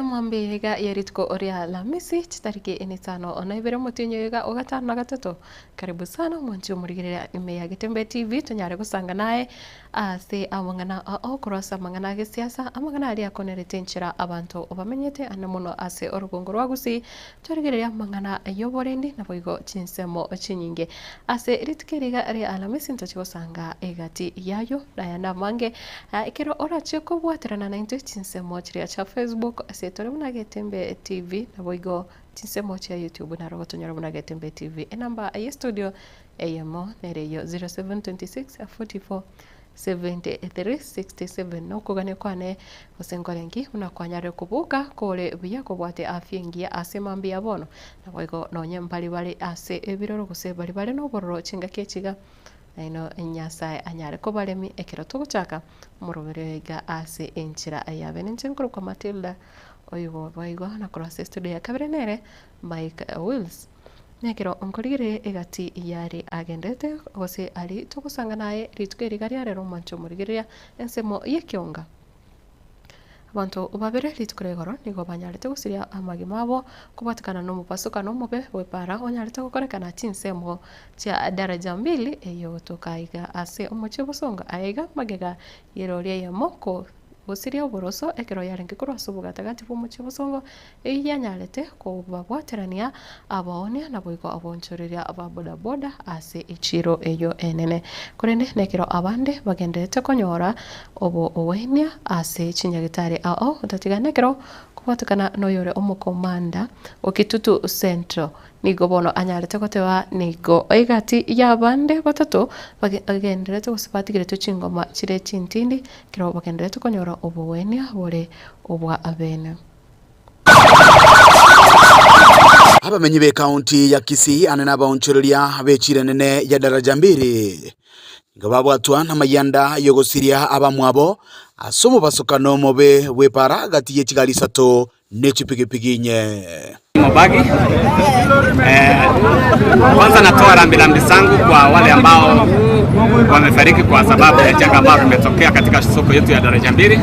Mwambega yeritko oria Alhamisi tariki 5 na ibere mutinyoga o gatano na gatatu. Karibu sana mwancho murigirira ime ya Getembe TV tunyare gusanga naye ase amangana okorosa mangana ge siasa amangana ari akonerete nchira abantu obamenyete anamuno ase orugongo rwagusi turigirira mangana yoborendi na boigo chinsemo chinyinge ase ritkiriga ari Alhamisi ntachigosanga egati yayo na mange ikero orache ko bwaterana na into chinsemo chiri cha Facebook ase tore muna Getembe TV na boigo chinsemo cha YouTube na rogo tunyara muna Getembe TV enamba ya studio AMO nereyo 0726 44 7367 no kugane kwane osengorengi unakwanyare kubuka kole buya kubwate afyengia ase mambi abono na boigo nonye mbali bali ase ebiroro guse bali bali no bororo chinga kechiga naino enyasa anyare ko balemi ekero tuguchaka muroberega ase enchira ayabe ninchenkuru kwa Matildah oyo Obaigwa na cross studio ya kabrenere Mike Wills nekero onkorigire egati yari agendete gose ali tugusanga naye ritwerigari rero mancho murigirira ensemo yekionga abantu babere litkuregoro nigo banyarete gusiria amagima abo kubatikana no mupasuka no mube wepara onyarete gukorekana chinsemo cha daraja 2 eyo tukaiga ase omoche busonga aiga magega yeroria yamoko gusiria oboroso ekero yarenge kurasubu gatagati bumuche busongo eyanyarete ko babwaterania abaonia na boiko abonchoreria ababoda boda ase ichiro eyo enene kurende nekero abande bagendete konyora obo owenia ase chinyagitari ao utatiga nekero kubatukana noyore omukomanda okitutu central nigo bono anyarete kotewa nigo oigati yabande batatu bagenderete gusibatigire tuchingoma chire chintindi kiro bagenderete konyora obuwenia bore obwa abene abamenyi be county ya Kisii anena baonchoreria bechire nene ya daraja 2 ngababwatwa na mayanda yogosiria abamwabo asomo basokano mobe wepara gati ye chigali sato nechipigipigi nye Mobagi. Kwanza natoa rambirambi zangu kwa wale ambao wamefariki kwa sababu ya janga ambalo limetokea katika soko yetu ya daraja 2.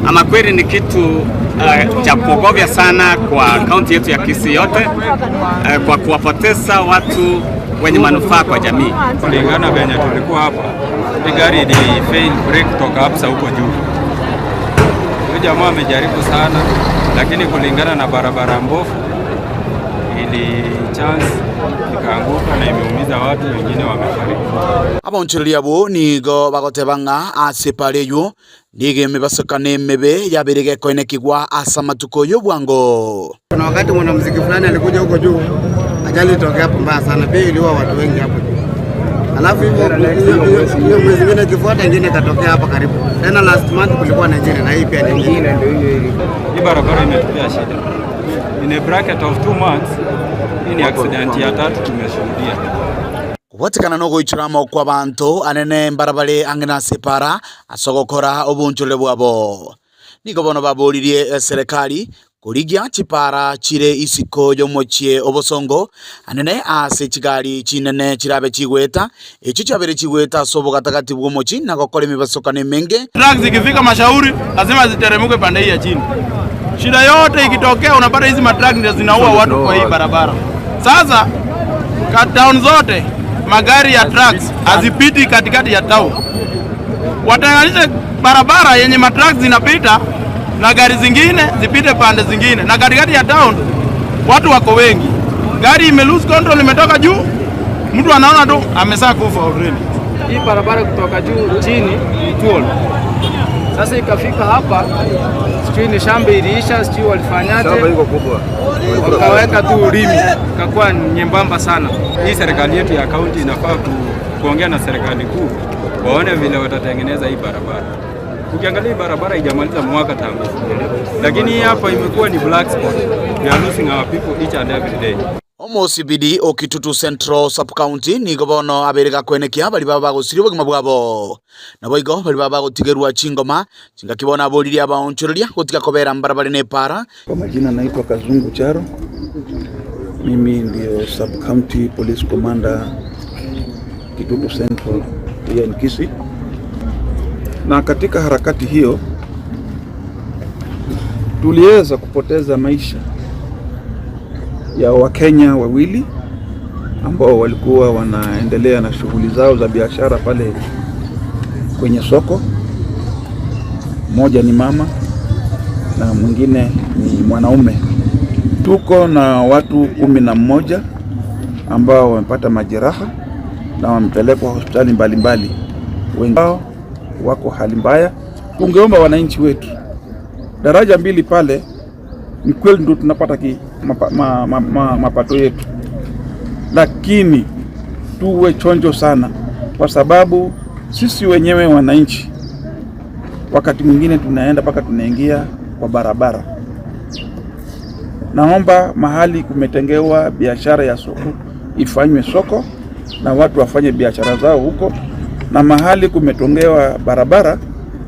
Ama kweli ni kitu cha kuogofya sana kwa kaunti yetu ya Kisii yote kwa kuwapoteza watu wenye manufaa kwa jamii. Kulingana venye tulikuwa hapa, gari ni fail break kutoka hapo huko juu. Huyu jamaa amejaribu sana, lakini kulingana na barabara mbovu ili chance ikaanguka na imeumiza watu, wengine wamefariki. Abonchoreria bo nigo bagotebanga asepaleyo nige mebasokane mebe yabirige koine kigwa asamatuko yobwango. Kuna wakati mwanamuziki fulani alikuja huko juu, ajali itokea hapo mbaya sana, bei iliua watu wengi hapo juu. Alafu hiyo mwezi mwingine kifuata ingine katokea hapa karibu. Tena last month kulikuwa Nigeria na hii pia nyingine ndio hiyo. Hii barabara imetupia shida. In a bracket of 2 months, hii ni accident ya 3 tumeshuhudia. Kubatikana no goichiramo kwa bantu anene mbarabare angena separa asogokora obunchole bwabo. Nigo bono baburirie serikali kurigia chipara chire isiko yomochie obosongo anene ase chigali chinene chirabe chigweta echo chabere chigweta sobo gatagati bwomochi na gokora mibasokane menge. Trucks zikifika Mashauri lazima ziteremuke pande hii ya chini. Shida yote ikitokea unapata hizi matruck ndio zinaua watu kwa hii barabara. Sasa town zote magari ya trucks hazipiti katikati ya town. Watenganishe barabara yenye matrucks zinapita na gari zingine zipite pande zingine, na katikati ya town watu wako wengi. Gari ime lose control, imetoka juu, mtu anaona tu amesaa kufa already. Hii barabara kutoka juu chini ni toll. Sasa ikafika hapa, sijui ni shamba iliisha, sijui walifanyaje. Shamba iko kubwa. Wakaweka tu ulimi, ikakuwa nyembamba sana. Hii serikali yetu ya kaunti inafaa kuongea na serikali kuu waone vile watatengeneza hii barabara. Ukiangalia barabara haijamaliza mwaka tangu, lakini hapa imekuwa ni black spot. We are losing our people each and every day. Omosibidi okitutu Central Sub County nigo bono aberega kwenekia bali baba gusiri bogima bwabo na boigo bali baba gutigerwa chingoma chingakibona aboliria abaonchoreria gutika kobera mbarabara nepara. Kwa majina naitwa Kazungu Charo, mimi ndio Sub County Police Commander Kitutu Central ya Kisii. Na katika harakati hiyo tuliweza kupoteza maisha ya Wakenya wawili ambao walikuwa wanaendelea na shughuli zao za biashara pale kwenye soko. Mmoja ni mama na mwingine ni mwanaume. Tuko na watu 11 ambao wamepata majeraha na wamepelekwa hospitali mbalimbali. Wengi wao wako hali mbaya. Tungeomba wananchi wetu, daraja mbili pale ni kweli ndio tunapata mapato yetu, lakini tuwe chonjo sana, kwa sababu sisi wenyewe wananchi wakati mwingine tunaenda paka tunaingia kwa barabara. Naomba mahali kumetengewa biashara ya soko ifanywe soko na watu wafanye biashara zao huko, na mahali kumetengewa barabara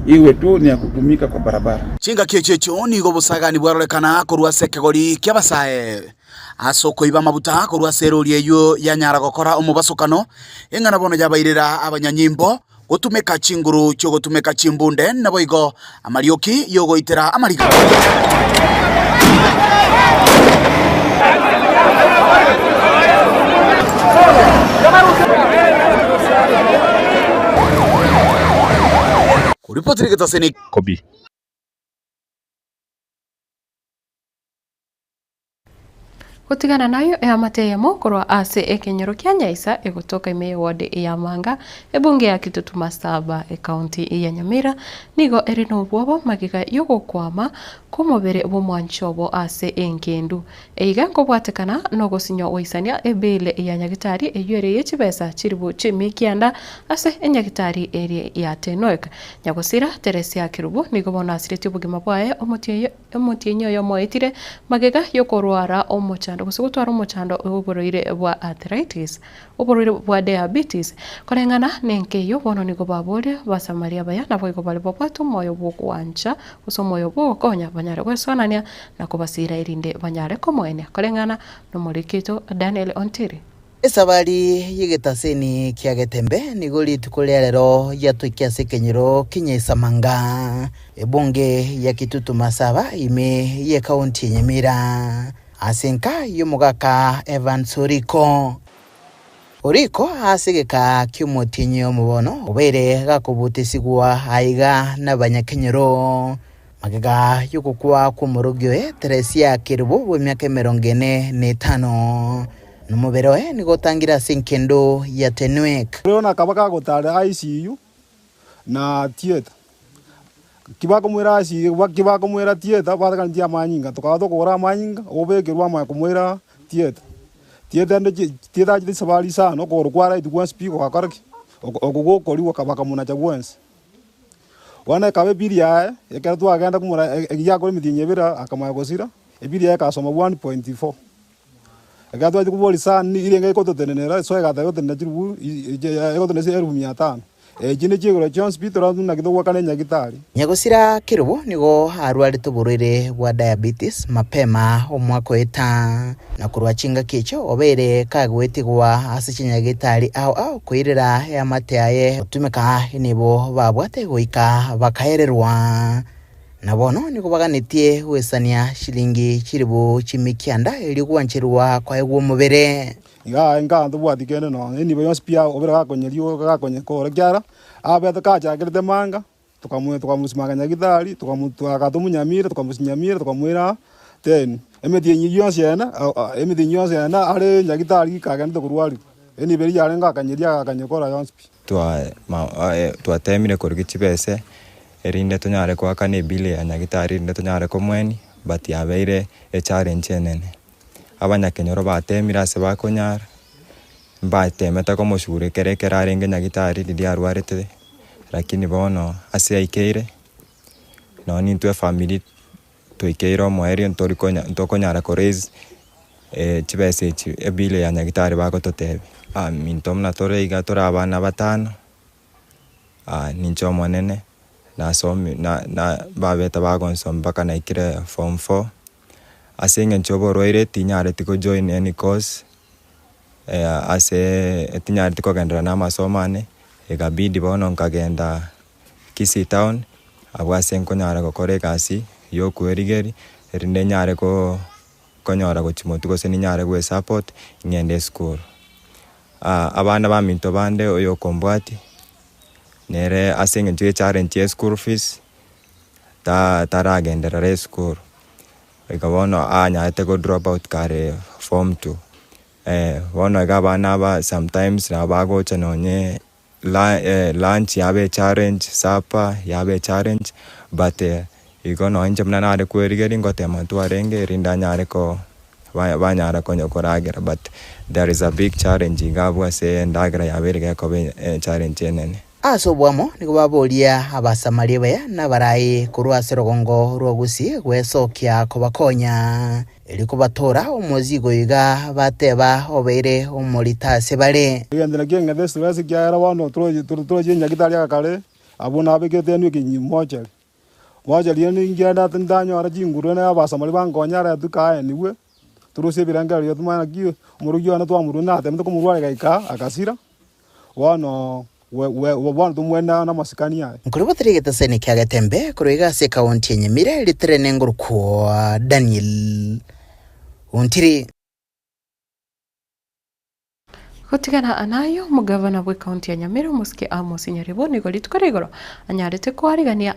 iwe tu ni ya kutumika kwa barabara. Chinga kechecho ni gobusagani bwarolekana korwa sekegori kyabasae asoko iba mabuta korwa serori eyo ya nyara gokora omubasukano engana bono yabairira abanyanyimbo gutumeka chinguru cyo gutumeka chimbunde nabo igo amarioki yogoitera amariga kuripoti Getaseni Kobi. Gutigana nayo ya mateyemo korwa ase ekenyero kya Nyaisa egotoka ime ward ya Manga ebunge ya Kitutu Masaba county ya Nyamira nigo eri no bwobo magiga yogokwama kumobere bomwanchobo ase enkendu eiga nkobwatekana no gosinyo oisania ebele ya nyagitari eyere yechibesa chiribu chimikianda ase enyagitari eri ya Tenoek nyagosira Teresia Kirubu nigo bona asireti bugima bwae omotienyo yo moetire magiga yokorwara omochando gusugutwara omochando oboroire bwa arthritis oboroire bwa diabetes korengana nenkeyo bono nigo babole basamaria baya nabo igo bali bopatu moyo bwokuancha usomoyo bwokonya banyare kwesonania na kubasira irinde banyare komoene korengana no morikito Daniel Ontiri. Esabari yigetaseni kia Getembe nigoli tukolero yatwikia sekenyero Kinyesa Manga ebunge ya Kitutu Masaba ime ye county Nyamira asenka yomugaka Evans Oriko asigeka kyumotinyo mubono obere gakubutesigwa aiga n'abanyakenyero magiga yokukwa kumurugyo Teresia Kirubu w'emyaka 45 numubero nigotangira sinkendo ya Tenoek rona kabaka gotara ICU na theater kibako mwera kibako mwera theater bataga ndia manyinga tukado kora manyinga obekerwa makumwera theater theater ndi sabali sana okorwara itugwa speak kwakaraki okugokoriwa kabaka muna chagwense wana kabe biria ekera twagenda kumura yakore mithinyebira akamaya gosira ebiria yakasoma 1.4 agatwa kuboli sana irenga ikototenenera so egata yotenena chirubu ikotonese 1500 jine chigoro John Peter na kidogwa kane nyagitari nyagosira Kirubu nigo arwarite burire bwa diabetes mapema omwako eta na kurwa chinga kicho obere kagwetigwa ase nyagitari au kuirira ya mateaye utumeka inibo babwate goika bakaererwa na bono niko baganitie wesania shilingi chiribu chimikianda eri gwancherwa kwa egwo mubere nga ndubwati kene no inibo yospia obere gakonyerio gakonyekora kyara abeta kacha kirete Manga tukamusimanga nyagitari tukamutumunyamira tukamusinyamira tukamwira ten emedinyi yonse na are nyagitari kagende kurwali eniberi yare ngakanyeria akanyekora yonspi twatemire kurigitibese erinde tunyare kwa kane bile ya nyagitari rinde tunyare komweni but yabeire e challenge nene abanyakenyoro batemire ase bakonyara mbatemeta ko mushure kerekera arenge nyagitari ndi arwarete lakini bono ase aikeire noni ntwe family toikeiro moeri ntokonyara ko raise chibese ebile ya nyagitari bakototebe mintomna tore igatora abana batano nincho monene na somi na babeta bagonsom mpaka na ikire form 4 asinge nchobo roire tinyare tiko join any course ase tinyare tiko gendera na masomane egabidi bono nkagenda Kisii town abwase nkonyara gukore kasi yo kwerigeri rinde nyare ko konyora gochimotu gose ni nyare gwe support ngende school abana ba minto bande oyo kombwati nere asenge nje challenge school fees taragendera school ikabono anyate go drop out kare form 2 wono gabana ba sometimes na bago chanonye lunch yabe challenge supper yabe challenge but ikono inje mnana ade kwerigeri ngotema tuarenge rinda nyare ko banyara konyo koragera but there is a big challenge ngabwa se ndagira yaberega ko challenge nene asobwamo niko baboria abasamaria baya nabarayi kurwase rogongo rwogusi gwesokia kobakonya eli kubatora omuzigo yiga bateba obere omolitase bare yendera genga desu wase kyara wano troje nyagitali akale abona abegete nwe kinyi moja yeni ngenda tandanyo arajinguru na abasamari bangonyara dukaye niwe turuse biranga yo tumana giyo murugiyo na twamuru na temto kumurwale gaika akasira wano wabana tumwena na masikani yae nkuri batirigeta sene kya Getembe kuruiga se kaunti ya Nyamira litrene nguruko Daniel untiri Kutigana anayo mugavana bwe kaunti ya Nyamira Musike Amos Nyaribo nigo litkorigoro anyarete kwarigania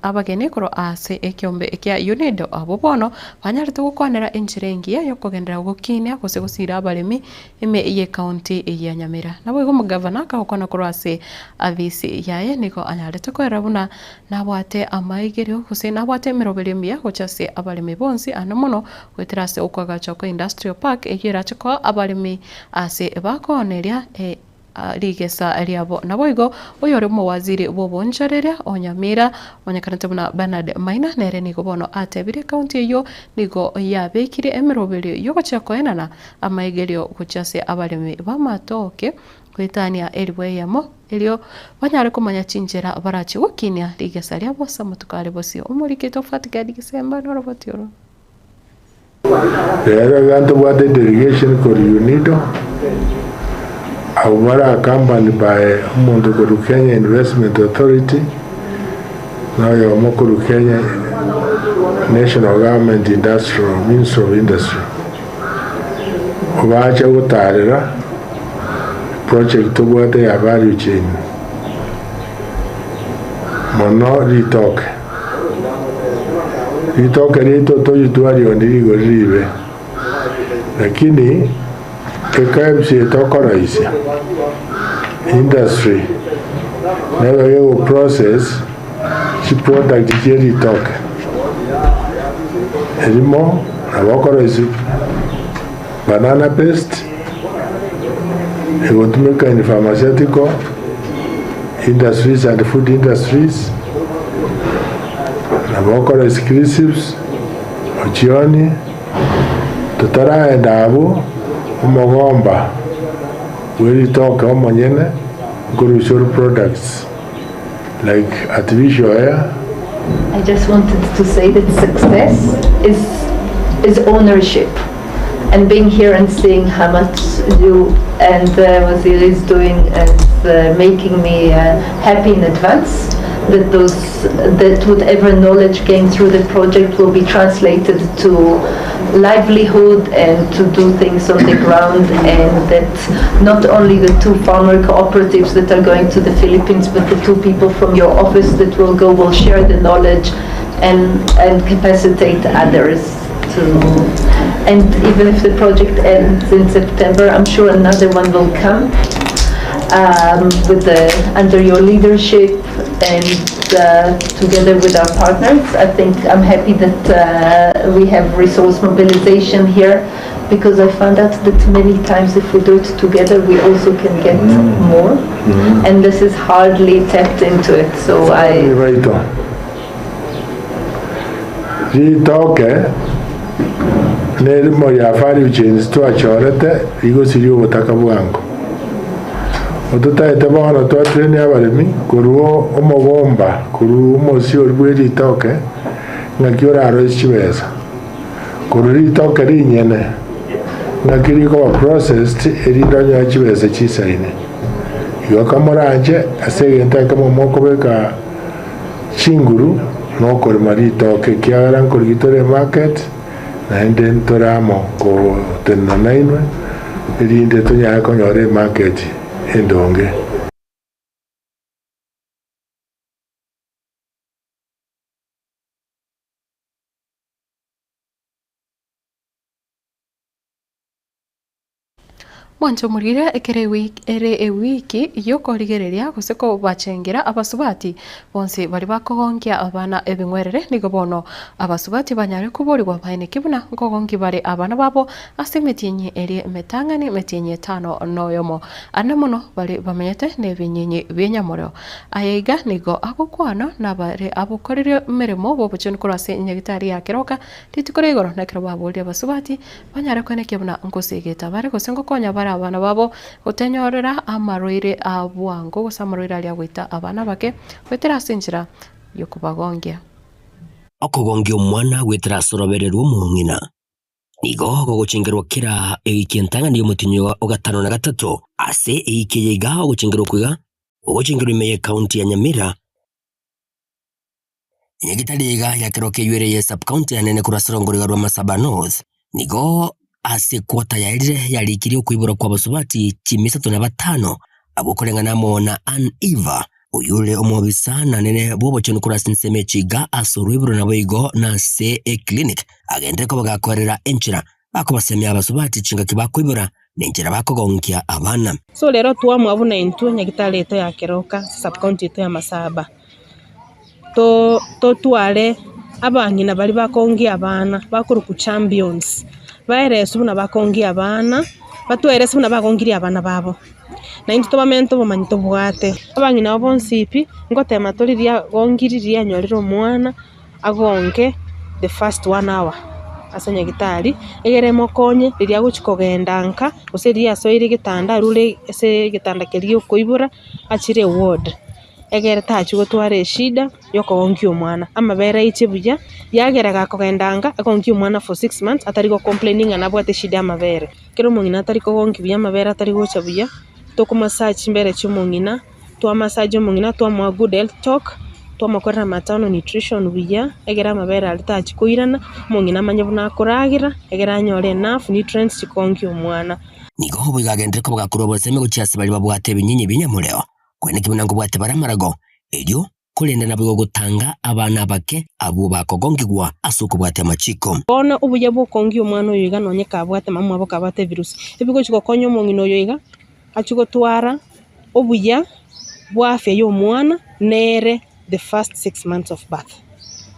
abagene koro ase ekyombe ekya UNIDO abo bono banyarete gukwanera enjirengia yo kugendera gukinya kose gusira abalemi ime ye kaunti ya Nyamira nabo igo mugavana ka ukona koro ase avisi yaye nigo anyarete kwera buna nabwate amaigerio kose nabwate mirobelemia gochase abalemi bonsi anomono wetrase ukwagacha ko industrial park egira chiko abalemi ase koneria ligesa eliabo naboigo oyore mu waziri bobonjarere onyamira onyakanete buna Bernard Maina nere nigo bono atebire county yo nigo yabekire emirobeli yogocha koenana amaigerio kuchase abalemi bamatoke kwitania elibweyamo elio banyare kumanya chinjera barachi gukinya ligesa liabo samutukare bosi omurikito fatiga disemba no robotioro There are what the delegation called UNIDO. Our accompanied by Mount Kenya Investment Authority. Now your Mokuru Kenya National Government Industrial Ministry of Industry. Obacha utarira project toward the value chain. Mono retalk. Retalk rito to yutuari ondirigo ribe. Lakini KMC toko raisi. Industry never you process the product jeri talk. Elimo awako raisi banana paste. Egotumeka in pharmaceutical industries and food industries. Awako raisi exclusives. Ochioni tutara endabu umogomba we talk omonyene crucial products like artificial air. I just wanted to say that success is ownership, and being here and seeing how much you and Wazir is doing and making me happy in advance. That whatever knowledge gained through the project will be translated to livelihood and to do things on the ground, and that not only the 2 farmer cooperatives that are going to the Philippines, but the 2 people from your office that will share the knowledge and capacitate others to. And even if the project ends in September, I'm sure another one will come. Under your leadership and together with our partners. I think I'm happy that we have resource mobilization here, because I found out that many times if we do it together we also can get more, and this is hardly tapped into it. So I Nerimo ya value chains to achorete igo sirio butaka bwango otutaete bono twatreni abaremi kuruo omogomba kuru omosi oribweri toke ng'aki oraro chibesa kuru ritoke rinyene ng'aki rikoba processed eridonyo chibesa chisaine igo kamoranje ase egento ekemo mokobeka chinguru nokorima ritoke kiagera nkorigitore market naende ntoramo kotena nainwe erinde tonyae konyore market endonge. Mwancho murire ere wiki yokorigereria guseko bachengira abasubati bonse bari bakogongia abana ebingwerere nigo bono abasubati banyare kuborirwa baine kibuna ngogongi bare abana babo asemetienye eri metangani metienye tano noyomo anamono bari bamenyete nebinyenye benyamoro ayega nigo agokwana nabare abokorire meremo bo buchon kurase nyagitari ya keroka titukoregoro na kero babolire abasubati banyare kwene kibuna ngosegeta bare gosengo konya abana babo utenyorera amaroire abwango gusamaroira alia gwita abana bake gwetera sinjira yo kubagongia okugongia omwana gwetera sorobererwa omung'ina nigo goguchengerwa kira eikientanga niyo mutinyo ogatano na gatatu ase eikiyeiga oguchengerwa kwiga oguchengerwa imeye county ya Nyamira nyagitaliga ya kero keywereye sub county anene kurasirongoriga rwa Masaba North nigo ase kwota yairire yarikirio kuibura kwa basubati chimisatu na batano abokorengana mona an Eva uyule omobisa na nene bobo chino kurasinse chiga asurwiburo na boigo na se clinic agende ko bagakorera enchira bako basemya abasubati chinga kibakwibura nenjira bakogonkia abana so lero tuamwa abuna intu nyagitale eto ya keroka sub county eto ya Masaba to tuale abangina bali bakongia abana bakuru ku champions baeresu buna bakongia abana batweresu buna bakongiria abana babo na into tobamento bomanyito bwate abangina abo nsipi ngotema toriria gongiriria nyorero mwana agonge the first 1 hour asanya gitari egeremo konye riria guchikogendanka useria soire gitanda rule ese gitanda kerio koibura achire ward egere tachi gotware shida yokogongia omwana amabera ichibuya yageraga kogendanga akongia omwana for 6 months atari go complaining anabwate shida amabere kero mungina atari kogongia amabere atari gocha buya toko massage mbere chumungina twa massage mungina twa mwa good health talk twa makorera matano nutrition buya egera amabere alitachi koirana mungina manyabuna koragira egera nyore enough nutrients chikongia omwana nigo bwigagendere ko bagakurobo seme guchiasi bali babwate binyinyi binyamureo kwene kibunango bwate baramarago elio kulenda nabwo gutanga abana bake abo bakogongigwa asuko bwate amachiko bona ubuye bokongia omwana oyiga nonyeka bwate mamwa abo kabate virus ebigo chikokonyo mungino oyiga achigotwara obuya bwafya y'omwana nere the first 6 months of birth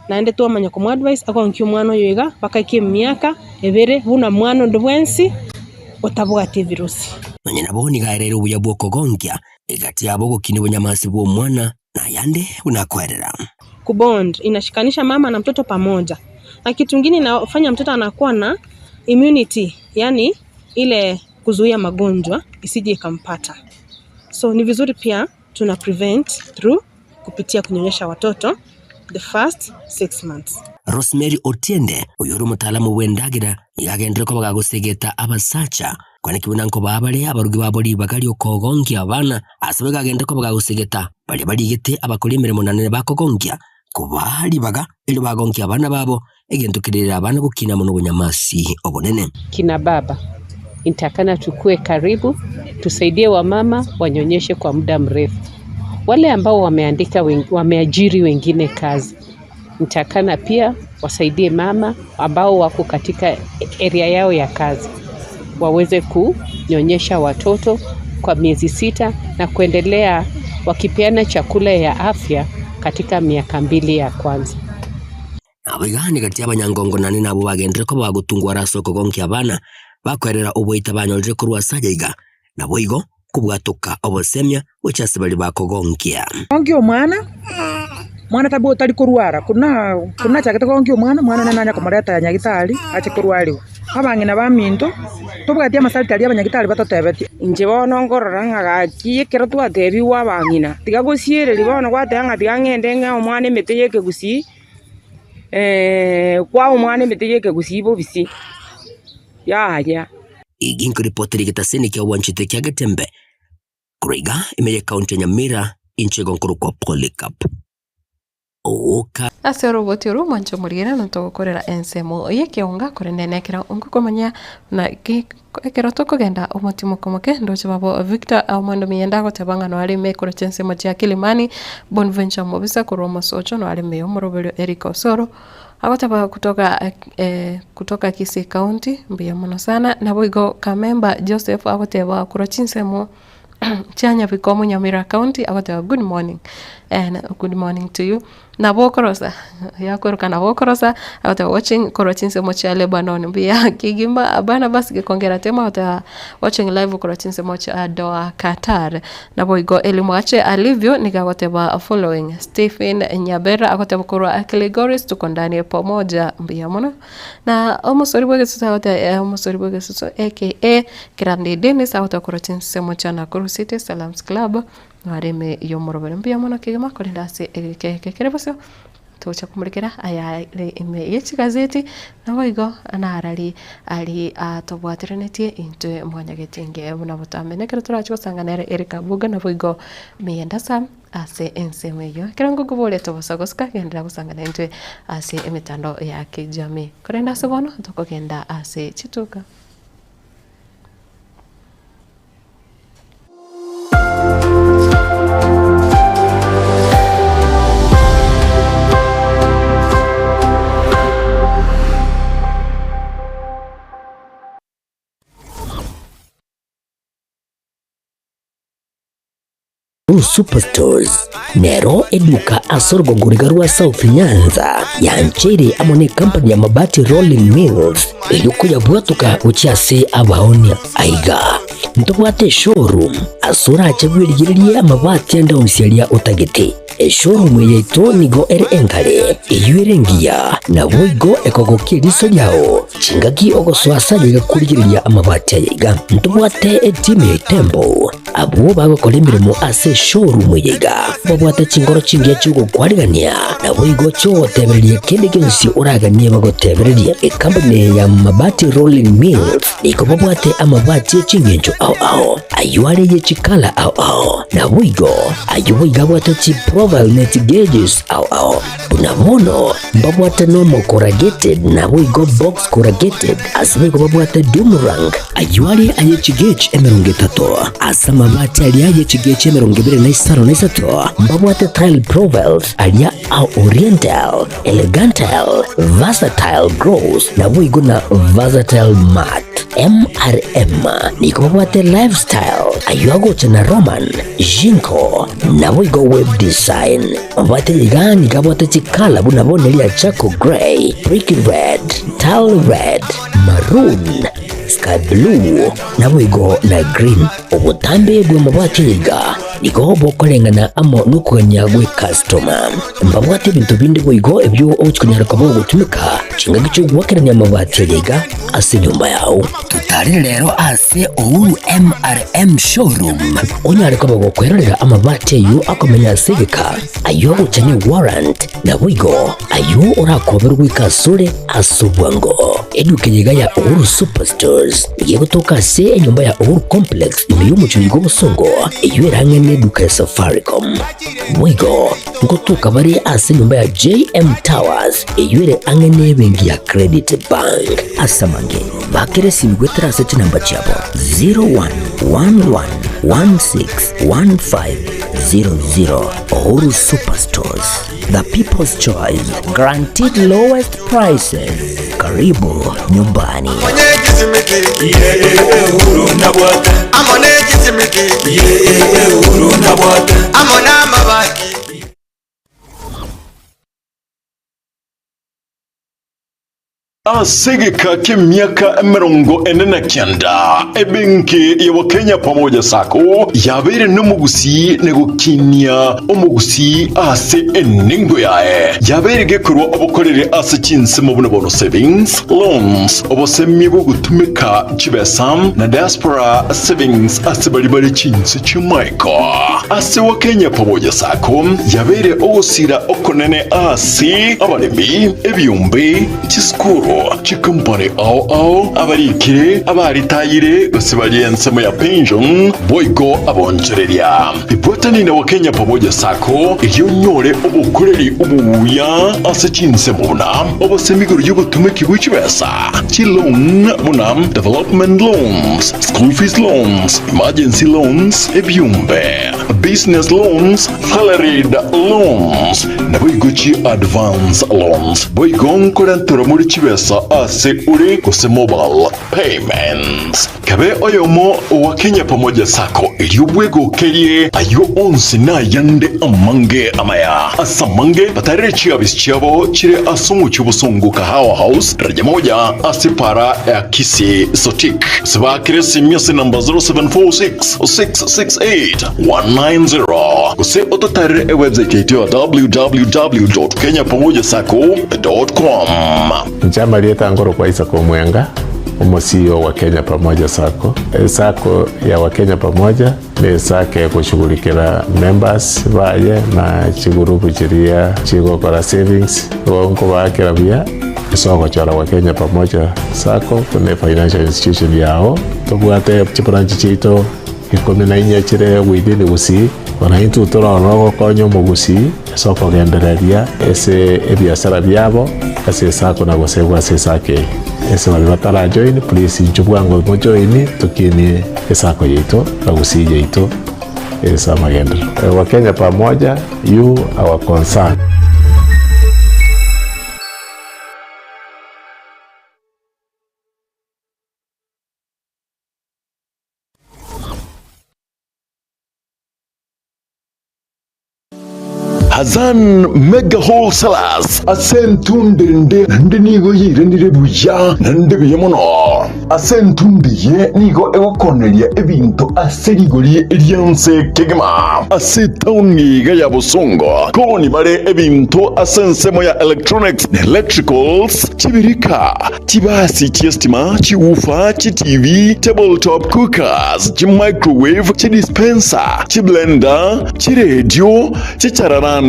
naende twamanya ko advice akongia omwana oyiga bakakie miaka ebere buna mwana ndobwensi otabwate virusi nonyena boni gaerere ubuya bwokogongia egati yabo gukini bunyamasi bwo mwana na yande unakwerera kubond inashikanisha mama na mtoto pamoja na kitu kingine inafanya mtoto anakuwa na immunity yani ile kuzuia magonjwa isije ikampata so ni vizuri pia tuna prevent through kupitia kunyonyesha watoto the first 6 months. Rosemary Otiende uyuru mutaalamu wendagira yagendere ko bagagusegeta abasacha kwani kibunanko babale abarugi baboli bagali okogongia abana asabega agendere ko bagagusegeta bali baligete abakolimere monanene bakogongia kubali baga ili bagongia abana babo egentukirira abana gukina muno bunyamasi obonene kina baba intakana tukue karibu tusaidie wamama wanyonyeshe kwa muda mrefu wale ambao wameajiri wengine kazi nitakana pia wasaidie mama ambao wako katika area yao ya kazi waweze kunyonyesha watoto kwa miezi 6 na kuendelea wakipeana chakula ya afya katika miaka 2 ya kwanza. Abigani kati abanyangongo nani nabo bagendere ko bagutungwa raso kogonkia abana bakwerera ubuita banyorire kurwa sajaiga nabo igo kubwatoka obosemya wechase bali bakogonkia. Ongio mwana tabo tali kurwara kuna chakete ongio mwana nanya komoreta nyagitali ache kurwariwa abangina baminto tubwatia masali tali abanyagitali batotebeti inje bono ngorora ngagakie kero twateriwa abangina tiga gusiereri bono gwatanga tiga ngende nga omwana emete yeke gusi kwa omwana emete yeke gusi bo bisi ya iginko reporteri gitaseni kya wanchite kya Getembe Kurega imeye county Nyamira inche gonkuru kwa Polycarp. ase roboti ru mancho murire no to korera ensemo yekionga korenenekera ungukomanya na ekero tokogenda omotimo komoke ndoche babo Victor Amando Mienda gotebanga no ari mekoro chensemo cha Kilimani Bonventure Mobisa koromo socho no ari meyo morobelio Eriko Soro agotaba kutoka Kisii County mbiya muno sana na boigo kamemba Joseph agoteba kurochinsemo Chanya Vikomo Nyamira County agoteba good morning and good morning to you na bokorosa ya koroka na bokorosa agoteba watching korochinse mocha Lebanon mbiya kigimba abana basi gekongera tema agoteba watching live korochinse mocha Doha Qatar na boigo elimwache alivyo nigagoteba following Stephen Nyabera agoteba korwa Akiligoris tukondani pamoja mbiya muno na omosori bwegesusa agoteba omosori bwegesusa aka Grande Dennis agoteba korochinse mocha na City Salams Club areme yo morobere mbia mona kigema kolinda se kekerebosyo tocha kumurikira aya ime yechi gazeti na boigo anarali ali atobwaterenetie into mwanyagetinge buna butamene kero turacho sanganere Erika Buga na boigo Mienda Sam ase ensemeyo kirango gubole tobosagoska gendera gusangana into ase emitando ya kijamii kolinda se bono tokogenda ase chituka. Superstores nero eduka asorgo ngurigarwa South Nyanza yanchere amone company ya mabati rolling mills eyuko yabwatuka uchiase abaonia aiga ntobwate showroom asura achabwirigirie amabati enda usialia utagete showroom ya Etwani go enkale eyuerengia na boigo ekogokiriso yao chingaki ogoswasa yegakurigiria amabati aiga ntobwate team Tembo abo bagokora imirimo ase showroom yiga babwate chingoro chingiye chugo kwarigania na boigo cyo tebererie kende gensi uraganie bagotebererie company ya mabati rolling mills iko babwate amabati chingenjo ao ayuare ye chikala ao na boigo ayuiga bwate chi profile net gauges ao bunamono babwate normal corrugated na boigo box corrugated asibego babwate boomerang ayuare aye chigage emerungetato asama mabati alia yechigeche merongibire na isaro na isato mbabwate tile profiles alia au oriental elegantal versatile gross na boigo na versatile mat MRM niko babwate lifestyle ayuago chana roman jinko na boigo web design babwate ligani kabwate chikala bunabone lia chako gray brick red tile red maroon sky blue na boigo na green obutambe bwe mabwate yiga niko bokolengana amo nukonyagwe customer mbabwate bintu bindi boigo ebyo ochikonyaraka bo gutumika chinga gicho gwakeranya mabwate yiga ase nyumba yao tutari rero ase ouru MRM showroom onyareka bagokwerera amabwate yu akomenya segeka ayo guchani warrant na boigo ayo urakoberwa ikasure asubwango eduke yiga ya ouru superstores igiye gutoka se enyumba ya ouru complex imiyumucho gobusongo iyo erangene eduka ya Safaricom boigo ngotuka bari ase nyumba ya JM Towers iyo ere angene bengi ya Credit Bank asamange bakere simgwetera se namba chabo 0111161500 Ouru Superstores, the people's choice, guaranteed lowest prices. Karibu nyumbani. Asegeka k'emyaka 49 ebenki ya Wakenya pamoja sako yabere n'umugusi negukinia umugusi ase eningo yae yabere gekurwa obukorere ase chinse mu buno savings loans obosemi bwo gutumika chibesam na diaspora savings ase bali chinse chimaiko ase wa Kenya pamoja sako yabere ogosira okonene asi abaremi ebyumbe chiskuru chikampani ao abarikire abaritayire gosibali ensemo ya pension boygo abonchereria ibwatanine wa Kenya pamoja sako iryonyore obukureri ubuya ase chinsemo buna obosemiguru y'obutumiki bw'ikibesa chilon buna development loans, school fees loans, emergency loans, ebyumbe, business loans, salaried loans, na boigochi advance loans. Boigon korantura muri chibesa ase uri kose mobile payments. Kabe oyomo wa Kenya pamoja sako iliyobwego kerie ayo onsi na yande amange amaya. Asamange batarechi abisichabo chire asungu chubusongu kahawa house raja moja asipara ya Kisii Sotik. Siba kiresi miasi namba 0746-668-190. Kuse ototare website yetu www.kenyapamojasako.com. Njama lieta ngoro kwa Isako Mwenga, CEO wa Kenya Pamoja Sako. Sako ya Wakenya Pamoja ni sake ya kushughulikira members baye na chigurupu chiria chigokora savings wonko wakira bia isoko chora wa Kenya Pamoja Sako kune financial institution yao tobwate chibranchi chito ikomina inya chire within Gusii wana intu torono konyo mugusi isoko gendereria ese ebiasara byabo ase sako na gosebwa ase sake ese batara join please njubwango mo join tukini esako yeto na Gusii yeto esa magendo wa Kenya Pamoja you our concern. Hazan Mega Wholesalers asentundende nigo yirendire buya nande biyemono asentundiye nigo egokoneria ebinto aserigori erianse kegema asetauni gaya bosongo koni bare ebinto asensemo ya electronics and electricals chibirika chibasi chiestima chiufa TV tabletop cookers microwave dispenser blender radio chichararani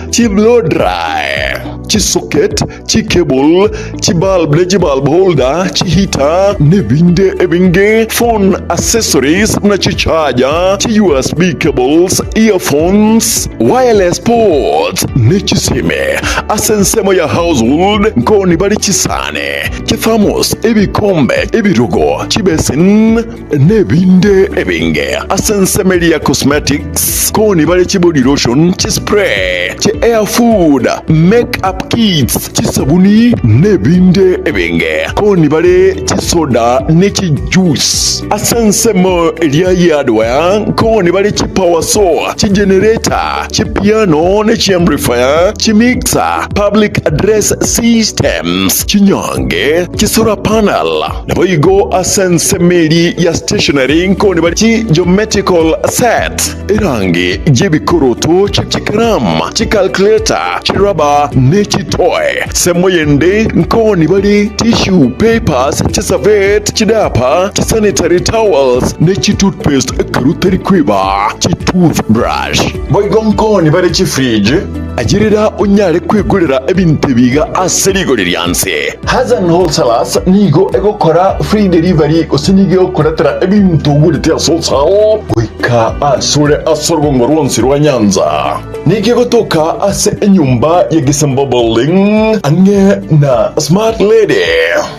chi blow dry, chi socket, chi cable, chi bulb, bulb holder, chi heater, nebinde ebinge, phone accessories, na chi charger, chi USB cables, earphones, wireless ports, ne chi sime, asensemo ya household, nkoni bari chi sane, chi thermos, ebikombe, ebirugo, chi basin, nebinde ebinge, asensemo ya cosmetics, koni bari chi body lotion, chi spray, chi air food, make-up kits, chi sabuni, nebinde ebinge, koni bale chi soda, ne chi juice, asensemo elia hardware, koni bale chi power saw, chi generator, chi piano, ne chi amplifier, chi mixer, public address systems, chi nyange, chi solar panel, naboigo asensemeli ya stationary, koni bale chi geometrical set, irangi, jebikoroto, chi kram, chi calculator, chi rubber, ne chi toy, semoyende, nkoni bali tissue, papers, chi serviette, chi diaper, chi sanitary towels, ne chi toothpaste, karuteri kwiba, chi toothbrush. Boigonkoni bali chi fridge, ajirira unyare kwigurira ebintu biga aserigoririanse. Hazan Wholesalers nigo egokora free delivery osinige okoratira ebintu gurite asosao kwika asure asorgongo rwonsi rwa Nyanza. Nige gotoka ase enyumba ya Getembe building ange na smart lady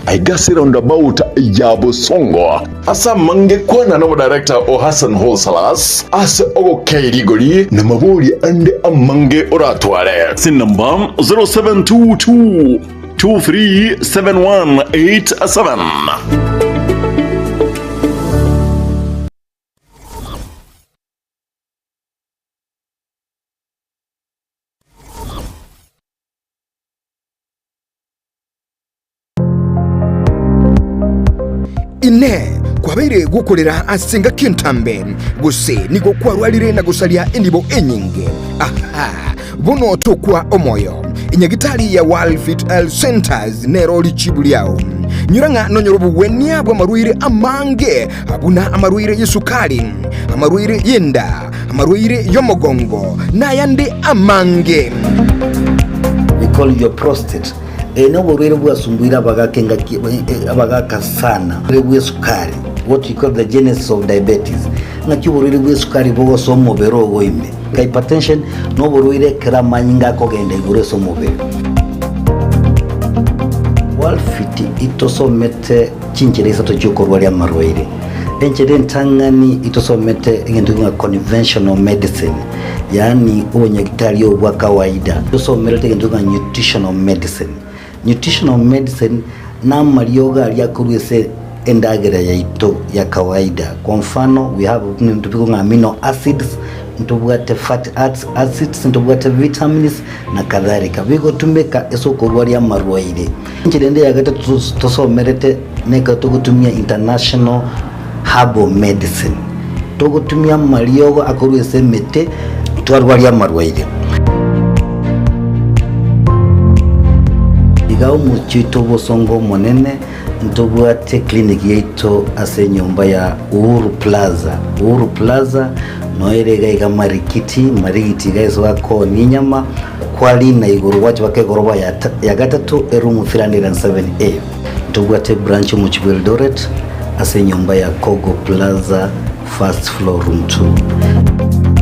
aigasi roundabout ya Bosongo asa mange kwana no director o Hazan Wholesalers ase ogo kairigori na maburi ande amange oratware sin number 0722 237187. ine kwabeire gukorera asenga kintambe guse nigo kwarwalire na gusalia endibo enyinge buno tokwa omoyo inyagitari ya World Fit Health Centers neroli chibuliao nyuranga nonyorobu weniabwa amaruire amange abuna amaruire yesukali amaruire yenda amarwaire y'omugongo n'ayandi amange. We call it your prostate. N'oburwaire bwasumbuira abagaka sana bwe sukari, what you call the genesis of diabetes. N'oburwaire bwe sukari bwose omubiri obwoime. Hypertension n'oburwaire kiramanyinga kogenda iguru somubiri. Walfiti itosomete chinchereza tochokorwa lya marwaire. Enchede ntangani itosomete ngendu nga conventional medicine, yani ubunyagitali obwa kawaida. Itosomete ngendu nga nutritional medicine. Nutritional medicine na marioga aliakurwese endagera ya ito ya kawaida. Kwa mfano we have ntupiku nga amino acids, ntubwate fatty acids, ntubwate vitamins na kadhalika. Bigo tumeka esokorwa lya marwaire. Nchirende yagata tosomerete neka tukutumia international herbal medicine. Tukutumia mariogo akurwese mete twarwa lya marwaire. Igao muchito bosongo monene ntubwate clinic yeito ase nyumba ya Uhuru Plaza. Uhuru Plaza noerega iga marikiti gaiso wako ninyama kwali na iguru wacho wake goroba ya gatatu erumu 307A. Ntubwate branch mu Eldoret ase nyumba ya Kogo Plaza first floor room 2.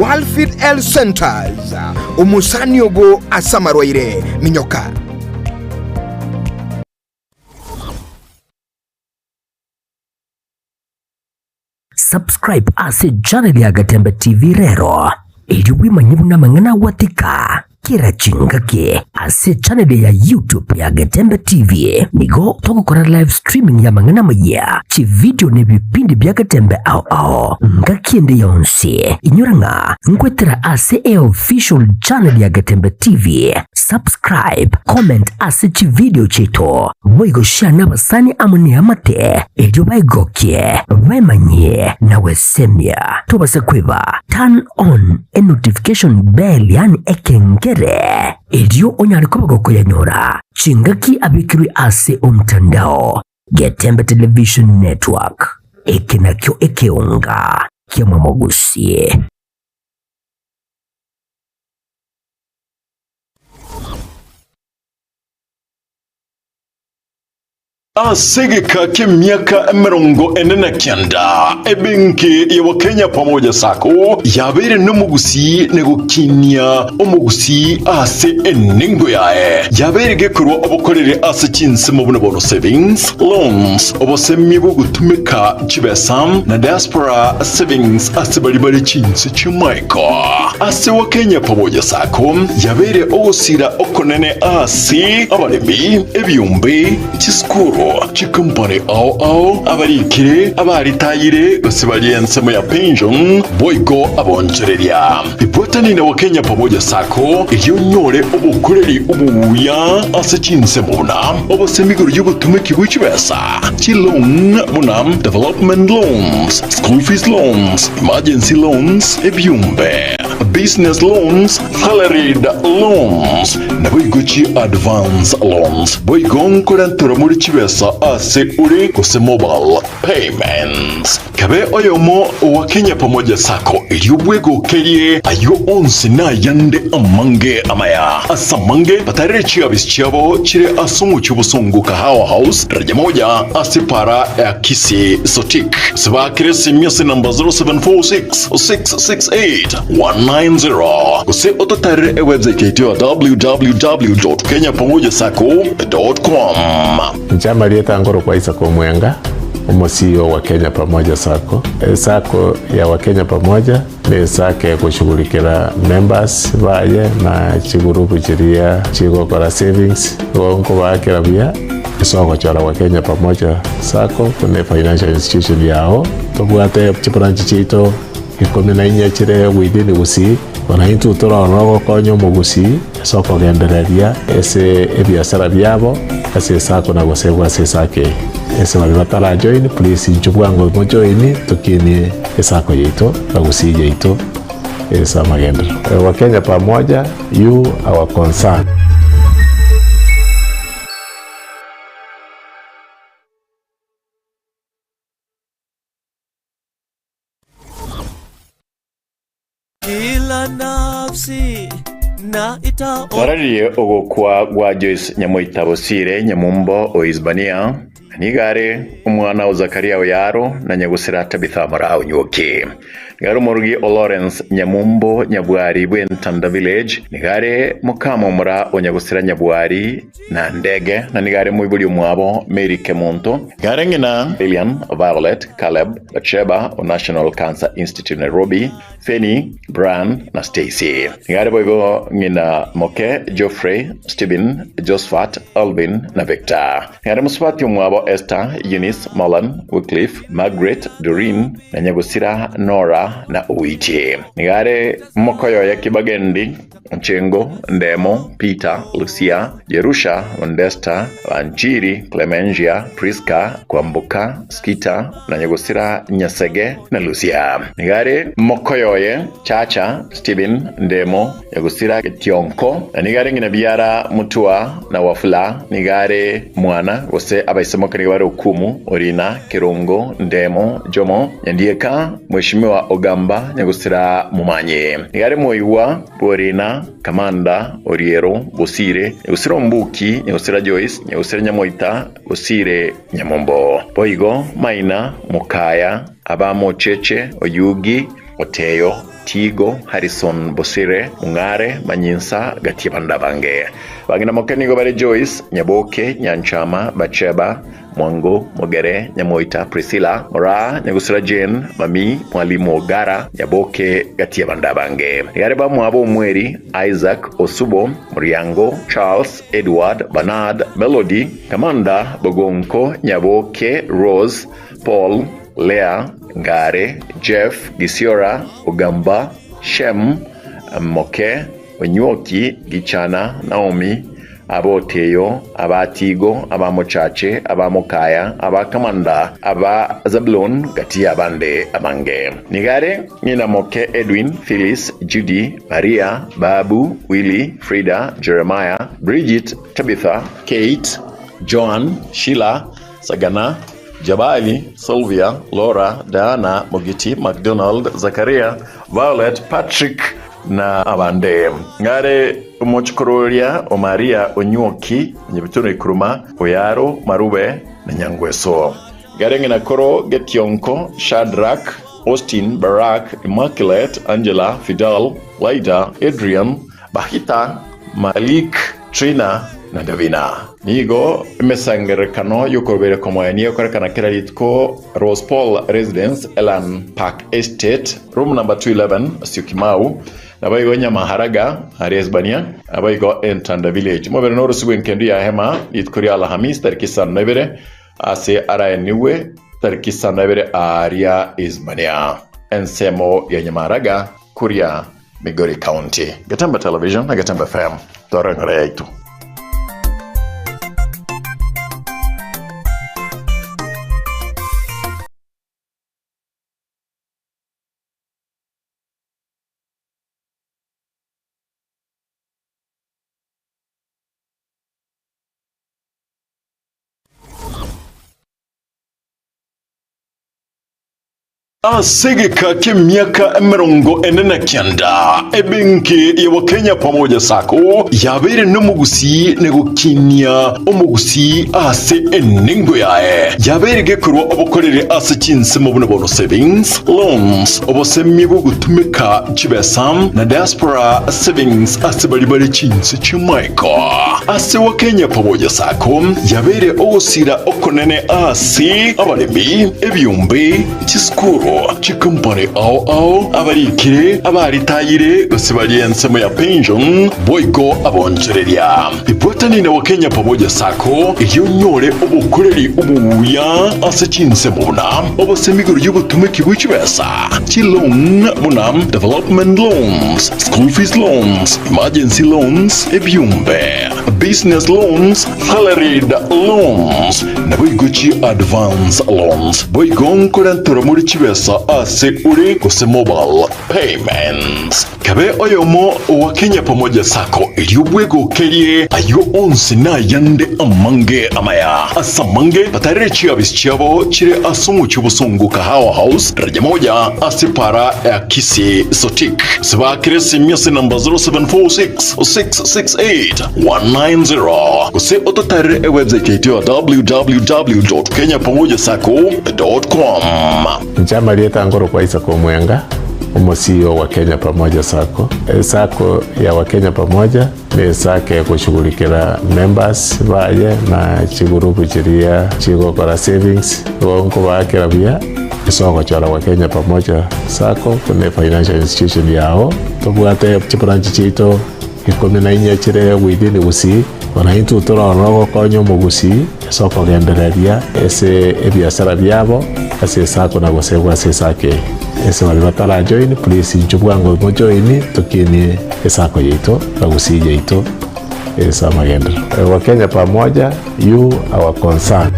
Walfit Health Centers umusani ogo asamarwaire minyoka. Subscribe ase channel ya Getembe TV rero ili wimanyibu na mangana watika kira chingake ase channel ya YouTube ya Getembe TV nigo toko kora live streaming ya mangana maya chi video ne bipindi bya Getembe ao ngakiende yonse inyuranga ngwetera ase official channel ya Getembe TV. Subscribe, comment ase chi video chito boigo share n'abasani amuni amate ejo baigokie bemanye na wesemya tubase kweba turn on a notification bell yani ekengere ejo onyaliko bagoko yanyora chingaki abikiri ase omtandao Getembe Television Network ekenakyo ekeunga kyamamogusie. Asegeka k'emyaka 49 ebenki ya Wakenya pamoja sako yabere n'omugusi negukinya omugusi ase eningo yae yabere gekorwa obukorere ase chinsemo buno savings loans obosemi bwo gutumika chibesam na diaspora savings ase bali chinse chimaiko ase Wakenya pamoja sako yabere osira okonene ase abalemi ebyumbe chiskuru chikumpani ao abarikire abaritayire bose bali ensemo ya pension boigo abonchereria ibotani na Wakenya pamoja sako iyo nyore obukureri ubuya ase chinsemo buna obosemiguru y'ubutumiki bw'ikibesa chilong buna development loans, school fees loans, emergency loans, ebyumbe business loans, salaried loans na boigochi advance loans boigo nkorantura muri kibesa ase uri kuse mobile payments kabe oyomo Wakenya pamoja sako iliyobwego kerie ayo onsi na yande amange amaya asamange patarire chiabis chiabo chire asungu chubusongu kahawa house raja moja asipara ya Kisii sotik sibakire simyasi namba 0746-668-190 kuse ototarire website yetu www.kenyapamojasako.com. Njama lieta ngoro kwa Isako Mwenga umosio wa Kenya pamoja sako. Sako ya Wakenya pamoja ni sake ya kushughulikira members baye na chigurupu chiria chigokora savings wonko bakira bia soko chara Wakenya pamoja sako kune financial institution yao tobwate chibranchi chito ikome na inya chire within gusi ona into tora rogo konyo mugusi soko gendereria ese ebiasara byabo ase sako na gosebwa ase sake ese bali batara join please njubwango mo join tukini esako yeito bagusi yeito esa magendo Wakenya pamoja you our concern. nafsi na ita Warariye ogokwa gwa Joyce Nyamoita Bosire Nyamumbo o Hispania nigare umwana wa Zakaria Oyaro na Nyagusira Tabitha Mara Unyuki nigare murugi o Lawrence Nyamumbo Nyabwari Bwentanda Village nigare mukama mura o Nyagusira Nyabwari na ndege na nigare muibuli umwabo Mary Kemonto nigare ngina Lilian Violet Caleb Bacheba o National Cancer Institute Nairobi Fanny Brian na Stacy nigare boigo ngina Moke Geoffrey Stephen Josephat Alvin na Victor nigare muswati umwabo Esther Eunice Mullen Wycliffe Margaret Doreen na Nyagusira Nora na Uichi nigare mokoyo ya Kibagendi Mchengo Ndemo Peter Lucia Jerusha Ondesta Wanjiri Clemensia Priska Kwambuka Skita na Nyagusira Nyasege na Lucia nigare mokoyoye Chacha Stephen Ndemo Nyagusira Tionko na nigare ngina biara Mutua na Wafula nigare mwana gose abaisemo kaniware ukumu Orina Kirungo Ndemo Jomo Nyandieka Mheshimiwa Ogamba Nyagusira Mumanye nigare moiwa Orina Kamanda Oriero Bosire Nyagusira Mbuki Nyagusira Joyce Nyagusira Nyamoita Bosire Nyamombo Boigo Maina Mukaya Abamo Cheche Oyugi Oteyo Tigo Harrison Bosire Ungare Manyinsa Gatibanda Bange Bagina Mokenigo Bare Joyce Nyaboke Nyanchama Bacheba Mwango Mogere Nyamoita Priscilla Mora Nyagusira Jane Mami Mwalimu Ogara Nyaboke Gatibanda Bange Yareba Mwabo Mweri Isaac Osubo Muriango Charles Edward Bernard Melody Kamanda Bogonko Nyaboke Rose Paul Lea Ngare Jeff Gisiora Ogamba Shem Moke Onyuoki Gichana Naomi Aboteyo Abatigo Abamochache Abamokaya Abakamanda Aba Zablon Gatia Bande Amange Nigare Nina Moke Edwin Phyllis Judy Maria Babu Willie Frida Jeremiah Bridget Tabitha Kate Joan Sheila Sagana Jabali, Sylvia, Laura, Diana, Mogiti, McDonald, Zakaria, Violet, Patrick na Abande. Ngare Mochkororia, Omaria, Onyuoki, Nyebituno Ikuruma, Oyaro, Marube, na Nyangweso. Ngare ngina Koro, Getionko, Shadrach, Austin, Barack, Immaculate, Angela, Fidel, Laida, Adrian, Bahita, Malik, Trina, na Davina. Nigo mesangere kano yukobere komoyani yokorekana kiraditko Rose Paul Residence Elan Park Estate room number 211 Syokimau nabaigo Nyamaharaga Aresbania abaigo Entanda Village mobere noru suwen kendi ya hema itkoria Alhamis tariki 9 ase araeniwe tariki 9 aria Isbania ensemo ya Nyamaharaga Kuria Migori County Getembe Television na Getembe FM torengere yaitu Asegeka k'emyaka 49 ebenki ya Kenya pamoja sako yabere n'umugusi negukinya umugusi ase eningo yae yabere gekurwa obukorere ase kinse mu buno savings loans obosemi bwo gutumika chibesam na diaspora savings ase bali kinse chimaiko ase wa Kenya pamoja sako yabere osira okonene ase abalemi ebyumbe chiskuru chikumpane ao abarikire abaritayire gosibali ensemo ya pension boygo abonchereria ibotani na Wakenya pamoja sako iyo nyore obukureri ubuya ase kinse muna obosemiguru y'ubutumiki bw'ikibesa loan muna development loans school fees loans emergency loans ebyumbe business loans salaried loans na boygo chi advance loans boygo nkorantura muri kibesa M-Pesa ase uri kose mobile payments. Kabe oyomo wa Kenya Pamoja Sako iliyobwego kerie ayo onsi na yande amange amaya asamange batarire chiabis chiabo chire asumu chubusungu kahawa house raja moja asipara ya Kisii sotik siba kiresi miasi namba 0746-668-190 kuse ototarire website yetu www.kenyapamojasako.com. Njama lieta ngoro kwa Isako Mwenga CEO wa Kenya Pamoja Sako. Sako ya Wakenya Pamoja ni sake ya kushughulikira members baye na chigurupu chiria chigokora savings wonko bakira bia isoko chola Wakenya Pamoja Sako kune financial institution yao tobwate chibranchi chito ikomenainya chire within Gusii wanaintu turorogo konyo Gusii soko gendereria ese ebiashara byabo ase sako na gosegwa ase sake ese wali batara join please njubwango mo join tukini esako yeito na Gusii yeito esa magendo Wakenya Pamoja you our concern.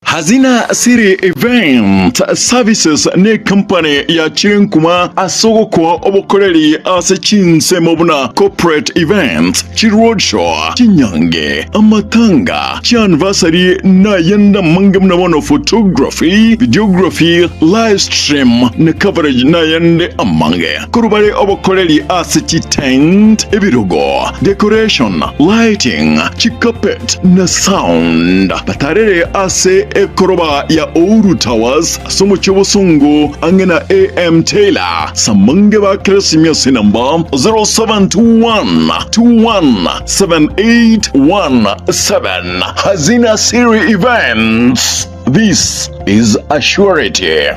Hazina Siri Event Services ne company ya Chirenkuma asogo kwa obokoreri ase chinse mobuna corporate event chiroadshow chinyange amatanga chianniversary na yenda mangemna mono photography videography live stream ne coverage na yende amange kurubare obokoreri ase tent ebirogo decoration lighting chikapet na sound batarere ase koroba ya Ouru Towers somo chobosungu angena AM Taylor samange ba Krismasi namba 0721217817 Hazina Siri Events. This is a surety.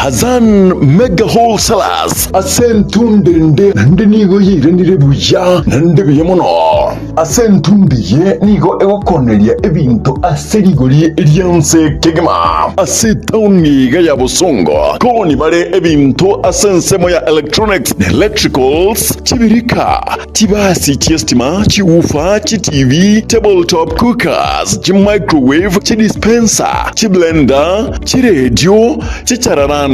Hazan Mega Wholesalers asentundende nande nigo yire nirebuya nande biyemono asentundiye nigo egokoneria ebinto aserigori erianse kegema asetauni gaya bosongo koni bare ebinto asensemo ya electronics and electricals chibirika tibasi chiestima chiufa TV tabletop cookers microwave dispenser blender radio chichararani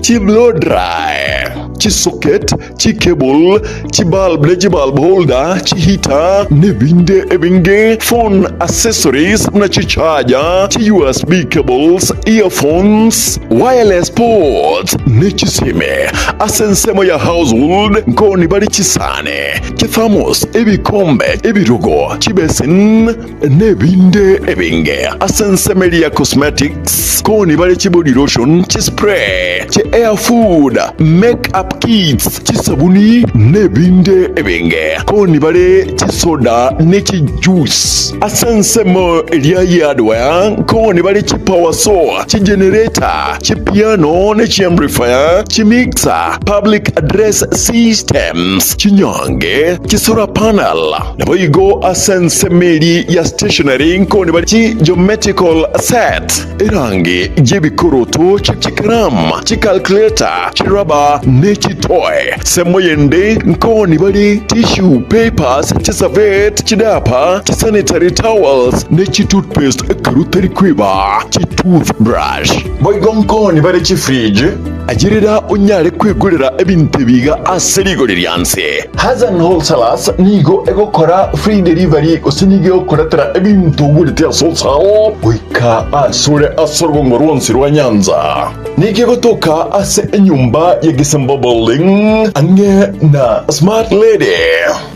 chi blow dry chi socket chi cable chi bulb holder chi heater ne binde ebinge phone accessories na chi charger chi USB cables earphones wireless ports ne chi sime asensemo ya household nkoni bari chisane chi thermos ebikombe ebirogo chi basin ne binde ebinge asensemeria cosmetics koni bari chi body lotion chi spray chi air food make-up kits chi sabuni ne binde ebinge koni bare chi soda ne chi juice asensemo elia yadware koni bare chi power saw chi generator chi piano ne chi amplifier chi mixer public address systems chi nyange chi solar panel ne boigo asensemeli ya stationery koni bare chi geometrical set erangi jebikoroto chi kram chi calculator chi rubber ne chi toy semoyende nkoni bali tissue papers chi serviette chi dapa chi sanitary towels ne chi toothpaste karuteri kwiba chi toothbrush boigo nkoni bali chi fridge ajirira unyare kwegurira ebintu biga aserigoririanse Hazan Wholesalers nigo egokora free delivery osinige okoratera ebintu gurite asosao wika asure asorgongo rwonsi rwa Nyanza nige gotoka ase enyumba ya Getembe building ange na smart lady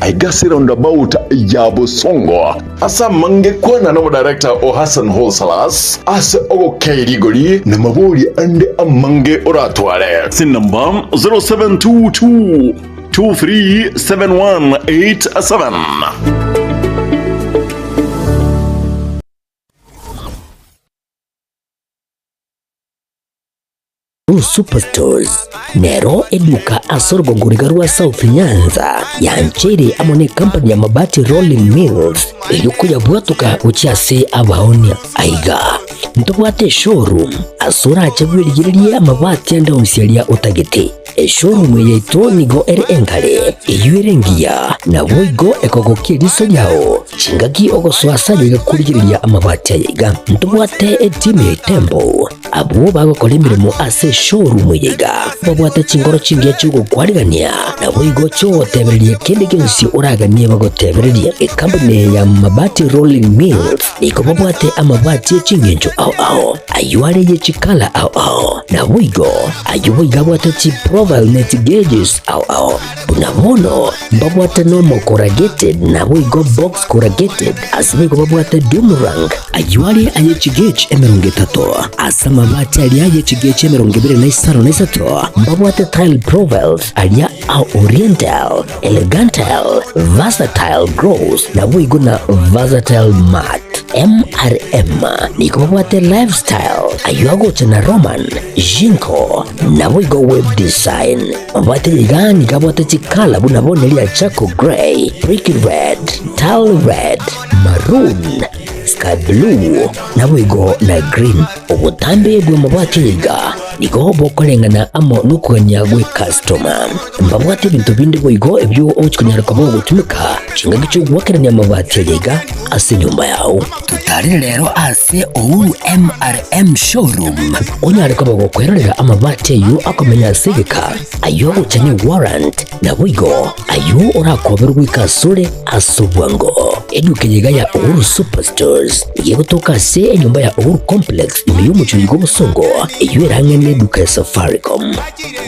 aigasi roundabout ya Bosongo asa mange kwana no director o Hazan Wholesalers ase ogokeirigori na maburi ande amange oratware sin number 0722 237187. Superstores nero eduka asorgo ngurigarwa South Nyanza ya nchere amone company ya mabati Rolling Mills elukuya bwatuka uchiase abaonia aiga ntobwate showroom asura achagwirigirie amabati anda usialia utagete showroom ya Etwani go enkale eyuerengia na boigo ekogokie riso yao chingaki ogoswasa yigakurigiria amabati aiga ntobwate team Tembo abo bagakora imirimo ase showroom yiga babwate chingoro chingia chugo kwarigania na boigo cyo tebererie kende kensi uraganie bagotebererie company ya mabati Rolling Mills iko babwate amabati chingenjo ao ayuare ye chikala ao na boigo ayuiga bwate chi profile net gauges ao bunamono babwate normal corrugated na boigo box corrugated asibigo babwate Dumerang ayuare aye chigage emerungetato asama mabati alia yechigeche 2023 mbabwate tile profiles alia au oriental elegantal versatile gross na buigo na versatile mat MRM niko babwate lifestyle ayuago chana roman jinko na buigo web design mbabwate ligani kabwate chikala bunabone lia chako gray brick red tile red maroon sky blue na buigo na green ubutambe gwe mabwate yiga niko bokolengana amo nukuganya gwe customer mbabwate bintu bindi buigo ebyo ochikunyara kabo gutumika chinga gicho gwakeranya mabwate yiga ase nyumba yao tutari rero ase ouru MRM showroom onyare kabo gukwerera amabwate yu akomenya segeka ayo guchanye warrant na buigo ayo urakoberwa ikasure asubwango eduke yiga ya Ouru Superstores igiye gutoka se enyumba ya Ouru Complex imiyo mucyo gobusongo iyo erangene neduka ya Safaricom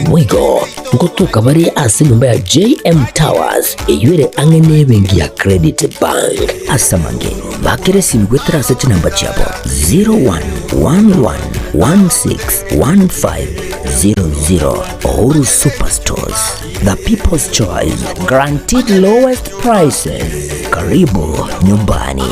mwigo ngotuka bari ase nyumba ya JM Towers iyo ere angene bengi ya Credit Bank asamange bakere simgwetera se namba chabo 0111161500 Ouru Superstores, the people's choice, guaranteed lowest prices. Karibu nyumbani.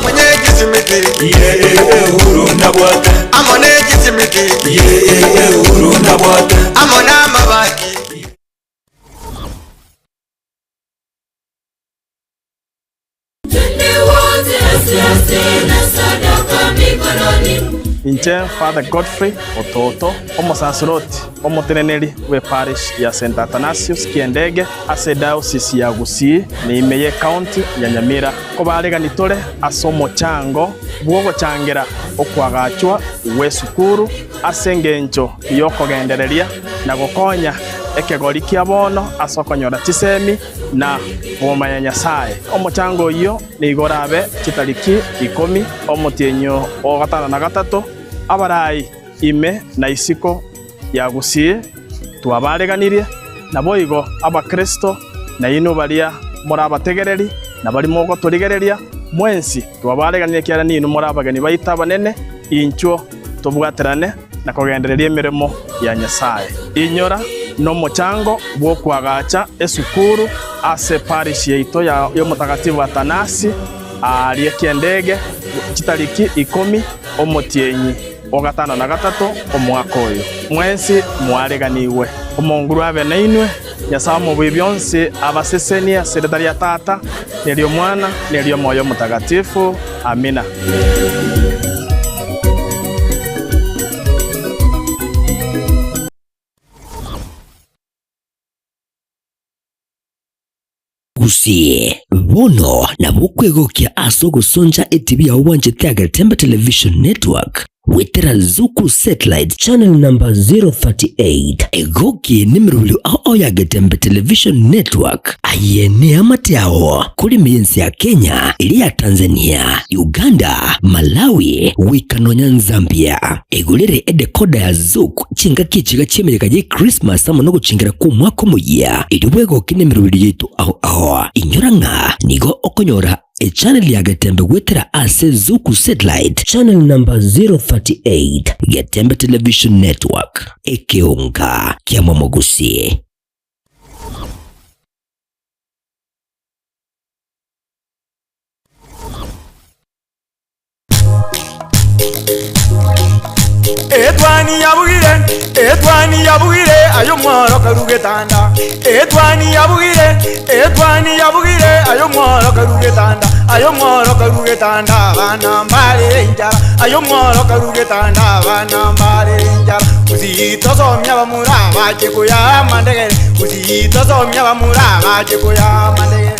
Inche Father Godfrey Ototo omusasiroti omuteneneri we parish ya St. Athanasius Kiendege ase diocese ya Gusii nimeye county ya Nyamira kobareganitore ase omochango bwogochangera okwagachwa wesukuru ase engencho yokogendereria na gokonya ekegori kia bono ase okonyora chisemi na boma ya Nyasaye omochango iyo nigorabe chitariki 10 omotienyo o 5 abarai ime na isiko ya Gusii twabareganirie na boigo abakristo na ino baria morabategereri na bari mogo turigereria mwensi twabareganirie kiara nino morabagani baita banene incho tobwaterane na kugendereria emirimo ya Nyasaye inyora no mochango bwo kwagacha esukuru ase parish yeito ya mutagatifu Athanasi ali Kiendege chitariki 10 omotienyi o 5 omwaka oyo mwensi mwareganiwe omonguru abe nainwe Nyasaye mu byonse abasesenia sekretari ya tata nelio mwana nelio moyo mutagatifu amina. Gusii bono na bukwegokia aso gusonja TV ya uwanje ya Getembe Television Network wetera Zuku Satellite Channel number 038 egoki nimirulu ao ya Getembe Television Network ayene amatiao kuri miensi ya Kenya, ili ya Tanzania, Uganda, Malawi, wikanonya Zambia egulere edekoda ya Zuku chinga kichiga chemereka je Christmas amono guchingira ku mwaka muya iliwego kinemirulu yetu ao inyoranga nigo okonyora channel ya Getembe wetera ase Zuku Satellite Channel number 038 Getembe Television Network ekeonga kia Gusii. Etwani yabugire ayo mworo karugetanda. Etwani yabugire ayo mworo karugetanda. Ayo mworo karugetanda bana mbale njara. Ayo mworo karugetanda bana mbale njara. Uzito somya bamura baje kuya mandegere. Uzito somya bamura baje kuya mandegere.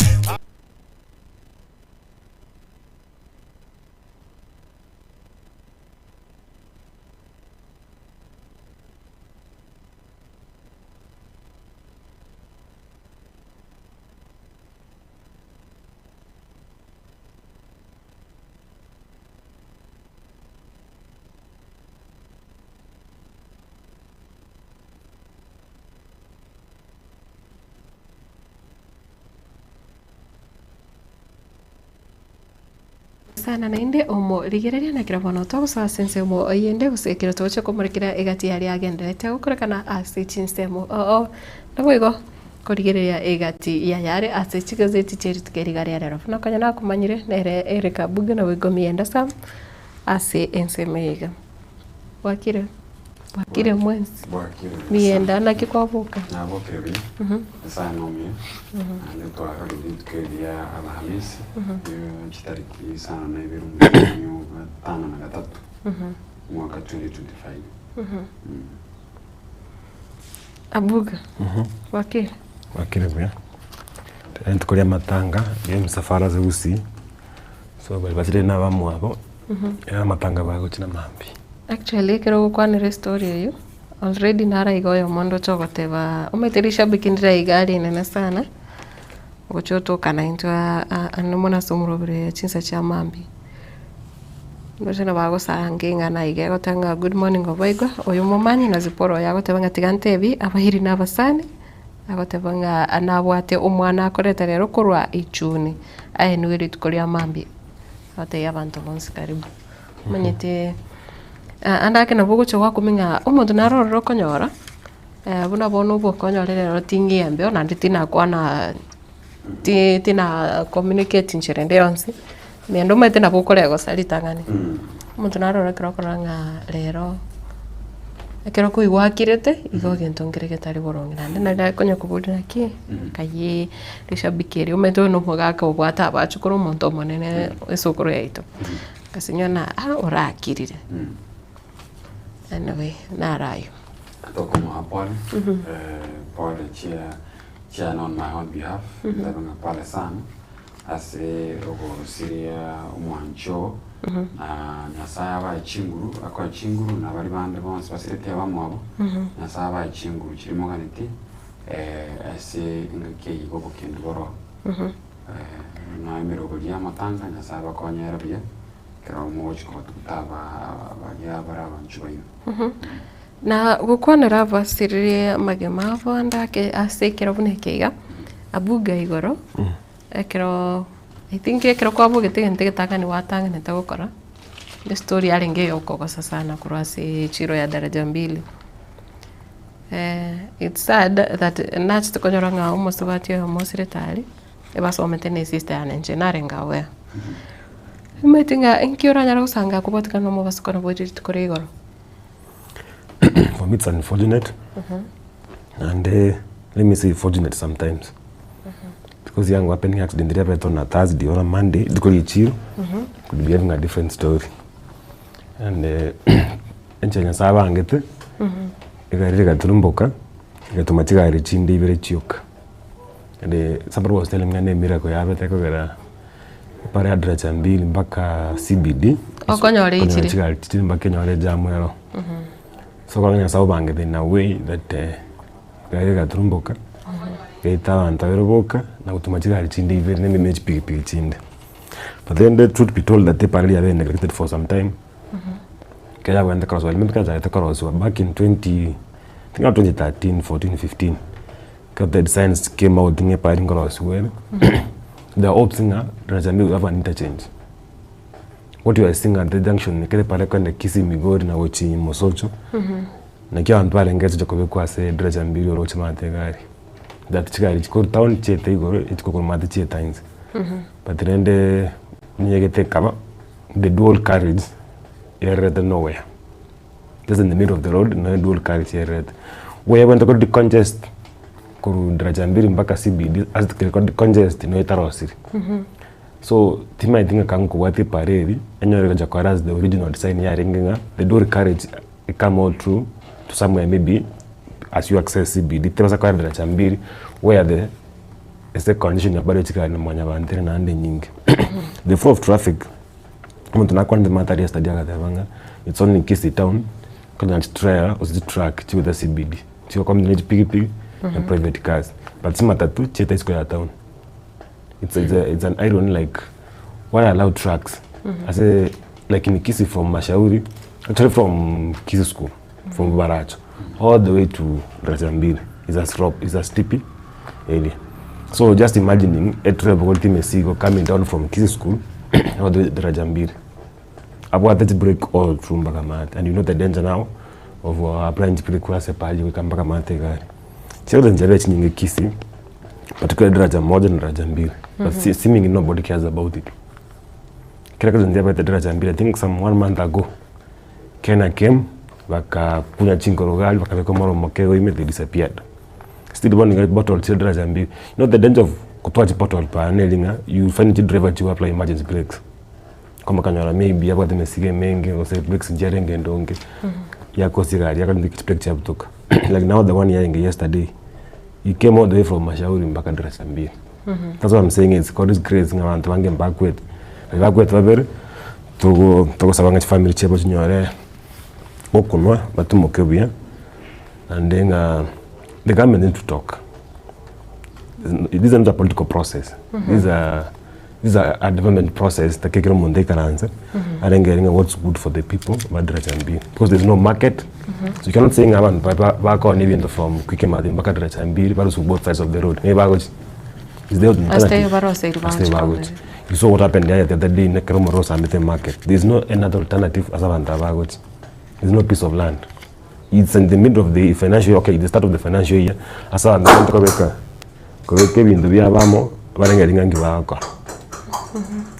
sana na inde omo rigereria na kira bono to sa sense mo oyende gusekira toche kumurikira egati yari agenderete gukorekana ase chinsemo nagoigo kurigereria egati ya yare ase chigazeti cheri tukerigaria rero no kanya na kumanyire nere ereka buga na wigo mienda sam ase ensemega wakire mwenzi mienda na kikwabuka nabokire bi sana nomye ande to akari tukeria Alhamisi chitariki sana na ibiru tano na gatatu mwaka 2025 abuga wakire bya tukoria matanga ya msafara zeusi so bali batire na bamwabo ya matanga bago china mambi. Actually, kero kwanire story yo. Already nara igoyo mondo chogoteba. Umeterisha bikindira igari nene sana. Gochoto kana into anomona somrobere chinsa cha mambi. Nojena bago sangenga na ige gotanga good morning Obaigwa. Oyo momanyi na ziporo yago tebanga tigantebi abahiri nabasani. Agotebanga anabwate umwana akoreta rero kurwa ichuni. Aye nuiri tukoria mambi. Ate yabantu bonse karibu. Manyete andake na bugo chwa kuminga omuntu narororo konyora buna bono bwo konyorere rotingi embe ona nditina kwana tina communicating chirende yonsi mendo mete na bukorego salitangani omuntu narororo krokoranga lero ekero kuigwa kirete igo gentongere getari borongi nande na konya kubudira ki kaye rishabikeri ometo no mogaka obwata abachukuru omuntu monene esokoro yaito kasinyona orakirire anyway narayo atoko mohapole pole chia on my own behalf ndabanga pale sana ase ogo siria umwancho nyasaya aba chinguru akwa chinguru na bali bande bonse basirete abamwabo nyasaya aba chinguru kirimo ganiti ase ngake igobo kendo boro na emero bya matanga nyasaya bakonyera bya kero mochi ko tutaba bagya baraba nchubayo na gukwanira basirire magemavo andake asekera bunekeiga abuga igoro ekero I think ekero kwabuge tegente taka ni watanga neta gukora the story arenge yokogosa sana kurwasi chiro ya daraja 2 it's sad that natch tukonyoranga umusubati yo mosiretali ebasomete ne sister anenje narengawe metinga enkiora nyara usanga kubotika no mubasukana bwiri tukore igoro. For me it's unfortunate and let me say fortunate sometimes because young happening accident happened on a Thursday or a Monday it could be having a different story and enchenya saba ngete igarire gaturumboka gatumatiga richinde ibere chioka and somebody was telling me miracle ya bete kogera pare address mbili mpaka CBD okonyore ichiri chiri mpaka nyore jamwero so kwa saba ngete in a way that igarire gaturumboka gaita antaweroboka na gutumatiga richinde ibere nende mechi pigi chinde. But then the truth be told that they probably have been neglected for some time. Kaya went across well, back in 2013, 14, 15. Because the science came out in a parting cross well. The old singer does have an interchange. What you are seeing at the junction, the Paraka and the Kisii Migori na Uchi Mosocho. Nakia and Pal engaged Jacob Quase, Drajambi or Rochmantagari. That Chigari called town Chete, it's called Matichi times. But then the dual carriage, you're nowhere. just in the middle of the road na dual carriage area where when to decongest kuru daraja mbili mpaka CBD as the decongest no itarosiri so tima idinga kangu wati pareri enyo jakora as the original design ya ringinga the dual carriage come out through to somewhere maybe as you access CBD tebasa kwa daraja mbili where the condition ya bado chika na mwanya bantere na ande nyingi the flow of traffic mtu nakwenda matari ya stadia kadavanga it's only in Kisii town kuna trail or the track to the CBD to come the piggy and private cars but sima tatu cheta is kwa town it's an irony like why allow trucks I say like in Kisii from Mashauri actually from Kisii school from Baracho all the way to Rajambiri is a steepy area. So just imagining a travel Mesigo coming down from Kisii school or the Rajambiri. About that break all through Mbagamat, and you know the danger now of applying to request a pali we come Mbagamat. Children generate in Kisii, particularly Rajamoja and Rajambiri, but seemingly nobody cares about it. I think some 1 month ago, Kenya came, Kunya Chinkorogal, Bakakomoro Mokeo, they disappeared. Still one get bottle children Rajambiri. You know the danger of kutoa bottle pa nelinga, you find the driver to apply emergency brakes. Kama kanyara maybe about the mesige mengi or say brakes jerenge ndonge. Ya kosi gari, ya kan expect ya butoka. Like now the one yesterday, he came all the way from Mashauri mpaka Rajambiri. That's what I'm saying is God is grace ngabantu bange backward. Backward babere to sabanga family chebo chinyore. Okunwa batumokebia. And then the government need to talk. This is not a political process. This is a development process. The kekiro munde karanza. And then getting what's good for the people. Because there's no market, so you cannot say ngaban back on even from Kwikema mpaka Rajambiri, but also both sides of the road. Is there alternative? You saw what happened there the other day in the Keromorosa market. There's no another alternative as a there's no piece of land. It's in the middle of the financial year, okay, the start of the financial year. Asa ndio kwa bintu bya bamo barenga ngi bako.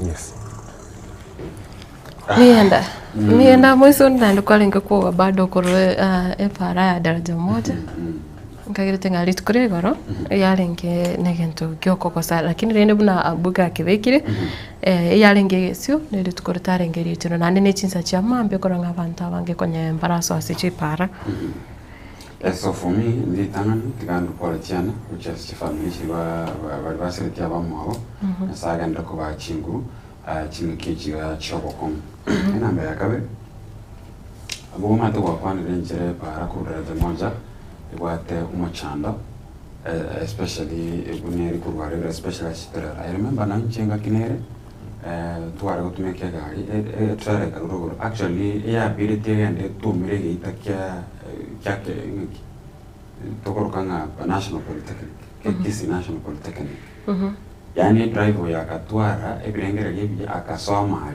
Yes. Nienda mwiso ndando kwalenga kwa bado korwe epara ya daraja moja. Ngagire tenga litukure goro yalenge negento gyoko kosa lakini rende buna abuga kibekire yalenge sio nelitukure tarenge litino nane nechinsa cha mambe koranga abantu abange konye embaraso asichipara. So for me ndi tangani tigandu politiana which is family chiwa basireti abamwabo nasaga ndako ba chingu kichi ga chobokom ina mbere kabe abo mato kwa kwana renjere para kudaraja moja Iwate umachanda, especially Buneri Kurwari, especially Sitter. I remember Nanchenga Kinere, Tuara to make a guy, actually, yeah, Bility and 2 million Jacke Tokorokanga, National Polytechnic, Kisii National Polytechnic. Yani drive Yaka Tuara, every anger gave Akasoma,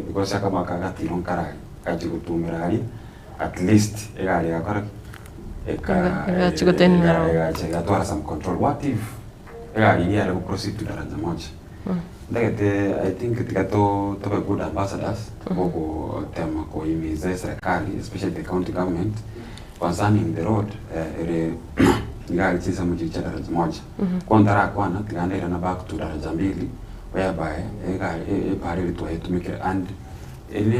because Akamaka Tiron Karai, Kajiku Tumirari, at least a area. Some control. What if we proceed to daraja moja? I think to be good ambassadors for tema ko imize serikali, especially the county government concerning the road ngali chisa mjicha daraja moja. Kontara kwana tiganda na back to daraja mbili whereby pari to make and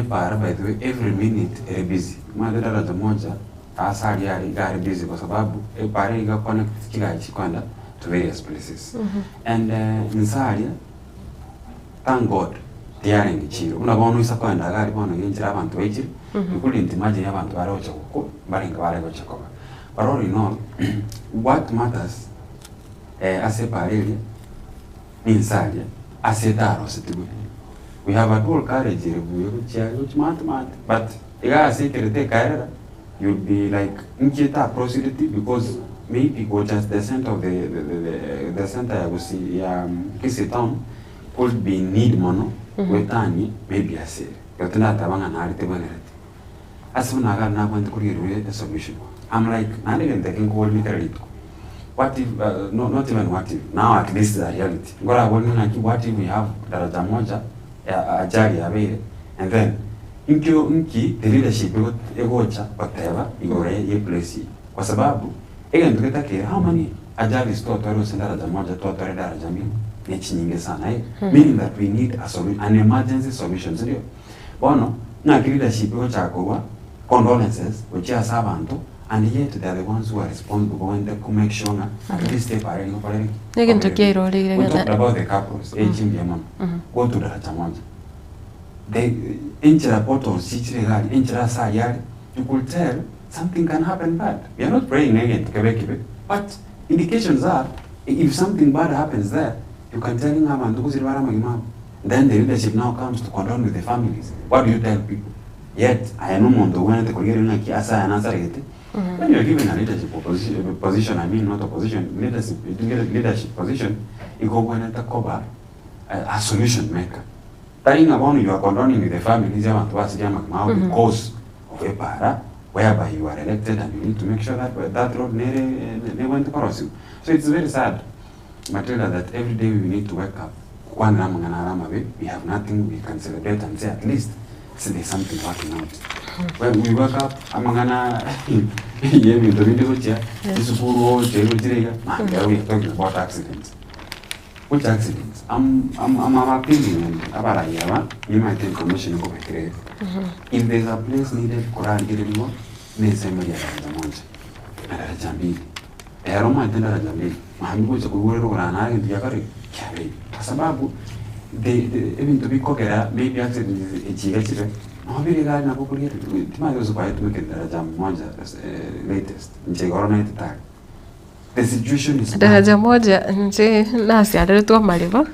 by the way every minute busy. Daraja moja asali gari busy kwa sababu pare iga connect kila chikwanda to various places and insali thank God tiaring chiro unabona isakwanda gari bona nginjira abantu bechi ukulinti imagine abantu barocha kuko baringa barego chakoma but all in all what matters ase pare insali ase taro sitibu we have a dual carriage rebuyo which but iga ase kirete kaira you'll be like Nkita proximity because maybe go just the center of the center I will see Kisii town could be need mono wetani maybe I say but not tabanga na arite banere as soon as na going to create a solution I'm like not even taking call me what if no not even what if now at least the reality ngora wonu na what if we have daraja moja ajali ya and then inkyo the leadership egocha bateba igore ye place kwa sababu egento ketake how many ajali stotoro sendara moja totore daraja mbili ni nyingi sana meaning that we need an emergency solution ndio bono na leadership egocha kwa condolences which are sabantu and yet they are the ones who are responsible when they make sure at least they are no problem egento kero le we talked about the couples aging mama go to daraja moja they inchira portal sichire inchira sa yari you could tell something can happen bad. We are not praying again to Quebec, but indications are if something bad happens there, you can tell him then the leadership now comes to condone with the families. What do you tell people? Yet I know when the when you are given a leadership position, I mean not a position, leadership position, you go when it cover a solution maker. Telling about you are condoning with the families because of a para whereby you are elected and you need to make sure that that road never went to cross you. So it's very sad, Matilda, that every day we need to wake up. We have nothing we can celebrate and say at least there's something working out. When we wake up, we are talking about accidents. Which accidents? I'm appealing about you might take commission go create. If there's a place needed, Quran get anymore, there's somebody at the moment. And at Jambi, the aroma attended at Jambi, Mahamu was a good word and the other carry. Sababu, they even to be cocked, maybe accident in Chile. No, very glad na popular. It might also buy to make it the Jam Moja latest in Chegorona attack. The situation is daraja moja nje nasi adaletwa maliva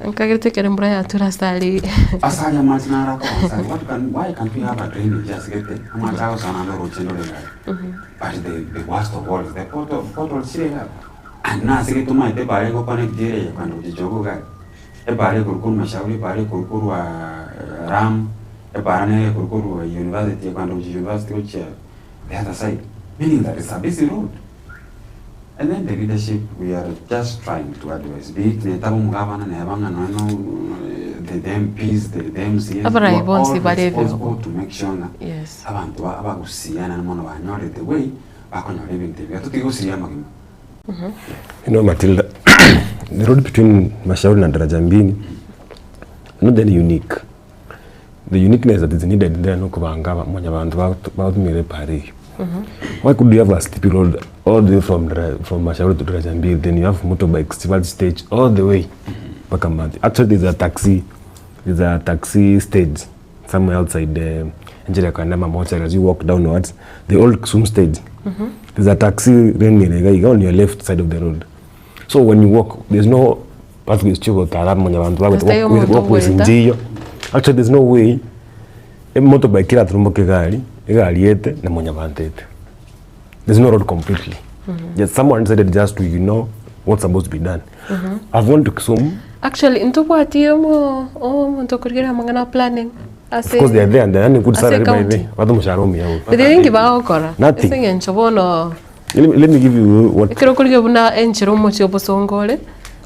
nkagete kere mbaya turasali asali matinara kwa asali why can't we have a drainage just get it amachao sana ndo rochendo le but the worst of all is the portal sire and nasi ke tuma ite bare ko connect dire ya kwando jijogo ga e bare kurukuru mashauri bare kurukuru wa ram e bare ne kurukuru wa university kwando university which the other side meaning that it's a busy road. And then the leadership, we are just trying to advise. Be it the MPs, the MCs, all responsible to make sure that yes. The way back on your living day. You know, Matilda, the road between Mashauri and Rajambini not that unique. The uniqueness that is needed there no kubanga about me Paris. Why could you have a steep road all the way from Mashauri to Rajambi, then you have motorbikes, Tival stage all the way back a month. Actually, there's a taxi stage somewhere outside the Engineer Kandama Mocha. As you walk downwards, the old Ksum stage. There's a taxi on your left side of the road. So when you walk, there's no pathway to walk with Injio. Actually, there's no way. A motorbike kila trumboke gari yete na mwenye vantete. There's no road completely. Yet someone decided just to what's supposed to be done. I've gone to Kisumu. Actually, ntopati ntokurira mangana planning. Of course they are there and they are good salary by the way. Watu msharomi yao. Bidengi baokora. Nothing. Isinge nchobono. Let me give you what. Ikiro kulige buna enchiromo chobosongole.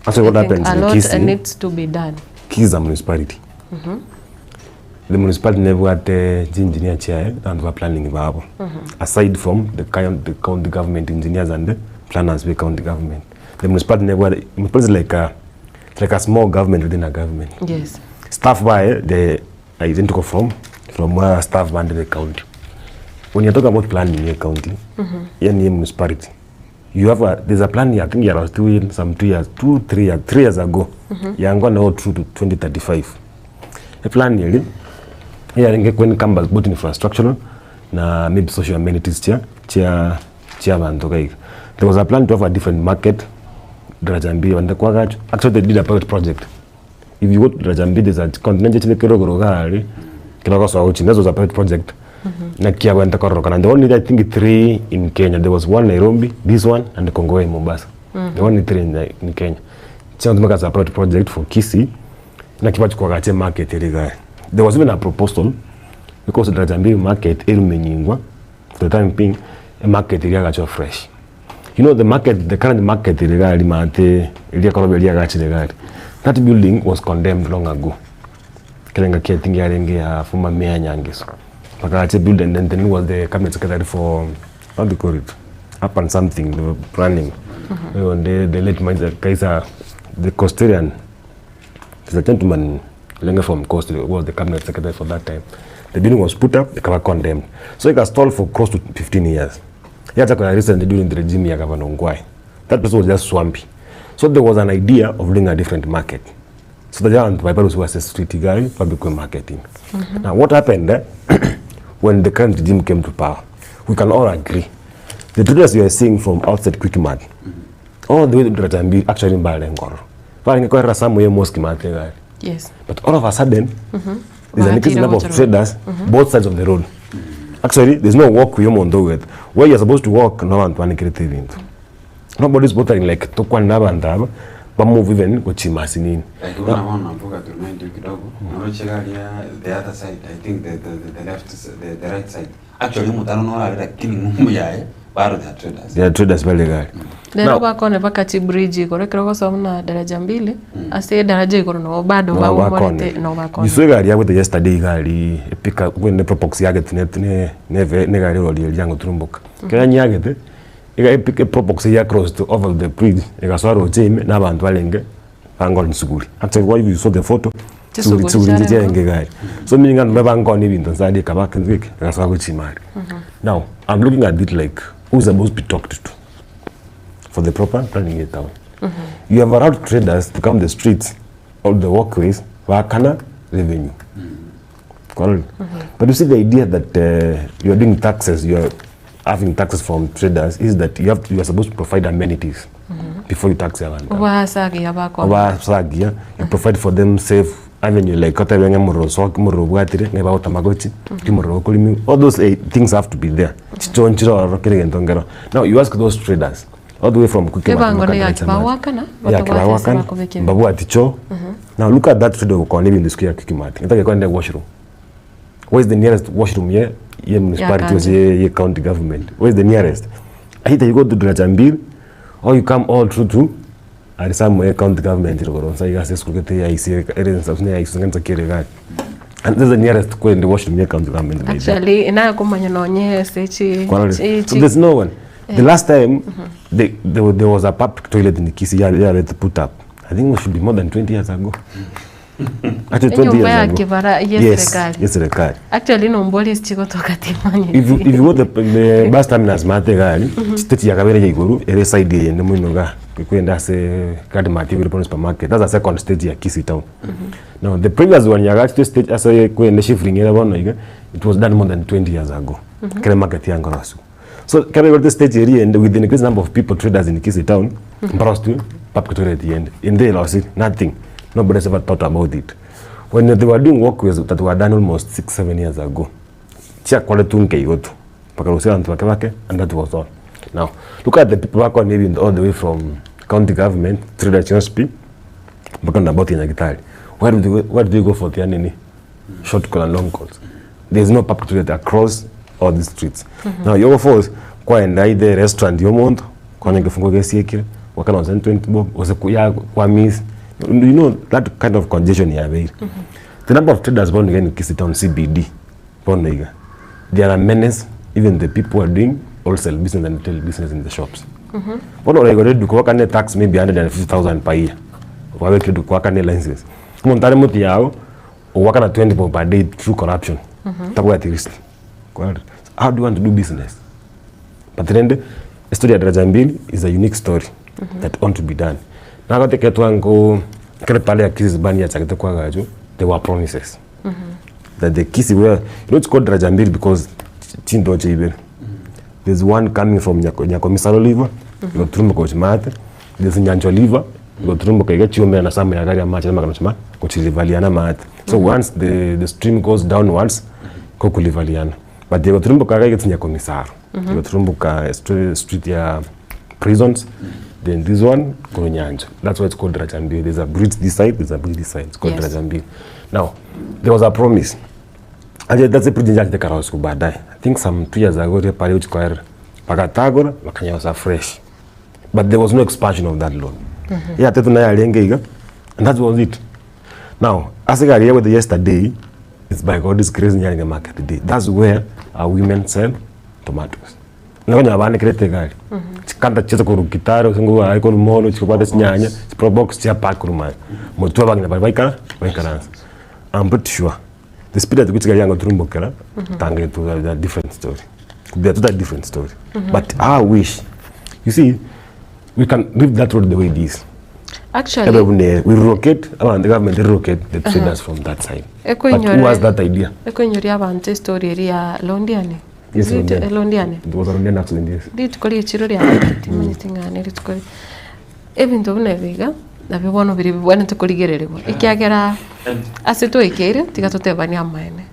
Actually what happens in Kisii. A lot needs to be done. Kisii is a municipality. The municipality never had the engineer chair and were planning about. Aside from the county government engineers and the planners we county government. The municipality never had it's like a small government within a government. Yes. Staff by the identical from where staff by the county. When you're talking about planning in your county, in your municipality, you have there's a plan I think I was doing some 3 years ago. You're going to go through to 2035. A plan here. Yeah, when it comes both infrastructural na maybe social amenities there was a plan to have a different market Rajambi and the actually they did a pilot project. If you go to Rajambi, there's a continent that was a pilot project. And the only I think 3 in Kenya. There was one Nairobi, this one and the Congo in Mombasa. The only 3 in Kenya. So they a pilot project for Kisii na kipacho market there was even a proposal because the Rajambi market for the time being a market area fresh. You know the current market that building was condemned long ago. Kelenga Keting Yarenga former Mayor Nyangis. Pakache build and then was the cabinet secretary for, how do you call it? Up on something, they were planning. When they let my Kaiser, the Costarian, there's a gentleman Lenga from Coast, was the cabinet secretary for that time. The building was put up, they were condemned. So it got stalled for close to 15 years. He had recently during the regime of Governor Ngwai. That place was just swampy. So there was an idea of doing a different market. So the giant Bible was a street guy, public marketing. Now what happened when the current regime came to power? We can all agree. The traders you are seeing from outside Quick Mart, all the way to Getembe actually in Balengor. Yes. But all of a sudden, there's an increasing number of traders both sides of the road. Actually, there's no walkway on the way. Where you're supposed to walk, no one to creative into. Nobody's bothering like to one and but move even with Chimasinin. Like when I want to remind you, the other side, I think the left, the right side. Actually, I don't know how they're killing Mumbai. They are traders very good. Lero bakone bakati bridge korekera ko somna daraja mbili ase daraja iko no bado babo molete no bakone. Yiswega ya with yesterday gali epika when the propox yage tune ne gari rodi yango turumbuka. Kaya nyage ega epika propox ya cross to over the bridge ega swaro jeme na bantu balenge bangol nsuguri. Actually why you saw the photo suguri njenge gari. So meaning and bangoni bintu nsadi kabaka nzike ega swaro chimari. Now I'm looking at it like who's supposed to be talked to for the proper planning it down. You have allowed traders to come the streets or the walkways for kana revenue. But you see the idea that you are doing taxes, you are having taxes from traders is that you are supposed to provide amenities before you tax your land. You provide for them safe avenue like all those things have to be there. Now you ask those traders all the way from now look at that trader who live in the square washroom. Where is the nearest washroom here? Municipality county government. Where is the nearest? Either you go to Getembe or you come all through to somewhere county government. So you guys and this is the nearest in the washroom county government. Actually, so there's no one. The last time there was a public toilet in the Kisii to put up. I think it should be more than 20 years ago. Actually 20 years ago. Yes, the car. Actually, no mboli stigo toka timani. If you go the bus terminus Matildah, state ya kabere iguru ere side ye ndemo inoga kwenda se card material for supermarket. That's the second stage ya Kisii town. Now the previous one ya stage as kwenda shifting era bono it was done more than 20 years ago. Kere market ya ngarasu. So can we go to the stage area and with the increased number of people traders in Kisii town, to public toilet at the end. In there, nothing. Nobody's ever thought about it. When they were doing walkways that were done almost 6-7 years ago, and that was all. Now, look at the people back on maybe all the way from county government, traders CSP, back on about in Nyagitali. Where do you go for the enemy? Short call and long calls. There's no public toilet across all the streets. Now, your force, kwa ndai the restaurant yomondo, kwa ngefungo gesiekire, wakana 20 bob, was kwa miss. You know that kind of congestion here. The number of traders born again in Kisii town CBD, they are a menace. Even the people who are doing wholesale business and retail business in the shops. What are they going to do? Work on tax maybe 150,000 per year. Why to do work on licenses? Montare muti yao, work on 20 bob per day through corruption. Tabu at risk. How do you want to do business? But then the story at Getembe is a unique story that ought to be done. Now take it one go. There were promises that the Kisii were it's called Getembe because there's one coming from Nyakomisaro Liver, you got Trumbo Coach Mate, there's Nyancho Liver, you got Trumbo Kagachi and some area match and Maganachma, Cochilivaliana Mat. So once the stream goes downwards, Coculivaliana. But they got Trumbo Kagats Nyakomisaro, you got Trumbo street prisons. Then this one, Konyanjo. That's why it's called Getembe. There's a bridge this side, there's a bridge this side. It's called Getembe. Now, there was a promise. And that's a pretty jack the Karosku Badai. I think some 2 years ago, the Pariuch Choir, Pakatagora, Makanya was fresh. But there was no expansion of that loan. And that was it. Now, as I got with yesterday, it's by God's grace in the market today. That's where our women sell tomatoes. Now, you have a great guy. Kanta cheza kuru kitaro, sungu ay kuru mono, chikopata nyanya, probox chia pakuruma. Motua bagina baika. I'm pretty sure the speed at which Gayanga Trumbokera tangle to a different story. Could be a totally different story. But I wish, you see, we can leave that road the way it is. Actually, we relocate, the government relocate the traders from that side. But who has that idea? Eko story ya Londiani. Yes, Londiani. It was a Londian accident, yes. Did Korea Chiruri and it's called even to Neviga. Na bibono biri bwana tukuligererwa ikiagera asito ikere tigatutebania amaene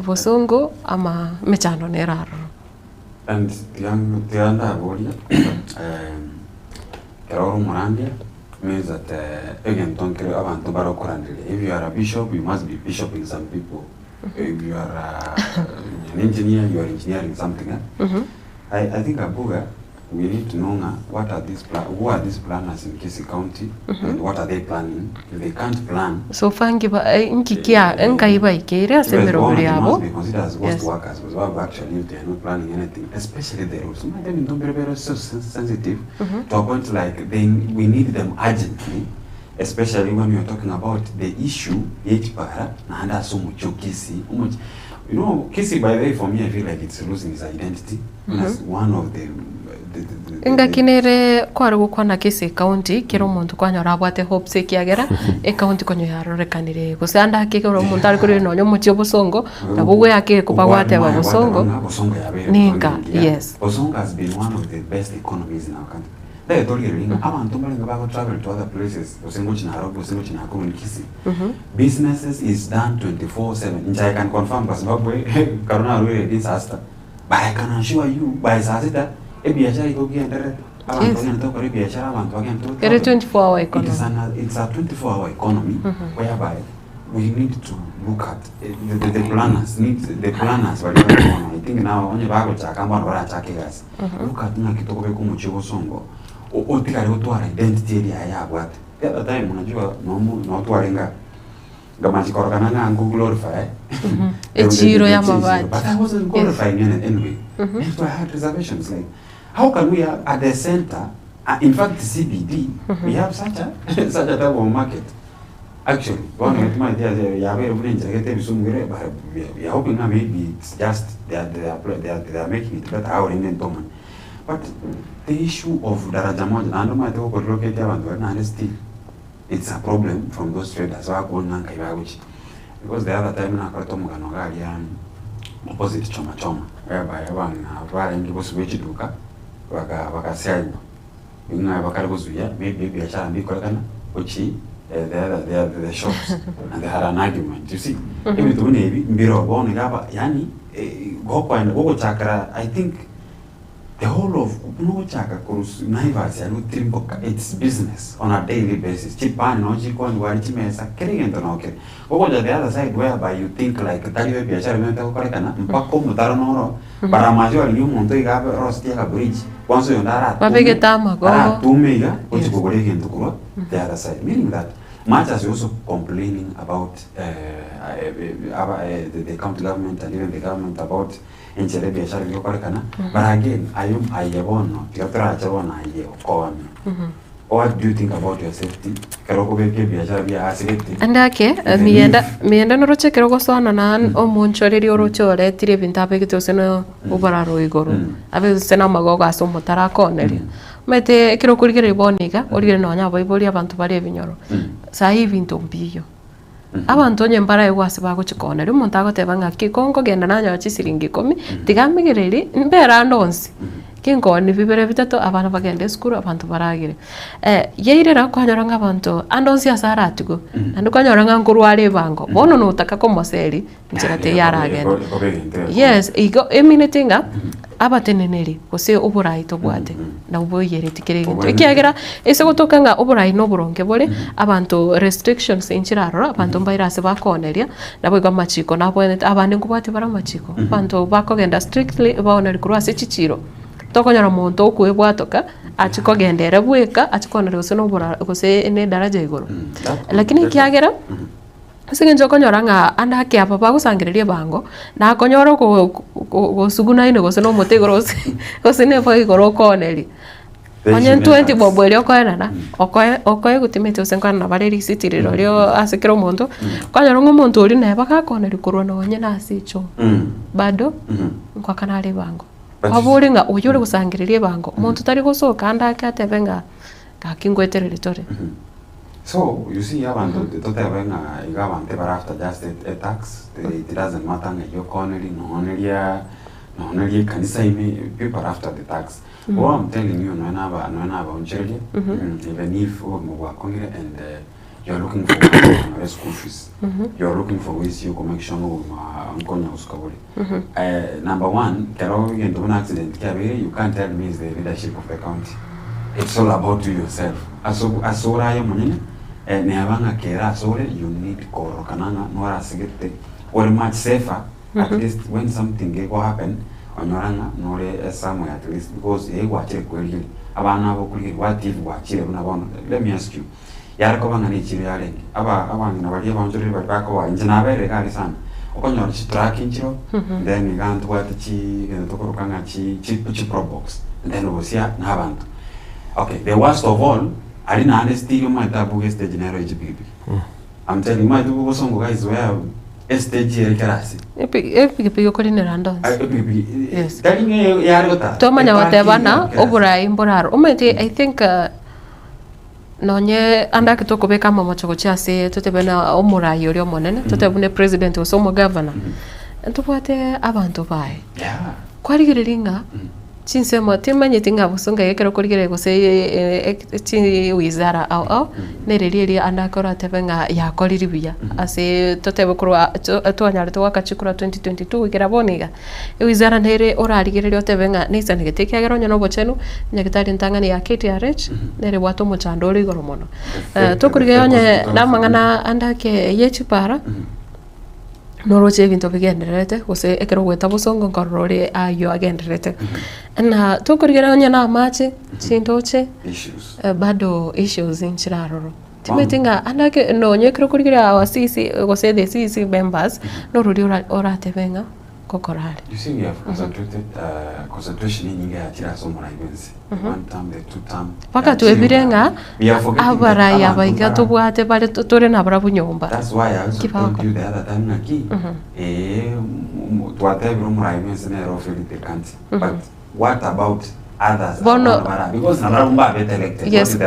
bosongo ama mechano neraro and tianda bolia keroro murandia means that again don't care abantu barokorandire. If you are a bishop, you must be bishoping some people. If you are an engineer, you are engineering something. I think Abuga, we need to know what are these who are these planners in Kisii County and what are they planning. If they can't plan, so fangi ba nkikia nkaiba ikere asemero buri abo must be considered as ghost workers because what actually if they are not planning anything, especially the rules. Some of them don't be very sensitive to a point like we need them urgently, especially when we are talking about the issue yechipara na anda so mucho Kisii. You know, Kisii, by the way, for me, I feel like it's losing its identity. As one of the kinere kwaru kwa na Kisii County kiro muntu kwanyora abwate hopes ikiagera county konyo yarorekanire gusanda hakikero muntu ari kuri nonyo muchi obusongo na bugwe yake kubagwate abusongo ninka. Yes, Bosongo has been one of the best economies in our country. They told you abantu balinga bago travel to other places Bosongo Nairobi Bosongo Nakuru in Kisii. Businesses is done 24/7. I can confirm because Karuna really disaster, but I can assure you by Sasita biashara iko kiendelea. Abantu wanatoka kwa biashara, abantu wakiendelea. It's a 24-hour economy. It's a 24-hour economy whereby we need to look at the planners. But I think now onye bago chaka mbona bara chake guys. Look at na kitoko beko muchigo songo. Otikari otwara identity ya what. The other time unajua no otwarenga gamaji korokana nga glorify. Echiro ya mabati. But I wasn't glorifying anyway. If I had reservations like how can we at the center, in fact CBD, we have such a type of market. Actually, one of my ideas we are hoping that maybe it's just they are making it better our Indian domain. But the issue of Darajamoja, I don't know what locate and still it's a problem from those traders because the other time na Katomuga opposite Choma whereby one was which duka wakasiayu inga wakaribuzuya maybe biashara mbiko kana uchi the shops and they had an argument, you see. Even to Navy mbiro bone gaba yani go chakra. I think the whole of no chaka kurus naivas ya Trimboka, it's business on a daily basis. Chipani no chiko and warichimesa kering and okay. Go the other side whereby you think like taliwe biashara menta korekana mpako mutaro noro para major you monto igaba rostia bridge once you ndara babegetama go tumega ochikogoreke ndukuro the other side, meaning that much as you're also complaining about the county government and even the government about Encherebi Ashari Yokarakana, but again, I what do you think about your safety? Andake mienda noroche kerogo sona nan o monchoreri orochore tire bintabe kitoseno ubararo igoro abe sena magogo asomo tarakoneri mete kero kurigere boniga origere no nya boibori abantu bari binyoro sa hivi ntombiyo abantu onye mbara egwase bago chikoneri umuntu agoteba ngaki kongo genda nanya chisiringi 10 tigamigereri mbera ndonsi kingoni bibere bitatu abantu bagende skuru abantu baragire yeirera kwanyoranga abantu andonsi asaratugo andi kwanyoranga nkuru ari bango bono no utaka ko moseri njira te yaragenda yes igo eminatinga abateneneri kose uburai to bwate na uboyere tikirege ikiagera ese gutokanga uburai no buronke bore abantu restrictions inchiraro abantu mbairase bakoneria nabo gamachiko nabo abandi ngubate baramachiko abantu bakogenda strictly baoneri kurwase chichiro tokonyara muntu okwe bwatoka achikogendera bweka achikonera gose no bura gose ene daraja igoro lakini kiagera Singenjo konyoranga anda ke apa ba kusangiririe bango na konyoro go suguna ine go seno motego rose ne fa igoro koneli onye 20 bobo elio koena okoe gutimete usenkana na bareri sitiriro lio asikiro muntu konyoro ngumuntu uri na baka koneli kurona onye na asicho bado kwa kanale bango kwaburi nga uyure gusangiririe bango muntu tari gusoka anda ke atebenga kakingweterere tore. So, you see, abantu totebenga igabante bara after just a tax. It doesn't matter your cornery, no only kanisa ime people after the tax. What I'm telling you, no have on charity, even if you work on it and you're looking for school fees, you're looking for ways you can make sure number one, into an accident, you can't tell me it's the leadership of the county. It's all about you yourself. Asura ya mwenye neabanga kera asore you need koro kananga nora sigete or much safer at least when something go happen onyoranga nore somewhere at least because watch kweli abana abo kuli what if wachire unabona. Let me ask you yarako banga ni chiri yarengi abanga nabali abanjuri bako wa njana bere kali sana okonyora chi track inchiro then igantu wati tokoro kanga chi pro box and then osia na abantu. Okay, the worst of all, I didn't understand you might have a stage general HBB. I'm telling you, my two songs guys were a stage here. Epic, you're calling it random. Yes. Telling me, Yarota. Tomanya, whatever now, Obra in Borar. I think Nonye anda kitoko beka mama chokocha se totebena omura yori omonene totebune president osomo governor. Ntupate abantu bai. Yeah. Kwali giringa. Chinsema timanye tinga busunga yekero kuligere gose chi wizara au nereri anda kora tebenga ya koliribia ase totebe kurwa twanyale to wakachikura 2022 wikira boniga wizara nere orarigerero tebenga nisa negeteke agero nyono bochenu nyagitari ntangani ya KTRH nere bwato muchando ri goro mono tokurige onye namangana anda ke yechipara noroche ebinto bigenderete gose ekero gweta busongo nkorore ayo agenderete na tokurigera onye na amache chindoche issues bado issues inchiraroro timetinga andake no nyekero kurigera wasisi gose the CC members noruri orate benga kokorale. You see, we have concentrated concentration in India atira somo na ibenzi. One term, the two term. Paka tuebirenga abaraya baiga tubwate bale tore na brabu nyomba. That's why I also told you the other time naki tuate brumura ibenzi na rofeli the country. But what about others? Because narumba bet elected. Yes.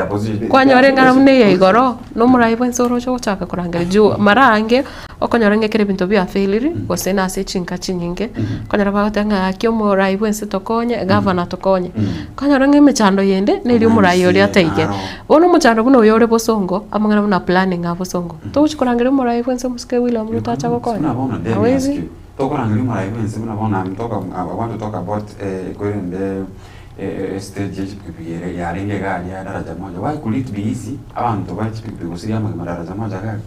Kwanyorenga namne ya igoro no murai ibenzi orocho chaka kuranga ju marange okonyorenge kere binto bya failure gose na se chinka chinyinge konyora bagotanga kyo murai ibenzi tokonye governor tokonye konyorenge mechando yende neli murai yori ataige ono mechando buno yore bosongo amangana na planning abo songo to chikurangire murai ibenzi muske wila muruta cha gokonya awezi tokurangire murai ibenzi buna bona I want to talk about going the stage PPR yaringe gari ya daraja moja. Why could it be easy abantu bachipipi kusiria madaraja moja gari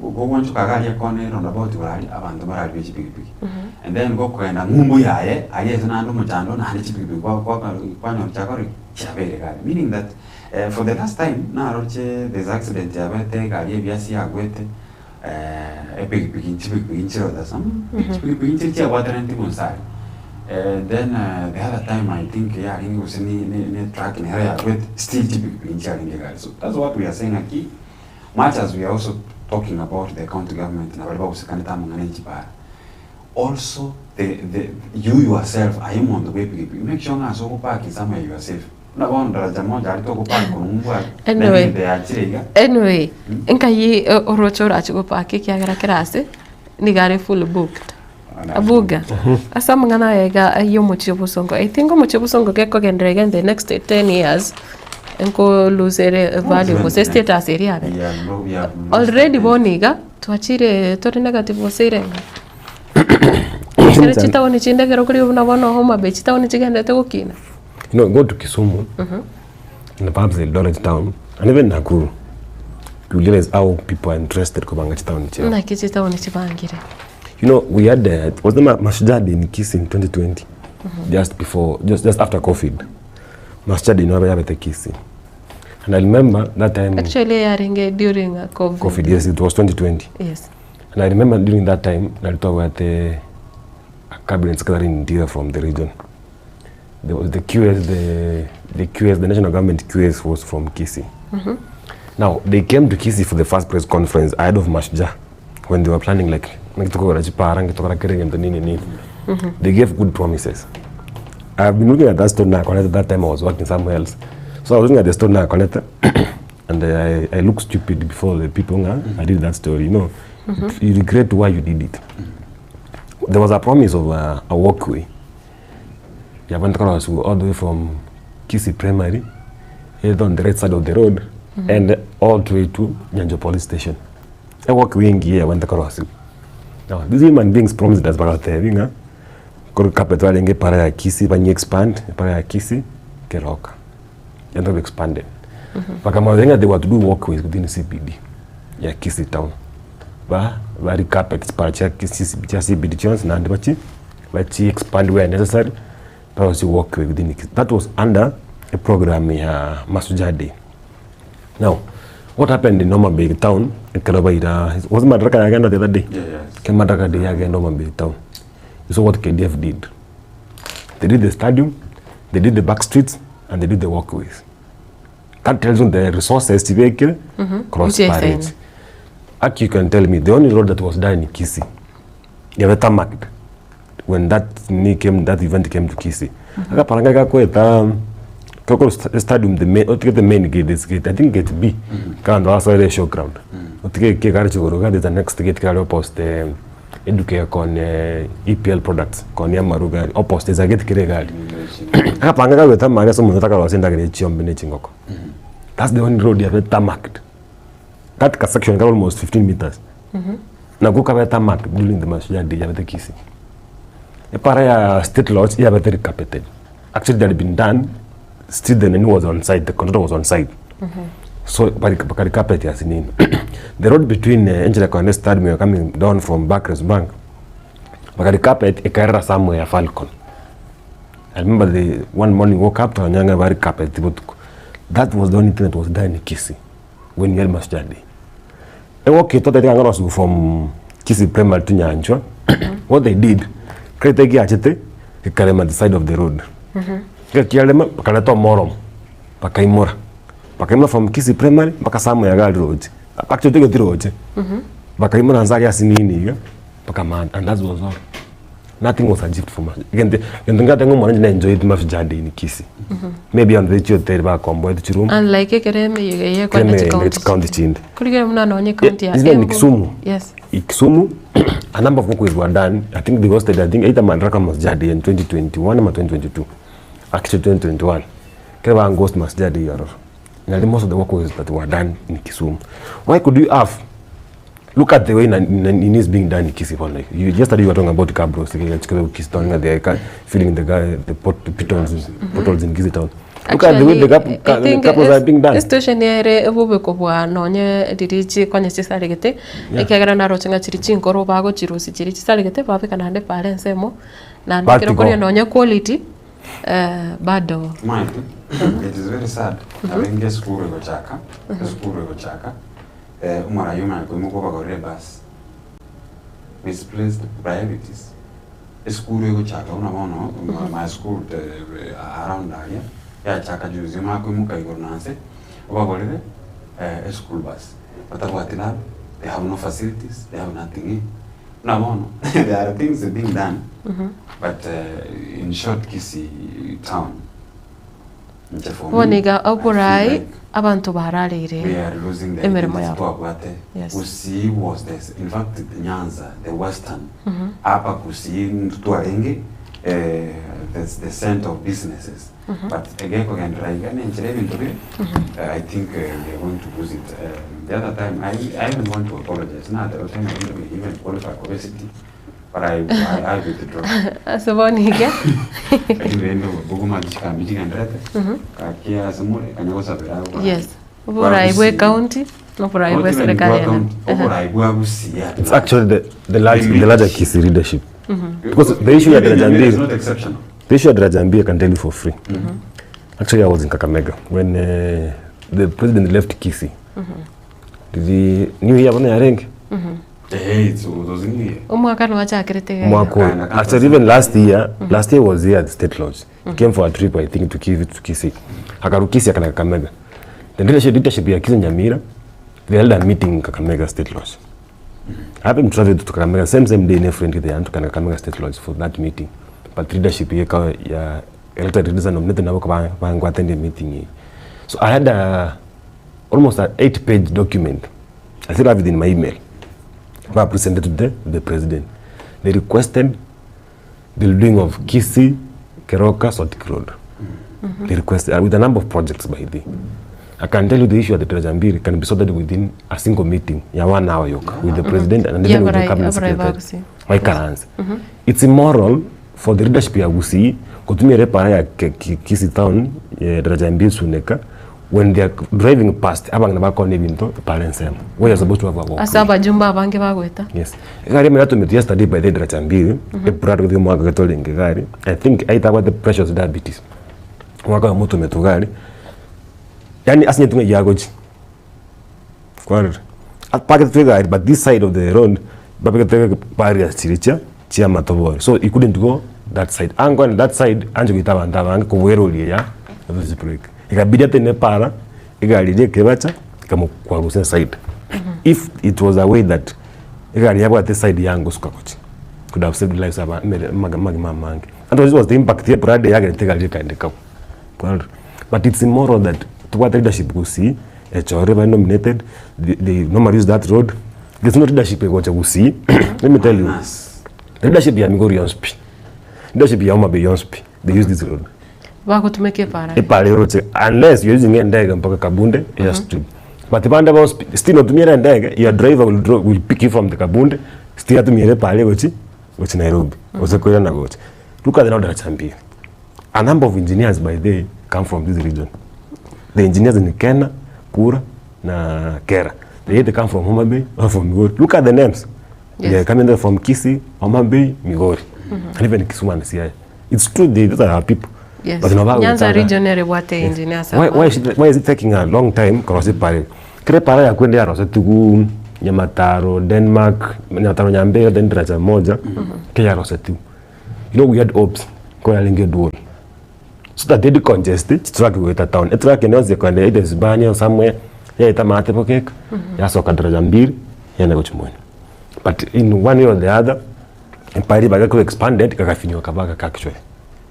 go wanchu kagari yakone roundabout wali abantu barali bechipipi and then go kwenda ngumbu yaye ayeze nando mujando na chipipi kwa chakori chabere gari, meaning that for the last time na roche there's accident yabete gari biasi agwete epipi inchiro da sam epipi inchiro watarenti monsari. Then the other time I think ringi was ni track in area with still in guys. So that's what we are saying aquí. Much as we are also talking about the county government na baliba usikana manganiji para. Also the you yourself are you on the way make sure na so park somewhere yourself. Na bona daraja moja alitoko park kunungwa. Anyway, enkayi orochora chiko park kiagara kirase ni gare full booked. Abuga. Asa mangana yega ayo mochibusongo. I think mochibusongo geko gendere again the next 10 years. Enko lose value was status area. Already boniga tuachire tori negative wasirenga. Chita woni chinde gero kuri una bono homa be chita woni chigende te gukina. You know, go to Kisumu. And perhaps the Eldoret town and even Nakuru. You realize how people are interested kubanga chita woni chira. Na kichita woni chibangire. You know, we had was the Mashujadi in Kisii in 2020, just after COVID. Mashujadi in Kisii. And I remember that time. Actually, during COVID. COVID, yes, it was 2020. Yes. And I remember during that time, I talked with a cabinet secretary in India from the region. There was the QS, the national government QS was from Kisii. Now, they came to Kisii for the first press conference ahead of Matildah when they were planning like, they gave good promises. I've been looking at that store now, at that time I was working somewhere else. So I was looking at the store now, and I looked stupid before the people. I did that story, you know. You regret why you did it. There was a promise of a walkway. You went across all the way from Kisii Primary, on the right side of the road, and all the way to Nyanjo Police Station. A walkway in here went across. Now, these human beings promised us about the capital and para ya Kisii, when you expand, para ya Kisii, Keroka. And they've expanded. But they were to do walkways within the CBD. Yeah, Kisii town. But very carpets, para Kisii CBD chance, and but she expand where necessary. But also walkway within it. That was under a program Matildah Day. Now, what happened in Norman Bay town? Was Madaraka again the other day? Yes. Came Madaraka Day again, Norman Bay town. So what KDF did? They did the stadium, they did the back streets, and they did the walkways. That tells you the resources to vehicle cross parades. Actually, you can tell me the only road that was done in Kisii, you have a tarmac when that event came to Kisii. Stadium, the main gate, this gate, I think gate B, and also the showground. There's the next gate opposite the educate con EPL products, con Yamaruga, opposite is a gate Kiregali. That's the only road you have tarmac. That section got almost 15 meters. Now go cover tarmac during the Matildah Day, you have the Kisii. A para state lodge, you have very carpeted. Actually, that had been done. Still, the name was on site. The contractor was on site. So, the carpet has in. The road between Angela and Stadium coming down from Barclays Bank. The carpet, a carrier somewhere Falcon. I remember the one morning woke up to a young very carpet. That was the only thing that was done in Kisii when you had Matildah Day. I walked from Kisii Primary to Nyanjo. What they did, create a gate at the side of the road. Kialema pakaleta morom pakaimora from Kisii Primary mpaka Samu ya Gali Road. Actually take the road. Pakaimora nzari asinini paka and that was all. Nothing was a gift for me. Again, the thing I enjoyed Matildah Day in Kisii. Maybe on the Getembe Television Network. And like Getembe county chind. Is in Kisumu. Yes. Kisumu, a number of walkways were done. I think they hosted, either Madaraka Matildah Day in 2021 or 2022. Actually 2021. Keva and Ghost Matildah Day. Most of the walkways that were done in Kisumu. Why could you have? Look at the way in is being done in Kisii. You yesterday you were talking about cabros, they're filling the potholes in Kisii town. Look at the way the cabros are being done. Station here, Obaigwa, Nonye, Dirichi, Konyachi Saligate, Ekagana Rochinga Chirichin, Korobago, Chirusi, Chirichi Saligate, Papa can have the parents more. Nandirokoya Nonya quality, bado. It is very sad. Having a school of Chaka, umara yuma kumuko bagore bus misplaced priorities. School yo Chaka unaona my school around there ya Chaka juzi ma kumuka igornance bagore a school bus but what they have no facilities, they have nothing. No, there are things being done, but in short, Kisii town. Waniga Oburai, abantu bararire. We are losing the identity. Yes. Kisii was this. In fact, Nyanza, the western, Upper Kisii, Tuarenge, that's the center of businesses. But again, I think we are going to lose it. The other time, I even want to apologize. Now, the other time, I didn't even qualify for obesity. But I withdraw. So what you get? Yes. Obaigwa County. Obaigwa serikali. It's actually the larger Kisii leadership. Because the issue at Rajambi is not exceptional. The issue at Rajambi I can tell you for free. Actually, I was in Kakamega when the president left Kisii. Did he knew he havana yarenge? So those in here. Umwaka no wachakirite. Mwaka. Actually even last year was here at State Lodge. He came for a trip, I think, to Kisii. Hakarukisi akana Kakamega. The leadership ya Kisii and Nyamira, they held a meeting in Kakamega State Lodge. I happened to travel to Kakamega same day in friendly they to Kakamega State Lodge for that meeting. But leadership ya elected leaders nominated na wako attend the meeting. So I had almost an 8-page document. I still have it in my email. I presented to the president. They requested the building of Kisii, Keroka, Sotik Road. They requested with a number of projects by the. I can tell you the issue at the Trajambiri can be sorted within a single meeting, 1 hour with the president and then with the cabinet secretary. My currents. It's immoral for the leadership ya Gusii kutumia repara ya Kisii town ya Trajambiri Suneka when they are driving past abang na bakone binto parents them. We are supposed to have a walk. Asaba jumba abange bagweta. Yes. Gari mera to meet yesterday by the Trajambiri. E product the mwaka gatole ngari. I think I about the precious diabetes. Mwaka moto metugari. Yani asinya tunga yagoji. Kwaro. At packet trigger but this side of the road babeka trigger barrier chiricha chia matobori. So he couldn't go that side. Ango on that side anjo kitaba ndaba ko wero liya. This break. Ikabidi atene para igari je kebacha kama kwa rusen side. If it was a way that igari yabo at the side yango sukakochi could have saved lives aba mamangi. And this was the impact here brother yagari tega je kaende ka. But it's immoral that what leadership Gusii, HRB nominated, they normally use that road. There's no leadership in Gusii. Let me tell you, leadership ya Migori Yonspi, leadership ya Omabe Yonspi, they use this road. Wako tumeke para. Epale road, unless you're using ndege mpaka Kabunde, yes true. But if under still not tumira ndege, your driver will pick you from the Kabunde, still tumira pale gochi Nairobi, osekoya na gochi. Look at the road Trajambiri. A number of engineers by day come from this region. The engineers in Kenya, Kura, na Kera. They come from Homa Bay or from Migori. Look at the names. Yes. They're coming there from Kisii, Homa Bay, Migori. And even Kisumu and Siaya. It's true, those are our people. Yes. But Nyanza regionally what the engineers are. Why is it taking a long time? Krosi pare. Kre pare ya kwenda ya Rose Tugu, Nyamataro, Denmark, Nyamataro Nyambera, then Draja Moja, Kenya Rose Tugu. You know, we had hopes. Kwa linge dual. So that they decongested, truck with a town. A truck and also can either Spania somewhere, Tamate Pokek, Yasoka Trajambiri, Yanagochmoin. But in one way or the other, Empire Bagaco expanded, Kakafino Kabaka Kakshwe.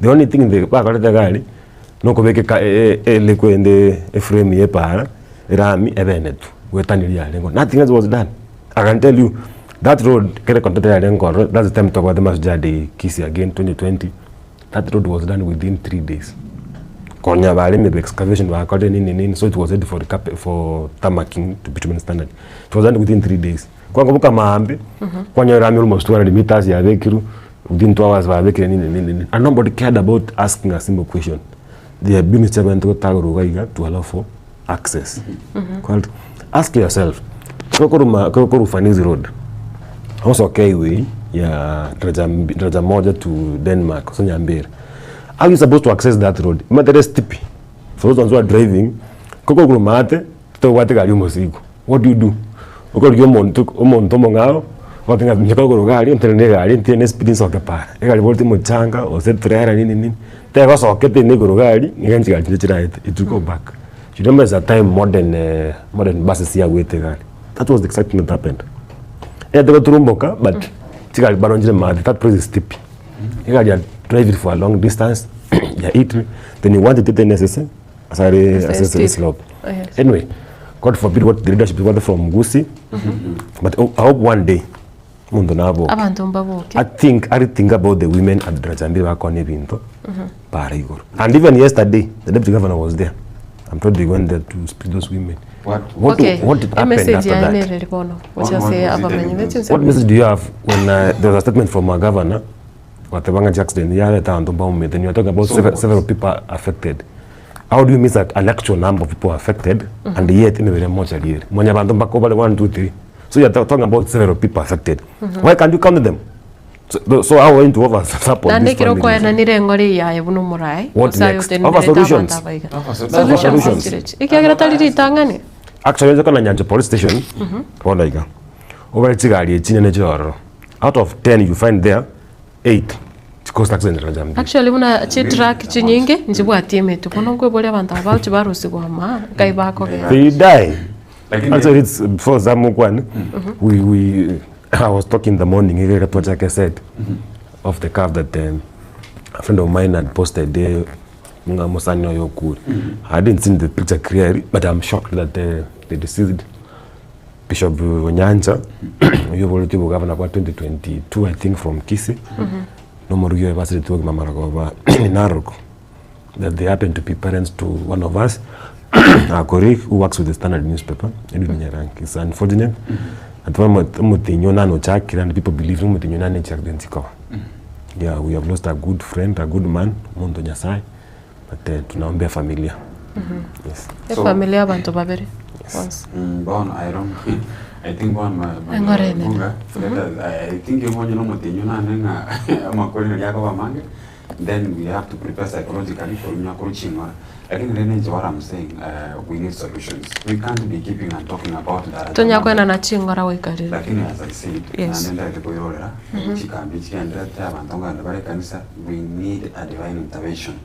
The only thing the Baka no Kobeke Lico in the frame Yepara, Rami, Ebenet, Wetania, nothing else was done. I can tell you that road, Kerekonta, that's the time to talk about the Masjadi Kisii again, 2020. That road was done within 3 days. Konya vale maybe excavation work so it was ready for tarmacking to bitumen standard. It was done within 3 days. Kwa kubuka maambi, konya rami almost 200 meters ya vekiru within 2 hours va vekire nini. And nobody cared about asking a simple question. They have been to allow for access. Ask yourself, Kokoro Fanizi Road. Also okay way. Yeah, Draja Moja to Denmark, so Nyambera. How are you supposed to access that road? Matere steep. For those ones who are driving, Koko Grumate, to Watega Yumosigo. What do you do? Oko Yumon took Tomongao, what in Chicago Gari, and Telenegari, and Tene speeding soccer par. Egari Voltimo Changa, or said Trera in. There was a Kete Negorogari, against it to go back. You remember that time modern buses here with Tegari. That was the excitement that happened. Yeah, they were to Rumboka, but. That place is steep. You got drive it for a long distance, you eat, then you want to take the necessary as slope. Oh, yes. Anyway, God forbid what the leadership wanted from Gusii, but I hope one day, I think about the women at Trajambiri Wakone Binto, and even yesterday, the deputy governor was there. I'm told they went there to speak to those women. What did happen after that? What message do you have when there was a statement from our governor, Watebanga Jackson, then you are talking about several people affected. How do you miss an actual number of people affected and yet in a very much a year? 1, 2, 3. So you are talking about several people affected. Why can't you count them? So I want to offer support this family. Kwa na nirengori ya ebuno murai. What next? Offer solutions. Solutions. Ikiagira taliri tangani. Actually, nje kana Nyanja police station. Obaigwa. Over tigari echine ne joro. Out of 10 you find there 8. Cost accident rajambi. Actually muna chitrack chinyinge njibwatie metu. Kono kwe bole abantu abachi barusi kwa ma kai bako. They die. Actually it's before Zamukwan. I was talking in the morning, I said, of the calf that a friend of mine had posted there. I didn't see the picture clearly, but I'm shocked that the deceased Bishop Nyanja, you governor about 2022, I think, from Kisii, no more university to Mamaragova in Narok, that they happen to be parents to one of us, our colleague who works with the Standard newspaper. It's unfortunate. And people believe yeah, we have lost a good friend, a good man, but tunaombea familia. Yes. Familia bantu babere. Yes. I think I think then we have to prepare psychologically for coaching. Again, what I'm saying, we need solutions. We can't be keeping and talking about that. Lakini as I said, yes. We need a divine intervention.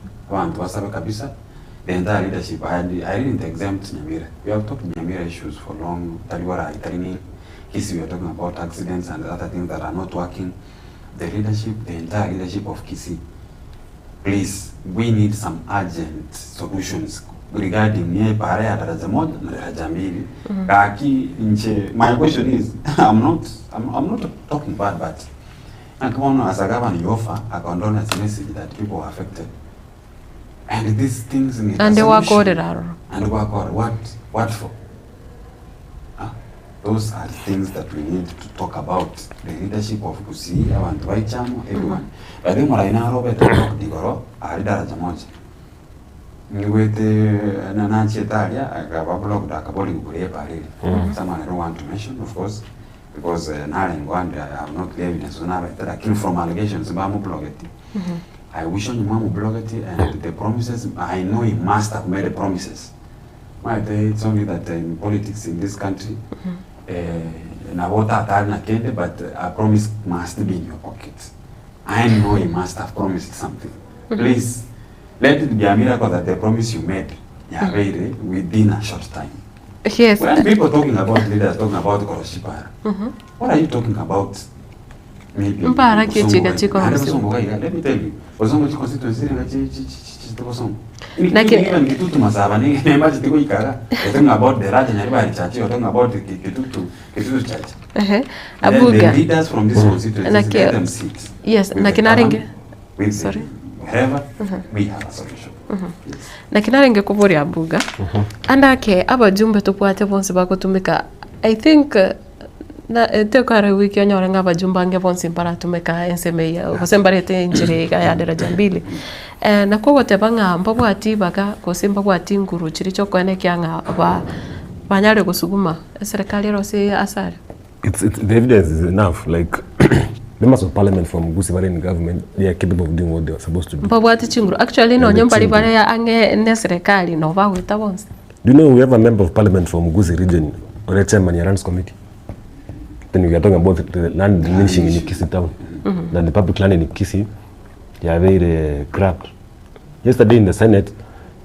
The entire leadership, I didn't exempt Nyamira. We have talked Nyamira issues for long. Kisii, we are talking about accidents and other things that are not working. The leadership, the entire leadership of Kisii, please, we need some urgent solutions regarding my question is, I'm not talking bad, but as a governor, you offer a condolence message that people are affected, and these things need and they work ordered and work order. What for? Those are things that we need to talk about. The leadership of Kisii, everyone. But then what I know about Digoro, I did a much. With the Nananchi Italia, I got a blog that someone I don't want to mention, of course, because I have not the evidence that I came from allegations. I wish on Mamu Blogati and the promises, I know he must have made promises. It's only that in politics in this country, but a promise must be in your pocket. I know he must have promised something. Please, let it be a miracle that the promise you made within a short time. Yes. When people talking about leaders, talking about Koroshipara, what are you talking about? Maybe. Let me tell you, Ozongo constituency talking about the Raja Church, you're talking about the Kitutu Church. The leaders from this constituency, let them sit. Yes, sorry. Wherever we have a solution. Na kinaringe kuvoria Buga. Andake abajumbe tupwate bonse bakotumika. I think na tekare wiki onyore ngaba jumbange bonse para tumeka ensemeya kosembarete injire ya daraja mbili. Na kwa wote banga mbabwati baga kosemba bwati nguru chiricho kwene kyanga banyare gusuguma serikali rose asari. The evidence is enough, like members of parliament from Gusii in government, they are capable of doing what they are supposed to do. Mbabwati chinguru actually no nyombali bare ya ange ne serikali no ba wita bonse. Do you know we have a member of parliament from Gusii region or a chairman of Runs committee? Then we are talking about the land diminishing in Kisii town. That the public land in Kisii, they are very cracked. Yesterday in the Senate,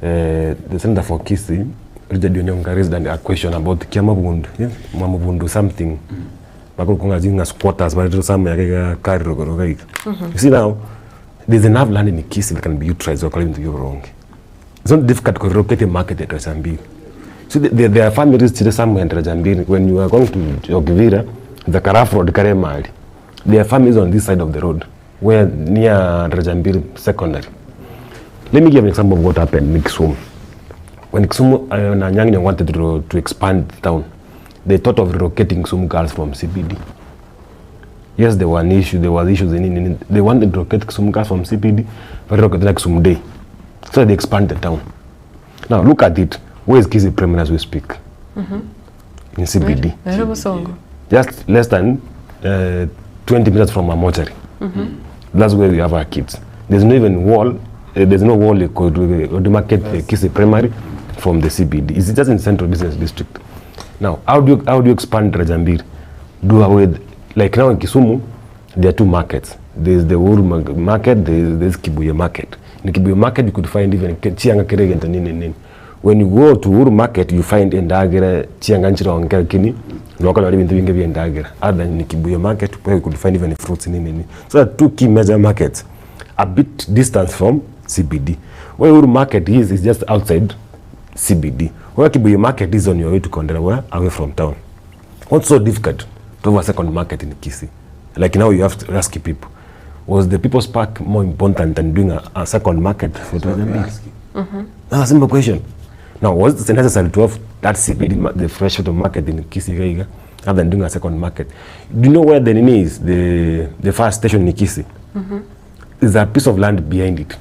the senator for Kisii, Richard Onyonga, raised a question about Kiamabundu, Mamabundu something. Squatters, but you see now, there's enough land in Kisii that can be utilized according to you wrong. It's not difficult to relocate a market at Rajambiri. So there are families somewhere in Rajambiri. When you are going to Ogivira, the Karaf Road, Karemali, there are families on this side of the road, where near Rajambiri secondary. Let me give an example of what happened in Kisumu. When Kisumu Nanyang wanted to expand the town, they thought of relocating some girls from CPD. Yes, there were issues in they wanted to relocate some girls from CPD, but relocate like some day. So they expand the town. Now look at it. Where is Kisii Premier as we speak? In CPD. Just less than 20 minutes from a mortuary. That's where we have our kids. There's no even wall. There's no wall called the market Kisii Primary from the CBD. It's just in Central Business District. Now, how do you expand Rajambir? Do away like now in Kisumu, there are two markets. There's the Uhuru market. There's Kibuye market. In Kibuye market, you could find even Chianga Kerege and Nini. When you go to Uhuru market, you find Endagera, Chianga Nchira Onkerakini, local or even doing Endagera. Other than Kibuye market, where you could find even fruits in Nini. So there are two key major markets, a bit distance from CBD. Where Uhuru market is just outside CBD. Where Kibuye market is on your way to Kondera, away from town. What's so difficult to have a second market in Kisii? Like now you have to ask people, was the People's Park more important than doing a second market for the That's a simple question. Now, was it necessary to have that CBD, the freshwater market in Kisii, rather than doing a second market? Do you know where the Nini is, the fire station in Kisii? There's a piece of land behind it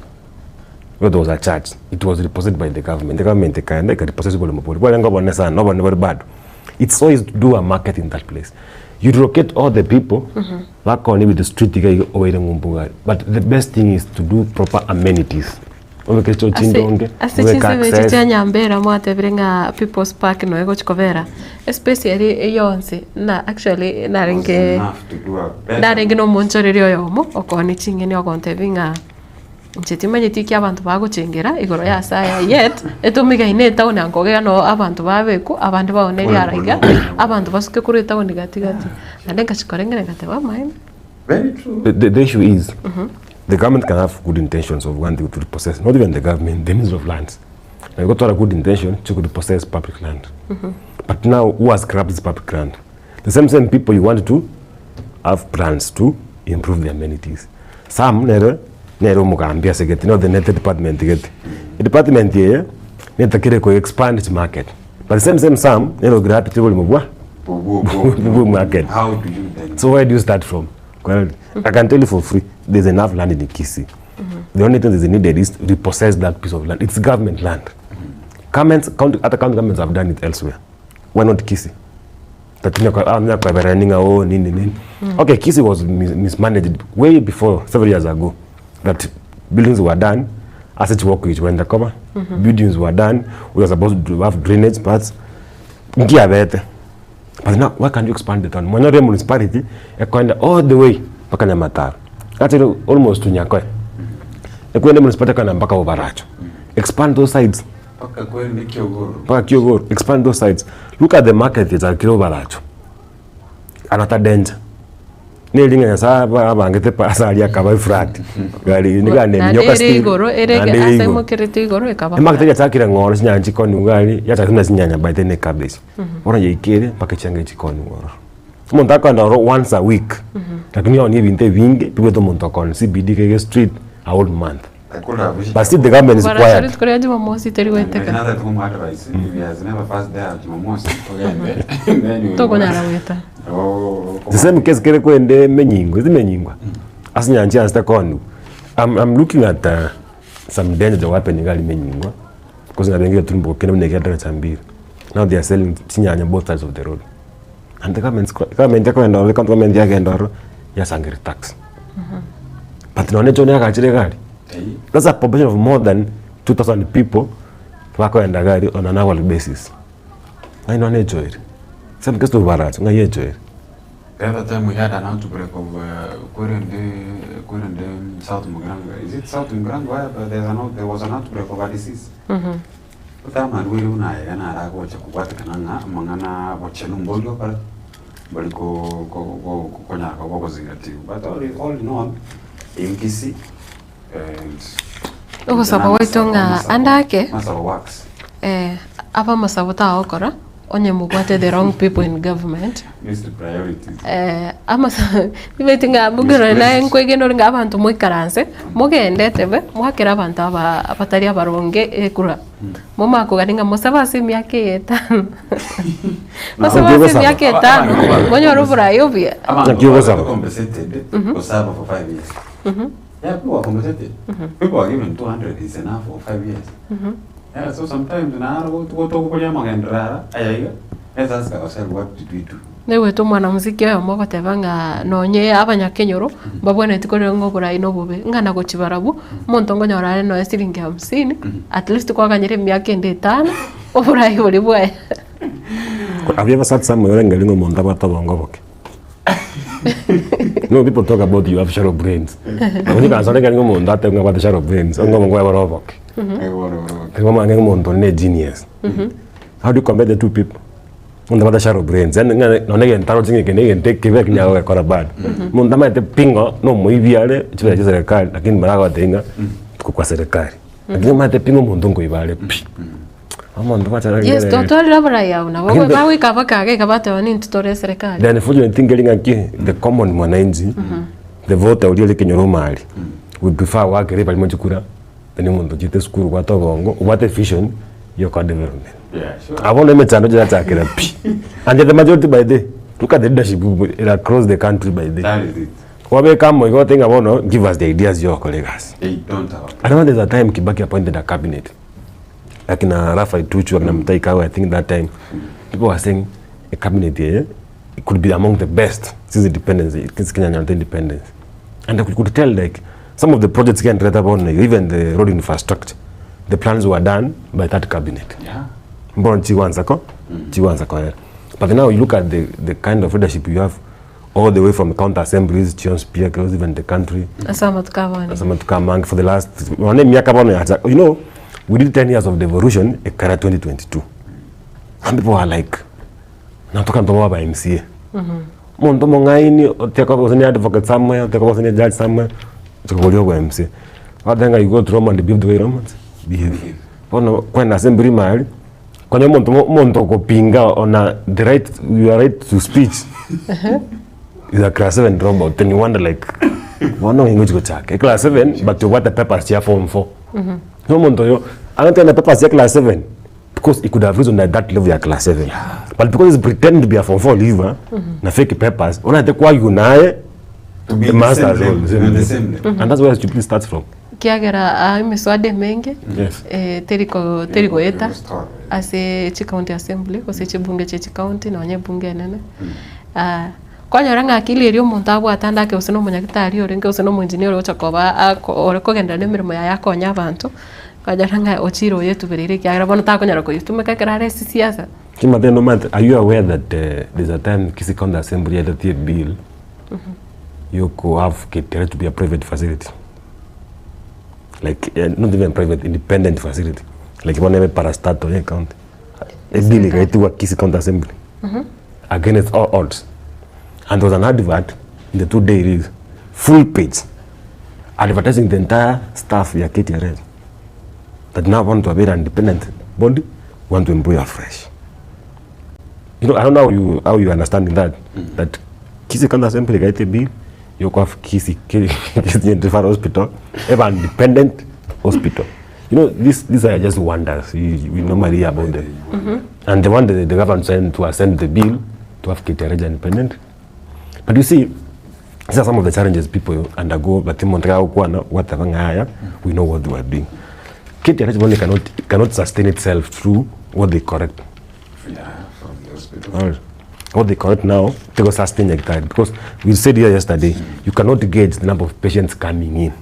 where there was a church. It was repossessed by the government. The government can repossess nobody bad. It's always to do a market in that place. You relocate all the people back on with the street, but the best thing is to do proper amenities. Nyambera mwatebrenga People's Park no ego chikovera, especially yonse na actually narenge no monchorero yomo okoni chingeni okontevinga nchetimanye tiki abantu bagochengera igoro ya saya yet etumiga ineta onangogera no abantu babeku abantu baoneri araiga abantu basuke kuri tawo nigatigati nandenga chikorengere gateba mine. Very true. The issue is the government can have good intentions of wanting to repossess, not even the government, the Ministry of Lands. They got a good intention to repossess public land. But now, who has grabbed this public land? The same people you want to have plans to improve the amenities. Some nero mugambia segeti, no the net department get. The department here need to expand its market. But the same some nero grab it market. How do you then? So where do you start from? Well, I can tell you for free, there's enough land in Kisii. The only thing that's needed is to repossess that piece of land. It's government land. Other county governments have done it elsewhere. Why not Kisii? Okay, Kisii was mismanaged way before, several years ago. That buildings were done, asset work which were undercover. Buildings were done, we were supposed to have drainage parts. But now, why can't you expand the town? Manyore municipality, all the way mpaka Nyamatara. That's almost to Nyakoe. Ekwende municipality kana mpaka Obaracho. Expand those sides. Paka kwende Kiogoro. Paka Kiogoro. Expand those sides. Look at the market it's at Obaracho. Another danger. Nelinga yasaba abangete pasali akaba frat. Gali nigane nyoka steel. Igoro erege asemo kerete igoro ekaba. Emakete yatakira ngoro sinyanji koni ugali yatakuna sinyanya by the cabbage. Ora yikere paka changa chikoni ngoro. Umuntu akanda once a week. Lakini on ibinte vinge people to muntu akon CBD kege street a whole month. But still the government is quiet. Another thing my advice, if he has never passed there Jumamosi, the same case kere kwende menyingo, is menyingwa. Asinyanje ansta konu. I'm looking at some danger that happening in menyingwa because na bengi turumbo kene mnegera Chambiri. Now they are selling sinyanya both sides of the road. And the government yakwenda the government yagenda yasangiri tax. But no necho yakachire gari. That's a population of more than 2,000 people wako enda gari on an hourly basis. I don't enjoy it. Some case to Barat, I enjoy it. The other time we had an outbreak of Kurende South Muganga. Is it South Muganga? There was an outbreak of a disease. Utaman we una yana rago chakuwata kananga mangana wachelumbolio pala baliko konya kwa zingatiwa. But all in all, in Kisii Uko sababu itonga andake wax. Apa masabota okora onye mugwate the wrong people in government. Missed the priorities. Ama ibetinga bugero na enkwegeno nga abantu mwikaranse mugende tebe mwakira abantu abatari abaronge kura moma ko ganinga musaba simi yake yetano musaba simi yake yetano monyo rubura yobia compensated osaba for 5 years. Yeah, people are compensated. People are given 200 is enough for 5 years. Yeah, so sometimes na go to Koyamangendra, let's ask ourselves what did we do? Newe tu mwana muziki oyo moko tebanga nonye abanyakenyoro babone tikore ngobura ino bube ngana gochibarabu monto ngonyora ari no siringi 50 at least kwa kanyere myaka ende 5 obura ibuli bwe. Have you ever sat somewhere and getting a monta boke? No, people talk about you have sharp brains. When you can start getting a monta talking about the sharp brains, I'm going to go boke. I'm genius. How do you compare the two people? Monta about the sharp brains. And no again, tarot can take Quebec now a corabad. Monta might pingo, no muy viale, it's just a car, again, Maraga Dinga, Kukwasakari. Again, my pingo Mondongo Valley. Yes, totally rabara yao na wewe bawe kavaka ke kabata wani tutore serikali. Then fujo thinking again the common mwananchi the voter uli kenyoro mali. We prefer work re pali mchukura tani muntu jite skuru kwa tobongo what vision your development. Yeah, sure. Abone metano ja takira pi. And the majority by the look at the leadership across the country by the. That is it. Wabe kama you think about no give us the ideas your colleagues. They don't have. I remember there's a time Kibaki appointed a cabinet. Like in a Rafa Tuchu and Mtaikawa, I think that time people were saying a cabinet here it could be among the best since independence, since Kenyan independence. And we could tell like some of the projects can read about even the road infrastructure. The plans were done by that cabinet. Yeah. But now you look at the kind of leadership you have all the way from counter assemblies, Chions Piakos, even the country. Asamatukavani. For the last you know, we did 10 years of devolution, a career 2022. And people are like, natoka mtomo by MCA. Monto mongaini, teka was any advocate somewhere, teka was any judge somewhere, to go to MCA. What then you go to Rome and behave the way Romans behave. When assembly mile, when you monto kopinga on the right, you are right to speech. Is a class 7 robot, then you wonder like, one no English go check. A class 7, but to what the papers here form for. No monto yo, I don't think the papers here class 7 because it could have reason that level ya class 7. Yeah. But because it's pretend to be a form 4 lever, na fake papers, ona te kwa yunae to be the masters the same. And that's where stupidity starts from. Kiagera miswade menge. Yes. Teriko eta ase County Assembly kose chibunge che county na onye bunge nene. Kwanyaranga akili eri omuntu abwatanda ke usino munyagitari orenge usino mu engineer ochakoba orekogenda nemirimo ya yakonya abantu kwanyaranga ochiro yetu berere kyagira bono takonyara ko yutumeka kerare siasa. Kimatendo mat, are you aware that there's a time Kisii County Assembly had a bill you could have Getembe to be a private facility, like not even private, independent facility, like one name parastatal county. A bill like to Kisii County Assembly against all odds. And there was an advert in the 2 days, full page, advertising the entire staff of KTRL that now want to be an independent body, want to employ afresh. You know, I don't know how you understand that, that Kisii County Assembly got a bill, you have Kisii Referral Hospital, have an independent hospital. You know, these are just wonders. We normally hear about them. And the one that the government sent to ascend the bill to have KTRL independent. But you see, these are some of the challenges people undergo, but we know what we are doing. KTRH cannot sustain itself through what they correct. Yeah, from the hospital. What they correct now, they will sustain it because we said here yesterday, you cannot gauge the number of patients coming in.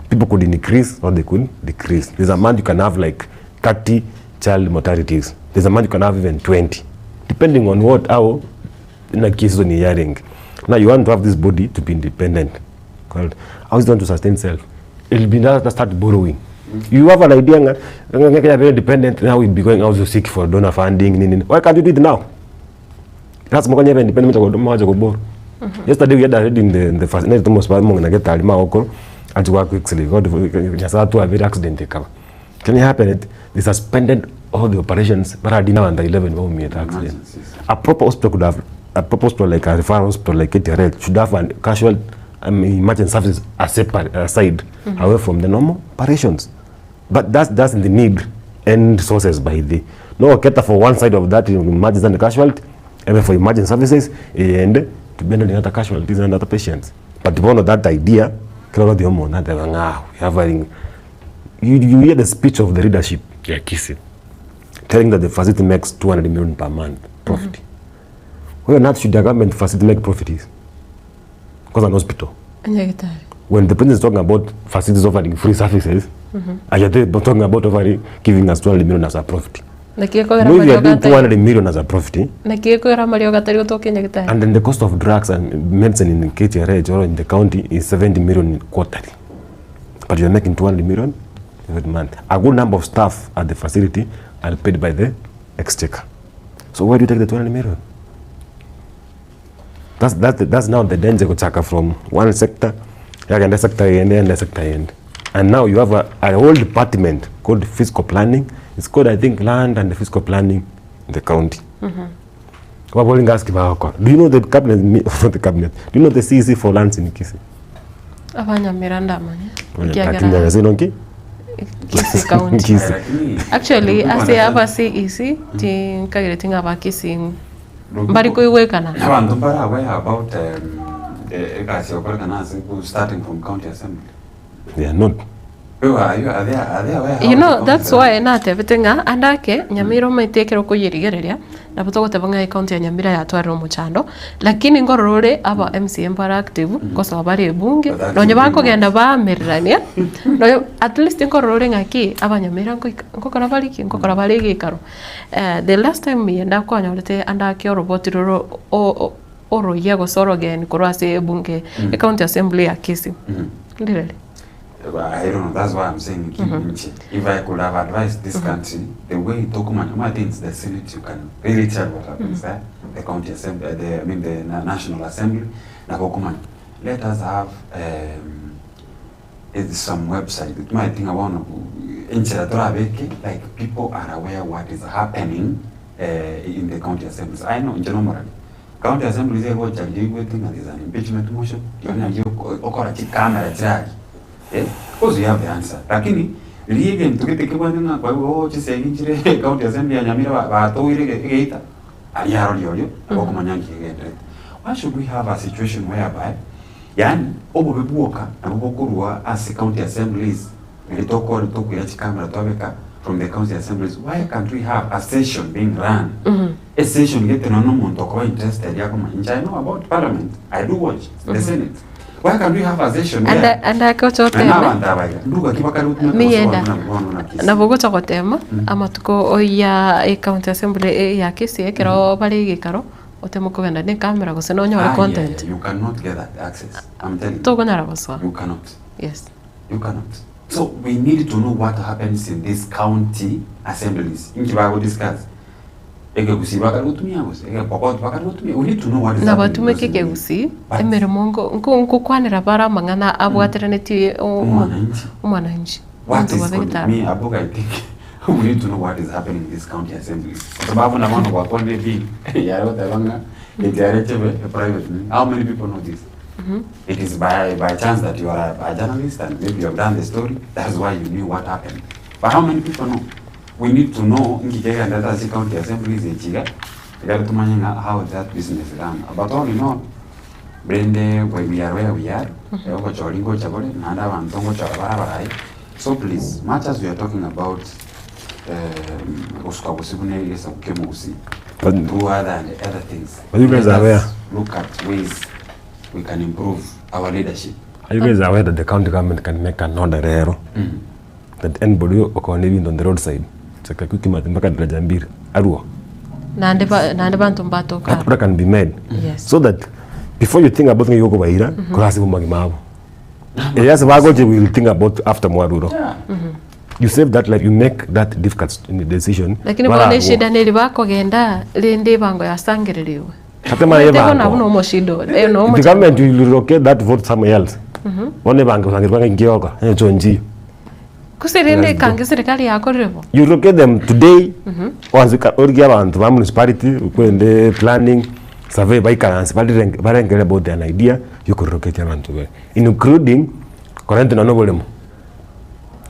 People could increase or they could decrease. There's a month you can have like 30 child mortalities. There's a month you can have even 20, depending on how in a case on hearing. Now you want to have this body to be independent. How is it going to sustain itself? It will be now to start borrowing. You have an idea, very independent, now we'll be going out to seek for donor funding. Why can't you do it now? That's more independent. Yesterday we had a reading the first night almost and I get Talima and to work quickly. To a very accident. Can it happen? They suspended all the operations, but I didn't know under 11 moment accident. A proper hospital could have a proper hospital like a referral hospital like KTRL should have a casual emergency services aside away from the normal operations. But that's the need and resources by the no cater for one side of that emergency and casualty, even for emergency services and to be on the other casualties and other patients. But one of that idea, you hear the speech of the leadership, Kisii, telling that the facility makes 200 million per month profit. Why on earth should the government facilitate like profit is? Because an hospital. When the president is talking about facilities offering free services, and you're talking about offering giving us 200 million as a profit. No, you are doing 200 million as a profit. And then the cost of drugs and medicine in KTRH or in the county is 70 million quarterly. But you're making 200 million every month. A good number of staff at the facility are paid by the exchequer. So where do you take the 200 million? That's now the danger kuchaka from one sector, and the sector end, and the sector end. And now you have a whole department called fiscal planning. It's called, I think, land and the fiscal planning in the county. Do you know the cabinet, not the cabinet, do you know the CEC for lands in Kisii? Kisii County. Actually, as I have a CEC, the about Kisii. But we work on it. I'm aware about starting from county assembly. They are not. Are they aware? You know, that's why not everything. And ake Nyamira may take a kuyirigeria. Na buto tabanga county Nyamira ya twaro muchando. Lakini ngorore aba MCM para active kosa abari bunge. No nyabanko genda ba merirania. No at least ngorore ngaki aba Nyamira ngokora baliki ngokora baligi karo. The last time we enda kwa nyorete andake robot roro oro yego soro gen korase bunge county assembly ya Kisii. Literally. I don't know, that's why I'm saying if I could have advised this country, the way I think it's the Senate, you can really tell what happens there. The county assembly, the National Assembly, let us have some website. My thing I want to like people are aware what is happening in the county assemblies. I know in general, county assemblies they watch and there's an impeachment motion. Because you have the answer. Lakini liye mtukete kibwana kwa hiyo chise injire county assembly ya Nyamira batoire geita aliyaro lyo abakumanyangi gende. Why should we have a situation whereby yani obo bebuoka abakokurwa as county assemblies militoko ya chikamera tobeka from the county assemblies? Why can't we have a session being run? A session get no muntu ko interested yako I know about parliament. I do watch the Senate. Why can't we have a session there? And I got your tema. Na bogota kwa tema ama tuko oya county assembly ya Kisii kero baligi karo otemo ko genda ne camera go se no nyora content. You cannot get that access. I'm telling you. To go nara baswa. You cannot. Yes. You cannot. So we need to know what happens in these county assemblies. Inkibago discuss. We need to know what is happening. Na batume Kisii emere mongo nkukwanira bara mangana abwateraneti umwananchi. What is me abuga I think we need to know what is happening in this county assemblies. Sababu na mwana kwa konde bi ya yote banga private. How many people know this? It is by chance that you are a journalist and maybe you have done the story. That's why you knew what happened. But how many people know? We need to know ngikega ndata si county assemblies echiga egara tumanya how that business run. But all in all, brende we are where we are. Ego choringo chabole nanda bantongo chabara. So please, much as we are talking about uskabusibune is ukemusi, but do other things. Are you guys aware? Look at ways we can improve our leadership. Are you guys aware that the county government can make an order error? That anybody who living on the roadside, that can be made. Yes. So that before you think about you go bahira, will think about after Mwaduro. You save that life, you make that difficult decision. Lakini bwana shida nilibako genda linde bango ya sangiririwe. The government will relocate that vote somewhere else. One bank sangirwanga ngioga chonji. Kusirende kange serikali yako revo. You locate them today. Once orgia abantu ba municipality ukwende planning survey by municipality barengere about an idea you could locate abantu including current na nobolemo.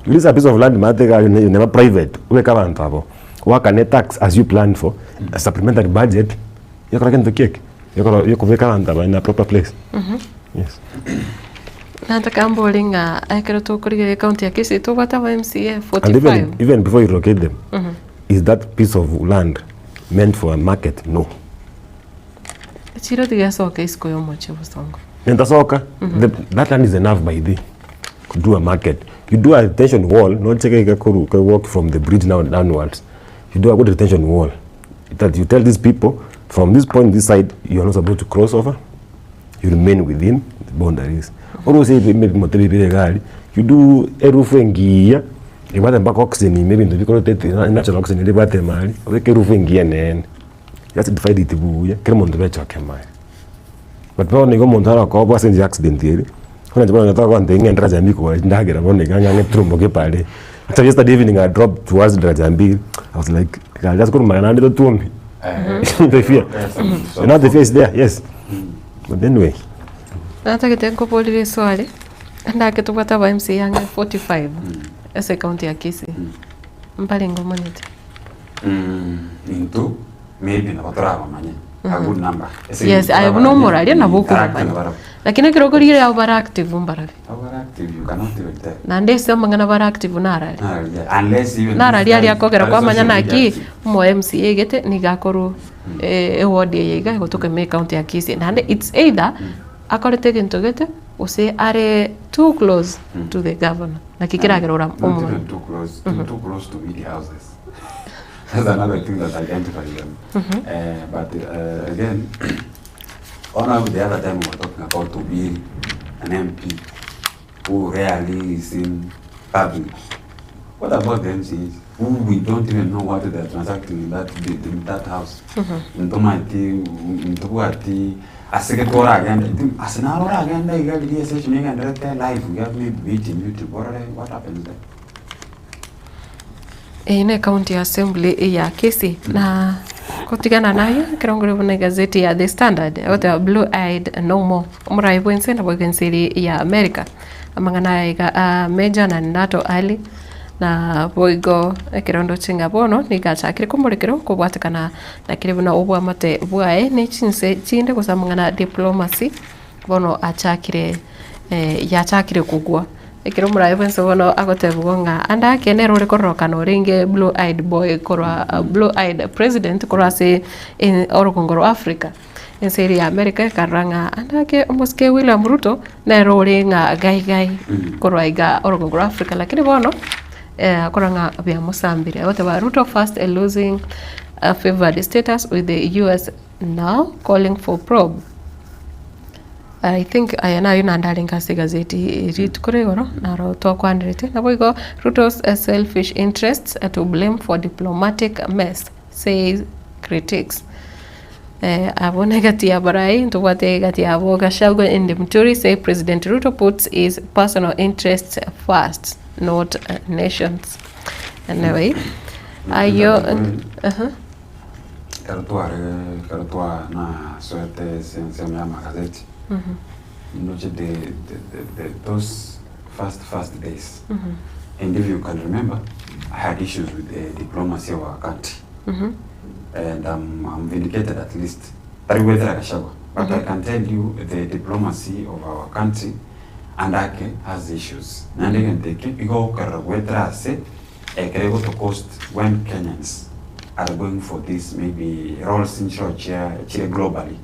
You use a piece of land you never private. We come and work and tax as you plan for a supplementary budget. You can get the cake. You can in a proper place. Yes. Nataka mbolinga aikero to kurigere county ya Kisii to whatever MCA 45. And even before you locate them, is that piece of land meant for a market? No. chiro tigasoka isiko yomoche busongo Nentasoka, that land is enough by the to do a market. You do a retention wall, not take a walk from the bridge now downwards. You do a good retention wall. That you tell these people, from this point, this side, you are not supposed to cross over. You remain within the boundaries. Or say, you do a roofing gear, you want them back oxygen, maybe the vehicle natural oxygen, you want them, or a roofing gear, and just divide it to Kermon the Becha Kemai. But when you go Montana, call was in the accident here. When I talk one thing and Rajamiko, Nagger, one again, Trumbo Party. So yesterday evening, I dropped towards Rajambi. I was like, I just got my hand to tomb. The fear. Not the face there, yes. But anyway. Nataka tengo poli swali. Ndake tupata wa MC Yanga 45. Ese county ya Kisii. Mbali ngomonete. Into maybe na watraba manye. A good number. Yes, I have no moral na boku mbali. Lakini kiroko lile ya overactive mbaravi. Overactive you cannot even tell. Na ndese mangana overactive nara. Unless even nara ali akogera kwa manyana aki mo MCA gete nigakoru ward yega gotoke me county ya Kisii. And it's either akorete gento gete use are too close to the governor. Nakikira gerora omo. Too close to media houses. That's another thing that identifies them. But again, on the other time we were talking about to be an MP who rarely is in public. What about the MCs who we don't even know what they're transacting in that house? Ntomati, ntobuati, aseketora agenda. Asenalora agenda. You got the DSH make and direct live. You have me beating YouTube. What happens there? Ine county assembly ya Kisii na kutigana nayo kirongore bune gazeti ya The Standard ote blue eyed no more umrai bwense na bwensiri ya America amangana iga Major na Nato Ali na boigo kirondo chinga bono nigachakire kumurikiro kubwatikana na kiribuna ubwa mate bwae ni chinse chinde kusamangana diplomacy bono achakire yachakire kugwa ekiro murayo bwense bono agotebugo nga anda kenero ri koroka no ringe blue eyed boy korwa blue eyed president korwa se in orogongoro Africa en seri ya America karanga anda ke moske William Ruto na rori nga gai korwa iga orogongoro Africa lakini bono koranga bya Mosambire wote ba Ruto first losing a favored status with the US now calling for probe. I think ayana yuna ndalinga gazeti rit koregoro na roto kwandrete na boigo Ruto's selfish interests to blame for diplomatic mess says critics. Abone gati ya barai ntubate gati ya boga shago in the Muturi say President Ruto puts his personal interests first, not nations. Anyway, ayo Karatwa na suerte sema ya magazeti. You know, those first days. And if you can remember, I had issues with the diplomacy of our country. And I'm vindicated at least. But I can tell you the diplomacy of our country and Ake has issues. And again, they keep go to cost when Kenyans are going for this maybe roles in church globally.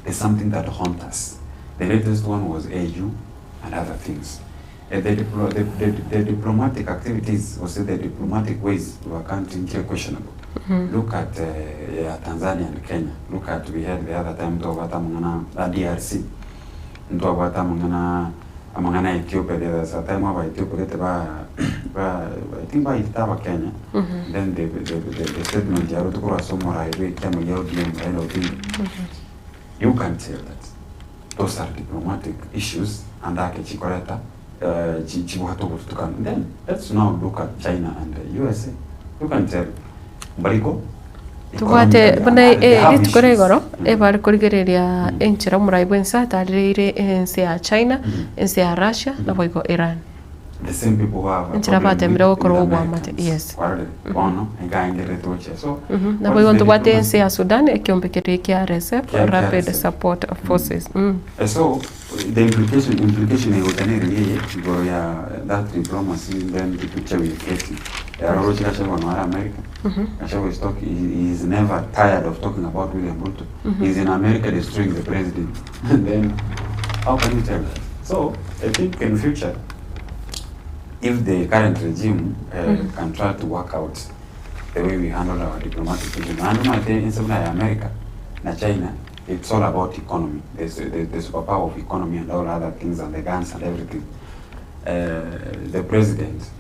There's something that haunts us. The latest one was AU and other things. The diplomatic activities, or say the diplomatic ways of our country are questionable. Look at Tanzania and Kenya. Look at, we had the other time, DRC. Amangana Ethiopia, there's a time of Ethiopia, I think by Kenya. Then the statement, you can tell that those are diplomatic issues and then let's now look at China and the USA. You can tell Bariko Tuwate bune rit koregoro bari kurigereria enchira murai bwensa tarire ense ya China ense ya Russia na boigo Iran. the same people who have yes. Ono engangere toche so na boy want to what ensi ya Sudan ekiombekeria kia RSF Rapid Support Forces so the implication is utaniri go ya that diplomacy then the picture we get Roger Kashawa America Kashawa is never tired of talking about William Ruto. He's in America destroying the president and then how can you tell that? So I think in future if the current regime can try to work out the way we handle our diplomatic issues, and in America, na China, it's all about economy. There's the superpower of economy and all other things and the guns and everything. The president,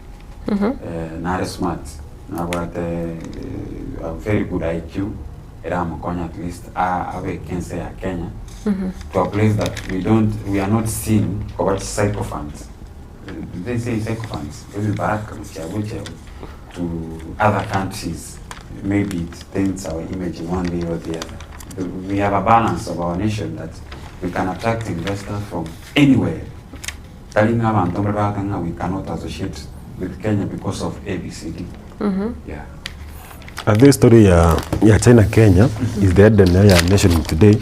not smart, now got a very good IQ. At least I can say Kenya to a place that we are not seen about sycophants. They say sycophants, to other countries. Maybe it taints our image in one way or the other. We have a balance of our nation that we can attract investors from anywhere. Telling them we cannot associate with Kenya because of ABCD. Yeah. This story China Kenya is the head nation today.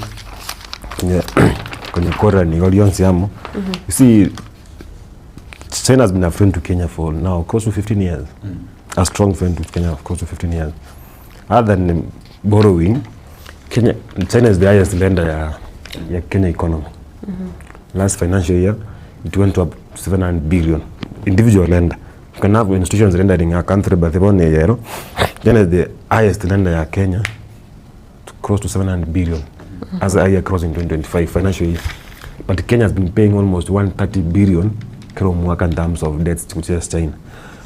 You see, China has been a friend to Kenya for now close to 15 years. A strong friend to Kenya for close to 15 years. Other than borrowing, China is the highest lender in Kenya economy. Last financial year, it went up 700 billion. Individual lender. You can have institutions lending a country, but China is the highest lender in Kenya, close to 700 billion as a year crossing 2025 financial year. But Kenya has been paying almost 130 billion in terms of debts to China.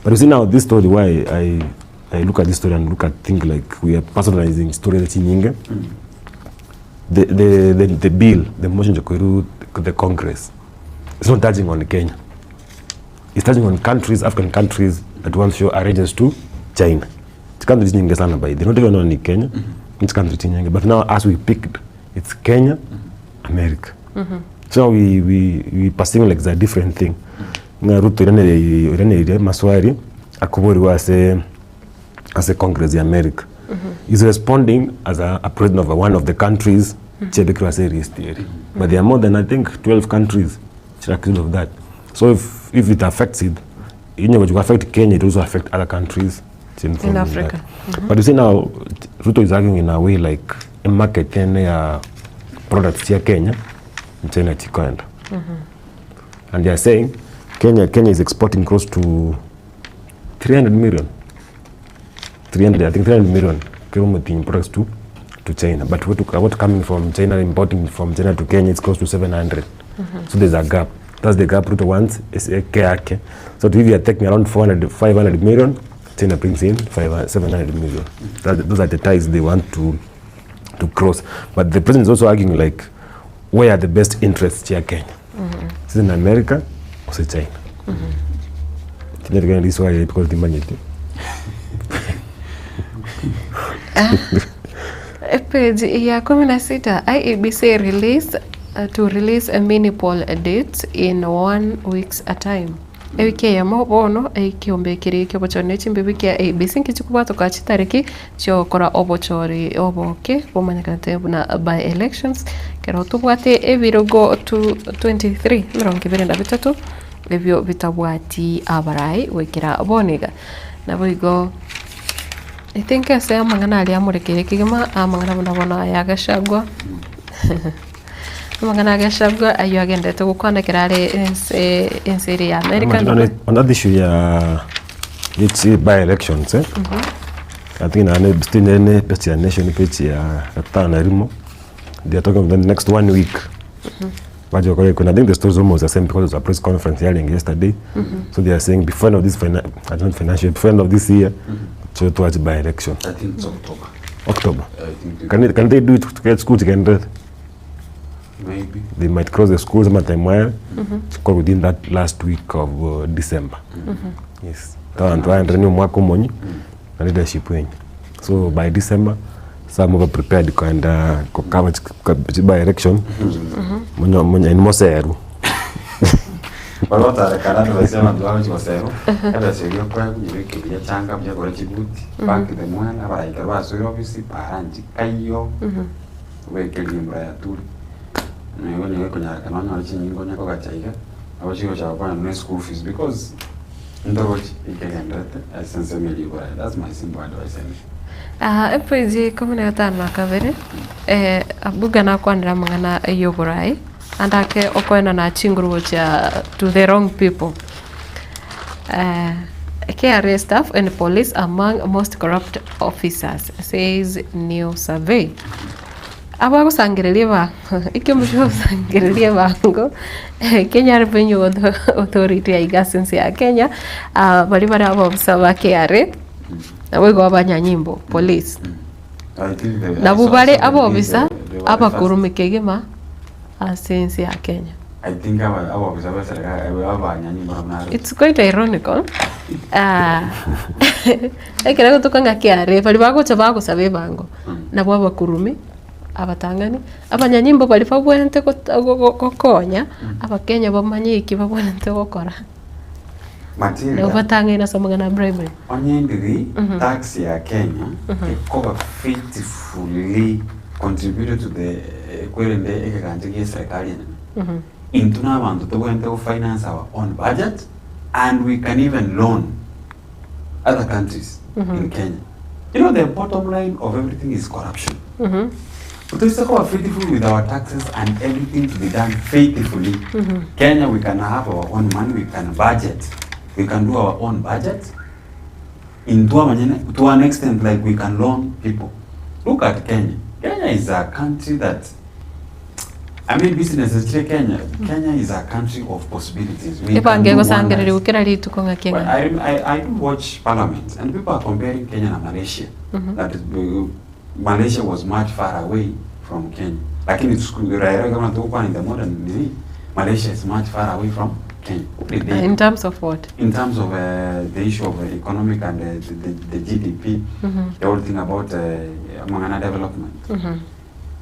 But you see now this story, why I look at this story and look at things like we are personalizing story that in the bill, the motion to the Congress, it's not touching on Kenya. It's touching on countries, African countries that want to show arrangements to China. It's countries in by they're not even only Kenya, it's countries in but now as we picked, it's Kenya, America. So we perceive like it's a different thing. Ruto maswari akuburiwa as a Congress in America. He's responding as a president of one of the countries but there are more than I think 12 countries of that. So if it affects it, it will affect Kenya, it also affect other countries in Africa. But you see now Ruto is arguing in a way like a market products here Kenya in China chikoenda. And they are saying Kenya is exporting close to 300 million products to China. But what coming from China, importing from China to Kenya, it's close to 700. So there's a gap. That's the gap Ruto wants. Is a KK. So if you are taking around 500 million, China brings in 700 million. Those are the ties they want to cross. But the president is also arguing like, where are the best interests here Kenya? Is it in America or is it China? This why because the money. Page ya 16 IEBC release a mini poll dates in 1 week's a time. Ewike ya mobono kiombe kiri kyobochone chimbibi ya IEBC kichikubato ka chitariki chokora obochori oboke bomanyakate buna by elections kero tubwate ebirogo to 23 23 ebyo bitabwati abarai wekira boniga naboigo I think ase amangana ali amurekere kigema amangana bonabona yagashagwa amangana yagashagwa ayo agendete gukwana kirare enseri ya America on that issue ya it's by elections I think na page ya nation page ya tana rimo they are talking of the next 1 week. I think the story is almost the same because it was a press conference hearing yesterday. So they are saying before end of this before end of this year, so towards by election. I think it's October. October. Can they do it to get schools again? Maybe. They might close the schools sometime while within that last week of December. Yes. So by December, some of them prepared to by election. In Moseru. Walota rekana tunasema ndio kwa sero. Ebe serio kwa kunyeke bya changa bya kwa Djibouti. Bank de mwana baraika basura ofisi paranji kayo. Weke limbra ya tuli. Nayo ni ko nyaka kana na chinyingo nyako gachaiga. Abashiko cha kwa na school fees because ndogochi ikelendete essence meli kwa. That's my simple advice. Epoizi kumi na gatano na kabere abuga na kwandira mangana yoborai andake okoena na chinguru cha to the wrong people. KRA staff and police among most corrupt officers, says new survey. Aba kusangirelie ba ikimsho kusangirelie bango Kenya Revenue Authority ya igasensi ya Kenya bali bara abo busaba KRA Obaigwa abanyanyimbo police na bubare abo bisa abakurumikege ma asensi ya Kenya. I think abo bisa basara abanyanyimbo na. It's quite ironical. Ekera gutokanga KRA bali bagocha bagosabe bango na bwo abakurumi abatangani abanyanyimbo bali fabwente kokonya abakenya bamanyiki babwente gukora. Matilda. Na ubatanga inasomanga na bribery. Onyendiri tax ya Kenya ikoba faithfully contributed to the kwelende ekaganje serikali. Intuna abantu tobwente to finance our own budget and we can even loan other countries in Kenya. You know the bottom line of everything is corruption. But we are faithful with our taxes and everything to be done faithfully. Kenya, we can have our own money, we can budget. We can do our own budget to an extent like we can loan people. Look at Kenya. Kenya is a country that, I mean, businesses in Kenya. Kenya is a country of possibilities. I do watch Parliament and people are comparing Kenya and Malaysia. That is, Malaysia was much far away from Kenya. Like in the modern day, Malaysia is much far away from Kenya. In terms of what? In terms of the issue of economic and the GDP, the whole thing about Mangana development.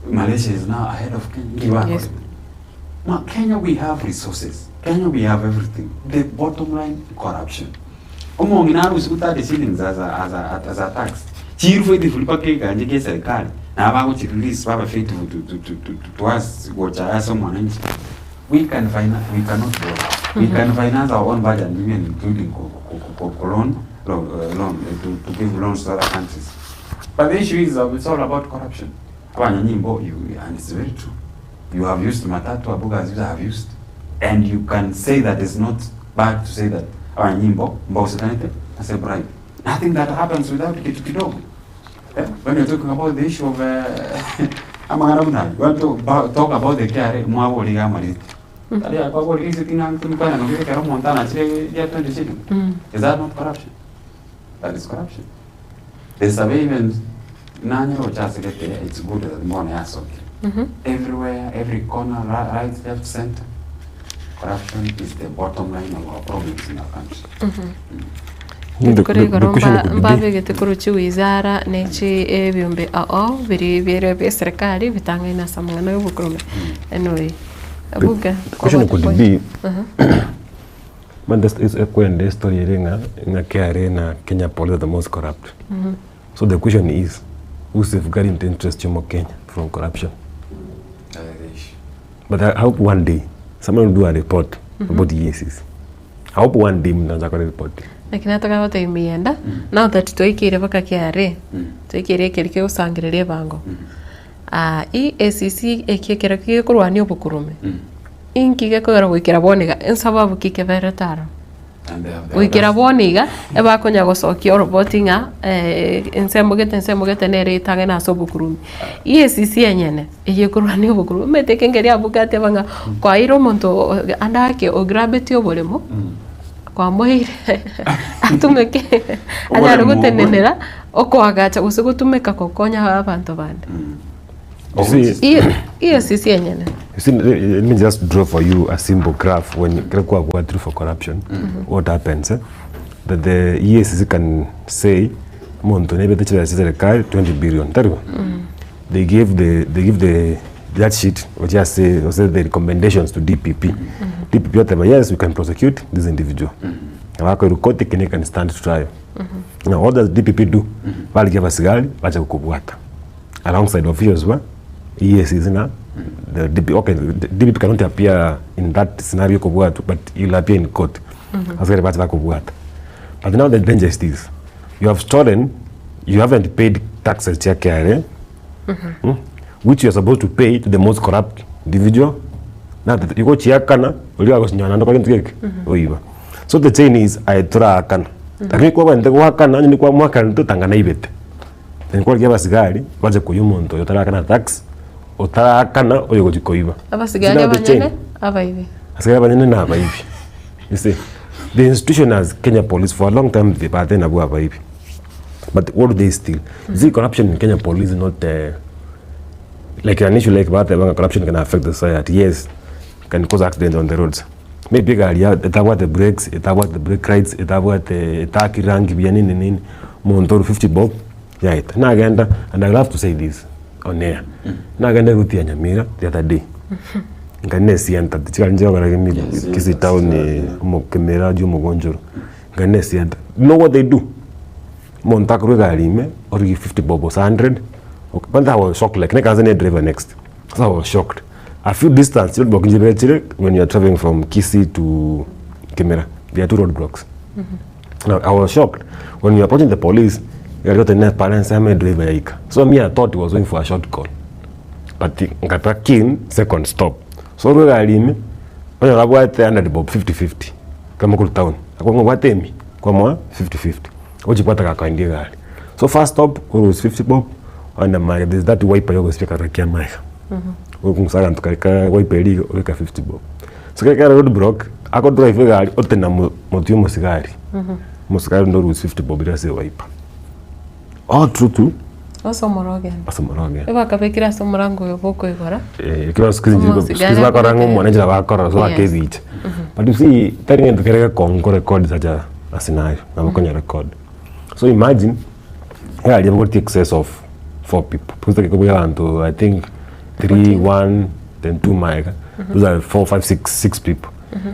Malaysia is now ahead of Kenya. Yes. Kenya, we have resources. Kenya, we have everything. The bottom line, corruption. Omongina usukuta the ceilings as a tax. Chiru for the fulpake and the serikali. Na abago chirelease baba faithful to us watch someone. We can finance. We cannot borrow. We can finance our own budget, even including loan to give loans to other countries. But the issue is it's all about corruption. And it's very true. You have used matatu, abuga as you have used, and you can say that it's not bad to say that I say bribe. Nothing that happens without kidogo. When you're talking about the issue of you want to talk about the care is that not corruption? That is corruption. The surveillance, it's good as money as everywhere, every corner, right, left, center. Corruption is the bottom line of our problems in our country. Mbabigete kuruchi wizara nechi ebyombe biri serikali bitanga inasamangana y'ubukurume. Anyway, abuga question could be but this is a question story in KRA na Kenya police are the most corrupt. So the question is, who's safeguarding the interest of Kenya from corruption? But I hope one day someone will do a report about the EACs. I hope one day mnaanza kwa report. Lakini nataka wote imienda now that toikire baka KRA toikire kirike usangirire bango EACC ekekera kikurwani obukurume inkige kogera gwikira boniga ensababu kikebere taro gwikira boniga ebakonya gosokia robotinga ensembogete nere itange na sobukurume EACC yenyene eyekurwani obukurume metekengeria bugate banga kwa iro monto andake ograbeti obolemo kwa mwire atumeke anyaro gutenenera okwagacha gusugutumeka kokonya abantu bande. You see, yenyene. You see, let me just draw for you a simple graph when you go through for corruption. What happens? That the EACC can say, "Monto nebe teche serikali 20 billion." They give that sheet, or just say the recommendations to DPP. DPP whatever, yes, we can prosecute this individual. Wako irukoti kene can stand trial. Now what does DPP do? Wali give us sigari, wacha kukubuata. Alongside officials wa, yes, isn't the DPP, okay, the DPP cannot appear in that scenario kubuatu, but he'll appear in court. Asukari wacha kukubuata. But now the danger is this. You have stolen, you haven't paid taxes to your KRA, which you are supposed to pay to the most corrupt individual. Now that you go chiakana, so the chain is I try akana. Lakini kwa wende kwa akana ni kwa mwaka ndio tangana ibete. Ni kwa kiaba sigari waje kuyumonto yotara akana tax otara akana oyo kujikoiba. Aba sigari abanyene aba hivi. Sigari abanyene na aba hivi. You see, the institution as Kenya Police for a long time they but then aba hivi. But what do they steal? The corruption in Kenya Police is not like an issue like that. Corruption can affect the society. Yes, can cause accidents on the roads. Maybe it about the brakes, it about the brake rides, it about the taki rangi bianini nini, montor 50 bob. Yeah, it. Na agenda, and I love to say this on air. Na agenda Ruti and Nyamira the other day. Ngane sienta, tichika njia kwa kimi Kisii town ni mokemera ju mogonjoro. Ngane sienta. You know what they do? Montakuru galime or give 50 bob or 100. Okay, but I was shocked. Like, I can't driver next. So I was shocked. A few distance, when you are traveling from Kisii to Nyamira, there are 2 roadblocks. Now, I was shocked. When you are approaching the police, you got a parents, I'm a driver. So me, I thought he was going for a short call. But I got keen, second stop. So we are in, when you are about 50-50. Come to town. I go what me? Come 50-50. What you pata ka ndiga. So first stop was 50 bob. And there's that wiper you go speak at Kia Mike. Ukunsaga ntukaika wiper eri weka 50 bob. So kaka roadblock, ako drive gari otena motu musigari. Musigari ndo was 50 bob ira se wiper. All true too. Osomorogen. Osomorogen. Eba kabekira somorango yoboko igora. Kira skizi bakorango mwanajira bakora so akeziche. But you see, tari ndu kereka kongo record saja asinayo na mkonya record. So imagine, yeah, you have got excess of 4 people. I think 3, 1, then 2 mica. Those are 4, 5, 6 people.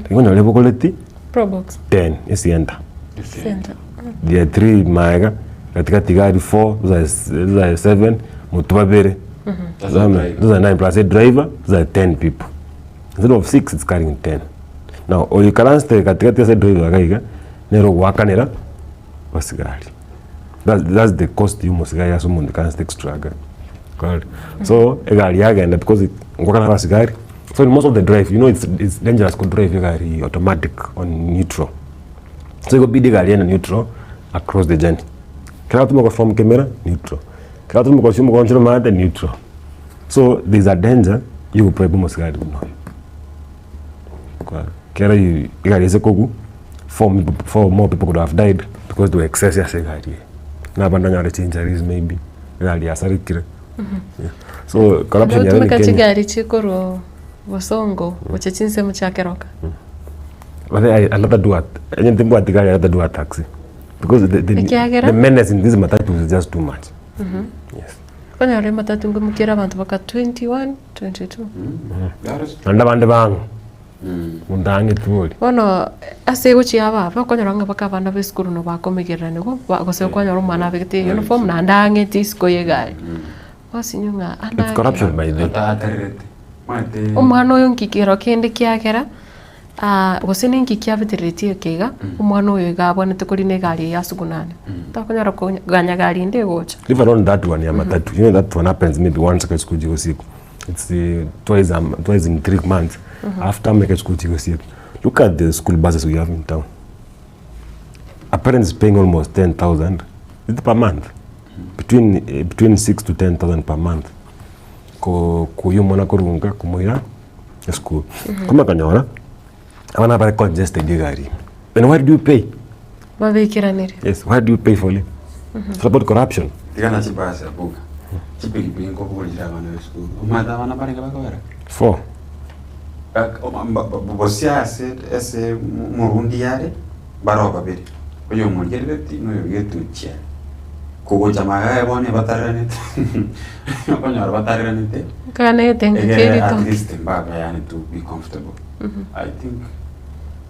When you have quality, Probox 10 is the enter. Center. There are 3 mica. Katika tigari 4, those are 7. Mutubabere. Those are 9 plus a driver. Those are 10 people. Instead of 6, it's carrying 10. Now, or you can stay katika tesa driver nero wakanera wasigari. That's the cost you must get someone that can take struggle. So egari again because it ngokana wasigari. So in most of the drive, you know it's dangerous to drive egari automatic on neutral. So you go be the gari in neutral across the journey. Can you go from camera neutral? Can you go from control mode neutral? So there's a danger you will probably must gari no. Kera you egari is a kogu. 4 more people could have died because they were excessive segari. Na bandanya the injuries maybe. Gali asarikire. So corruption ya Kenya. Kachigari chikoro wasongo wachachinse mchakeroka. But another do at anything but the guy another do a taxi. Because the menace in this matatu is just too much. Yes. Kanya yale matatu ngumukira abantu baka 21, 22. Anda bande bang. Mundange tuoli. Ono ase uchi aba bakonyaranga bakabana b'eskuru no bakomegerane ko bagose kwanyara umwana bigite uniform na ndange tisiko yegali. Wasinyunga anda. It's corruption by the. Umwana oyo nkikiro kende kyakera gose ninkikia bitiriti kega umwana oyo gabone tukurine gali yasugunane. Takonyara ko ganya gali inde gocha. Leave alone that one ya matatu. You know that one happens maybe once a school jigosiku. It's twice in 3 months. After make a school jigosiku. Look at the school buses we have in town. A parent is paying almost 10,000 per month. Between 6 to 10,000 per month. Ko yumona kurunga kumuira school. Kuma kanyora. Awana bare congested gari. Then why do you pay? Yes, why do you pay for it? It's about corruption. Tigana chibasa buka. Chipiki pingo kulira bana school. Umada bana bare kabakora. 4. Bosia ese murundi yare baro babiri. Oyo mungere no yogetu chia. Kugo jamaga bone batarane. Onya batarane te. Kana yotenga kerito. At least mbaba yani to be comfortable. I think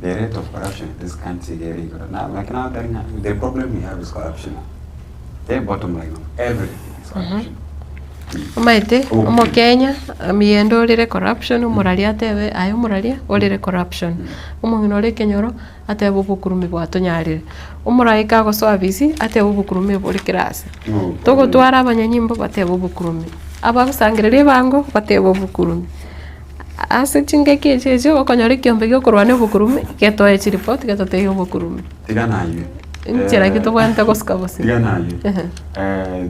the rate of corruption in this country is very good. Now, like now, the problem we have is corruption. The bottom line of everything is corruption. Maite, omo Kenya, miendo olire corruption, umuralia tewe, ayo umuralia, olire corruption. Omo nginole kenyoro, ate bubukurumi bwato nyarire. Umuraika go service, ate bubukurumi buri kirasi. Togo twara abanyanyimbo bate bubukurumi. Abagusangirire bango bate bubukurumi. Ase chingeke chejo okonyore kiombe gyo kurwane bubukurumi, ketoe chiripot ketote yo bubukurumi. Tigana ayo. Nchera kitu kwanta koskabosi. Tigana ayo.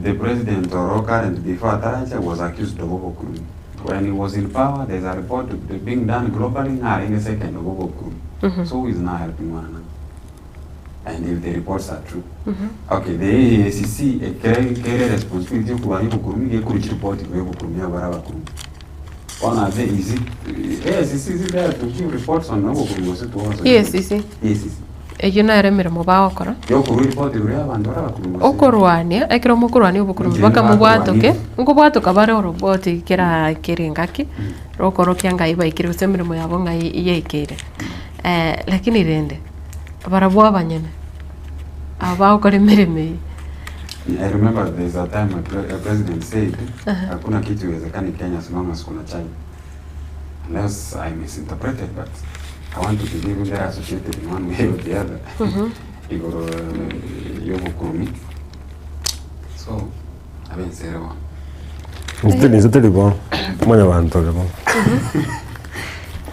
The president or current before Taracha was accused of overcrowing. When he was in power, there's a report being done globally now in a second of overcrowing. So he's not helping one another. And if the reports are true. Okay, the ACC carry responsibility for overcrowing, they could report overcrowing about overcrowing. One of the is ACC is there to give reports on overcrowing. Yes. Eyo nare mirimo baokora. Okorwania, ekero mokorwania obukurumi baka mubwatoke, ngobwatoka bare oroboti kera keringaki, rokoro kyanga iba ikiri usemirimo yabo ngai yekere. Lakini rende barabwa abanyene. Abaokora mirimo. I remember there's a time a president said, hakuna kitu iwezekani Kenya as long as kuna chai. Unless I misinterpreted, but I want to believe they're associated in one way or the other. So, I mean, say one.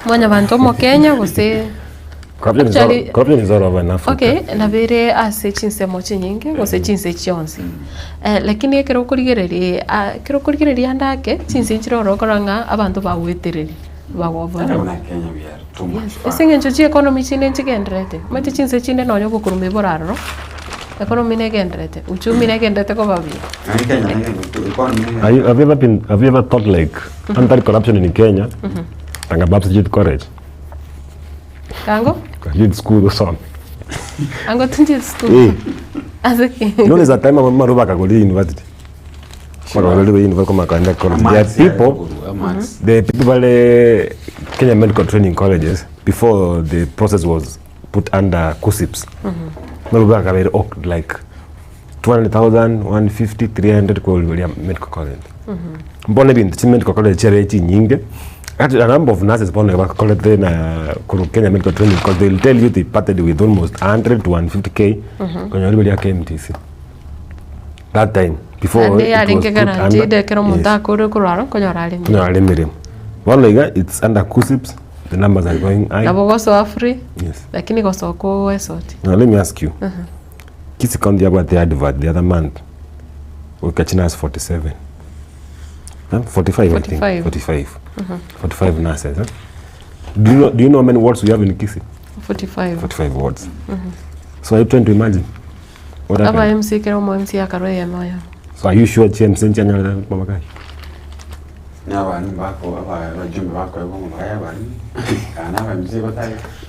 Mwana bantu mo Kenya gose corruption is all over in Africa. Okay, na vere ase chinse mochi nyingi gose chinse chionsi. Lakini ekero kurigereria ndake chinse chiro rokoranga abantu bawetereri bagobora. Kenya we are too much. Esinge nchochi economy chine chigendrete. Mati chinse chine nonyo bukurume boraro. Economy negendrete. Uchumi negendrete ko babi. Have you ever thought like anti-corruption in Kenya? Tanga babs did courage. Kango? Did school or something. Ango tunji school. Azaki. No, there's a time I'm Maruba Kagoli University. There are people, the people Kenya medical training colleges before the process was put under KUSIPs. Like 200,000, 150, 300 medical college. Mbona binti medical college charity nyingi. Actually, a number of nurses mbona college na Kenya medical training because they'll tell you they parted with almost 100 to 150k kwenye wale ya KMTC. That time before it was put under one like it's under KUSIPs, the numbers are going high. Yes. Lakini koso ko esoti. Now let me ask you. Kisii County about the advert the other month. We catching us 47. 45 I think. 45. 45 nurses. Do you know how many wards we have in Kisii? 45. 45 wards. So are you trying to imagine? What happened? So are you sure CMC Chanyala Mamakai?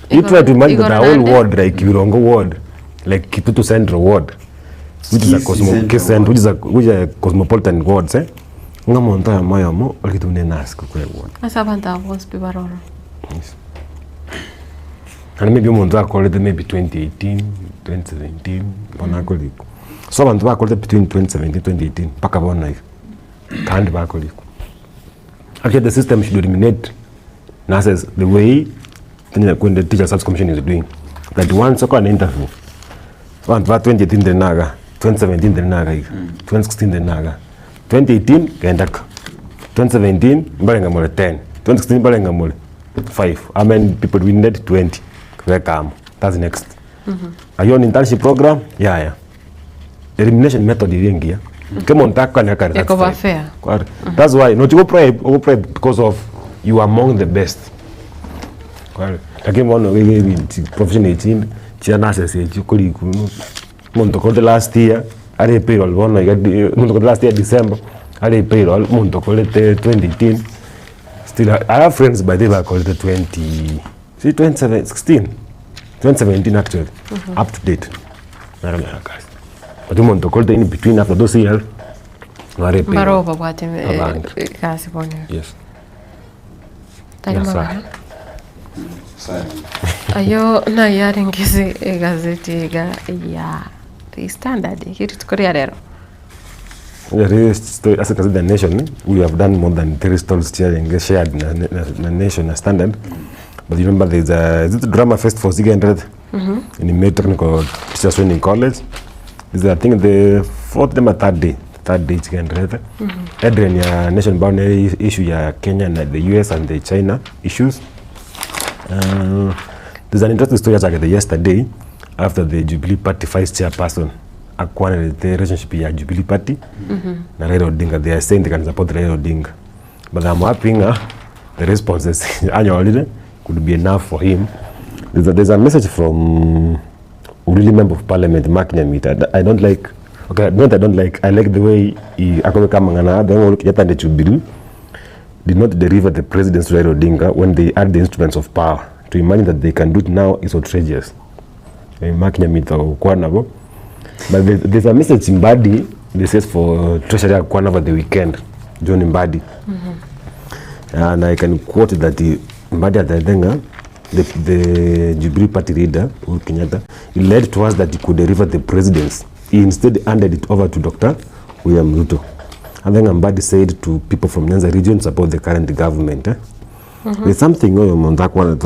You try to imagine that whole ward, like Kirongo ward, like Kitutu Central ward, which is a cosmopolitan ward, say. Ngamonta ya moyo mo olikitune nask kwa ward. Asabanta was pibaroro. Yes. And maybe monta call it maybe 2018, 2017, bonakoli. So abantu ba call it between 2017 2018 paka bona hivi. Kandi ba call it. Actually the system should eliminate nurses the way when the teacher service commission is doing. That once you an interview. So abantu ba 2018 the naga, 2017 the naga, 2016 the naga. 2018 kaendaka 2017 mbalenga mole 10 2016 mbalenga mole 5 I mean people we need 20 welcome that's next are you on internship program yeah the elimination method ilingia kama unataka na kari that's why not go pray because of you are among the best lakini wana wewe profession 18 chia nurses kuli monto ko the last year are payroll one monto last year December are payroll monto ko 2018 still I have friends by the call the 2017 actually up to date but monto ko in between after those years are payroll kasi bonyo yes tali Ayo na yaringeze gazeti ya The Standard kitu tukoria rero. As a the Nation, we have done more than 3 stories shared na Nation na Standard. But you remember there's a drama fest for Zige and Red in the May Technical Teachers Training College. This is I think the 4th or 3rd day Zige and Red. Adrian ya nation boundary issue ya Kenya and the US and the China issues. There's an interesting story like yesterday after the Jubilee Party vice chairperson acquired the relationship ya Jubilee Party na Raila Odinga. They are saying they can support Raila Odinga, but I'm hoping the responses annually could be enough for him. There's a message from really member of parliament Mark Nyamira. I don't like, okay, not I don't like, I like the way he the Jubilee did not deliver the president's Raila Odinga when they had the instruments of power. To imagine that they can do it now is outrageous. Mark Nyamira Kwanavo. But there's a message in Mbadi, they says for Treasury Kwanavo the weekend, John Mbadi. And I can quote that Mbadi at the Jubilee Party leader, Uhuru Kenyatta, he led to us that he could deliver the presidency. He instead handed it over to Dr. William Ruto. And then Mbadi said to people from Nyanza region support the current government. There's something on that one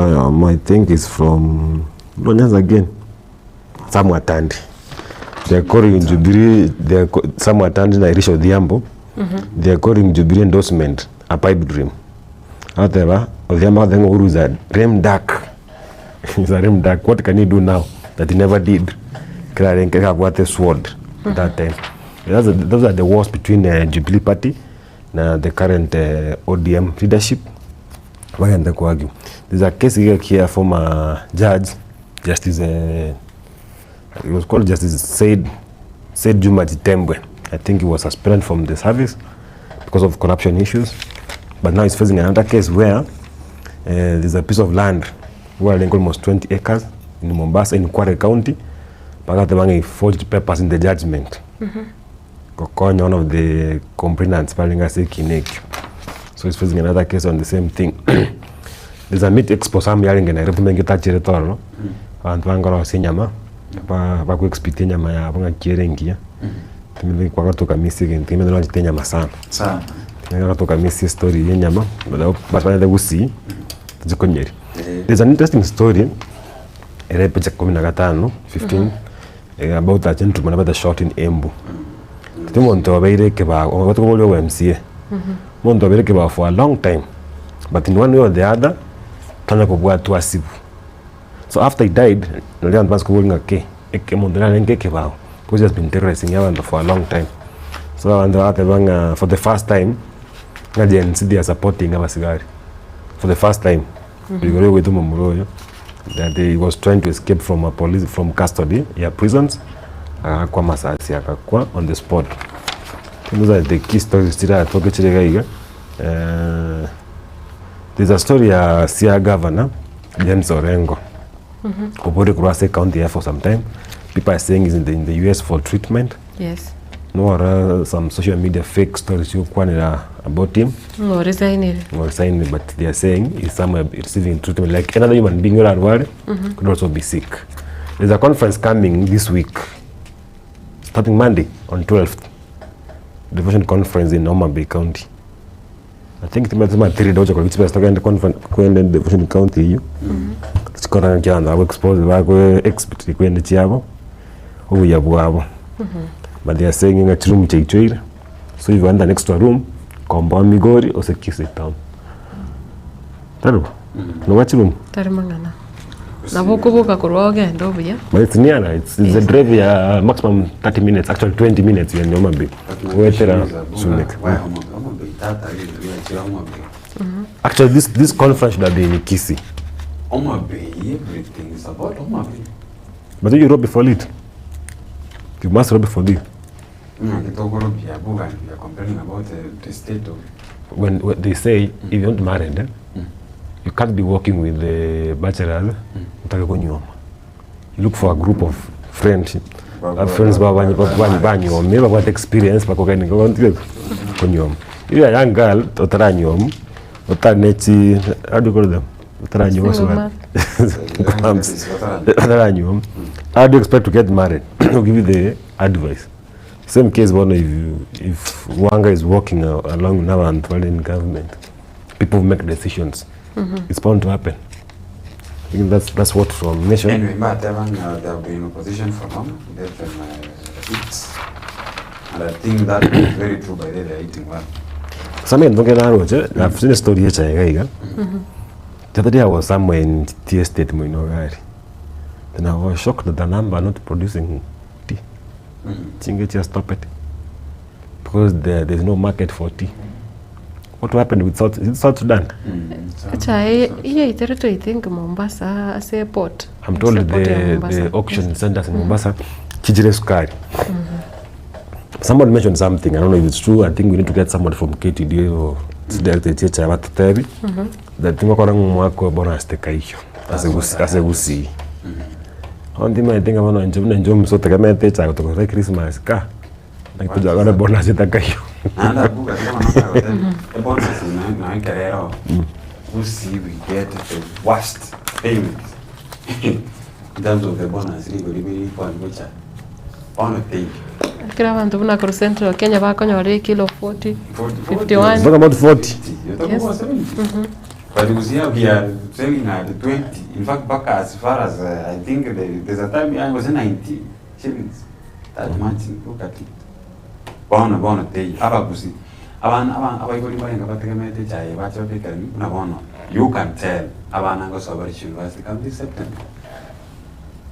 I think is from Nyanza again. Samuel Tandi. They're calling Jubilee, Samuel Tandi na Irisha Odhiambo. They're calling Jubilee endorsement a pipe dream. However, Odhiambo then Uhuru is a dream dark. It's a dream dark. What can he do now that he never did? Can have what a sword that time. Those are the wars between Jubilee Party and the current ODM leadership. There's a case here from a judge, Justice, it was called Justice Said Juma Getembe. I think he was suspended from the service because of corruption issues. But now he's facing another case where there's a piece of land where they almost 20 acres in Mombasa in Kwale County. But he forged papers in the judgment. One of the complainants, so he's facing another case on the same thing. There's a meat expo some yaring in Nairobi mengita chiretoro and vangoro senyama pa ku expect nyama ya banga kirengia timili kwa kutoka misi timili no nyama sana timili kutoka misi story ya nyama but when they go see zikonyeri. There's an interesting story ere page 15 about a gentleman about the shot in Embu. Timonto abeire keba what ko bolio MCA Mondo abeire for a long time, but in one way or the other tana kubwa tu asibu. So after he died ndio mpaka kubolinga ke mondo na lenge keba because he has been terrorizing Yawanda for a long time. So and for the first time ngaje they are supporting Abasigari for the first time. That he was trying to escape from custody, prisons, kwa masasi akakwa on the spot. Those are the key stories today. There's a story ya Sia governor, James Orengo. Kupori Kurase County here for some time. People are saying he's in the US for treatment. Yes. No, some social media fake stories about him. Or resigning, but they are saying he's somewhere receiving treatment like another human being could also be sick. There's a conference coming this week, starting Monday on 12th. Devotion conference in Homa Bay County. I think the material dojo kwa kitu stoka conference kwenda Devotion County hiyo. Sikora njana wa expose wa expert kwenda chiabo. Ubu yabwabo. But they are saying in a room chechoira. So if you want an extra room, komba Migori or se Kisii town. Taruba. No watch room. Tarimangana. Na bukubuka kuroga ndo buya. But it's near. It's a drive ya maximum 30 minutes, actually 20 minutes in Homa Bay. Wetera Sunek. Actually this conference should have been in Kisii. Homa Bay, everything is about Homa Bay. But you rob before it. You must rob before it. You're complaining about the state of... When they say if you don't marry them, you can't be working with the bachelors. You look for a group of friends. Friends maybe what experience if you're a young girl, how do you call them? How do you expect to get married? I'll give you the advice. Same case, one if Wanga is walking along now and in government, people make decisions. It's bound to happen. I think that's what from nation. Anyway, but they'll be in a position for long. They can eat. And I think that is very true by they're eating well. I've seen a story here. The other day I was somewhere in tea estate, then I was shocked that the number not producing tea. Chinge just stop it because there's no market for tea. What happened with South Sudan? I think Mombasa as a port. I'm told the auction centers in Mombasa, Kijire Sukari. Somebody mentioned something. I don't know if it's true. I think we need to get somebody from KTD or director teacher about Tebi. That thing wakora mwako bonus tekaisho as a gusi. On the I think I'm going to enjoy so take me teacher to Christmas ka. Like to jagara bonus tekaisho. Anda buka the bonus na carrera. Gusi we get the worst payment. In terms of the bonus, we will be for which on a page. Kila vantu vuna ku Central Kenya vakonyore kilo 40, 51. What about 40? You're talking about 70. But you see, we are selling at 20. In fact, back as far as I think there's a time I was 90 shillings. That much. Look at it. Bona day. Abagusi. You can tell. Abana goes over university come this September.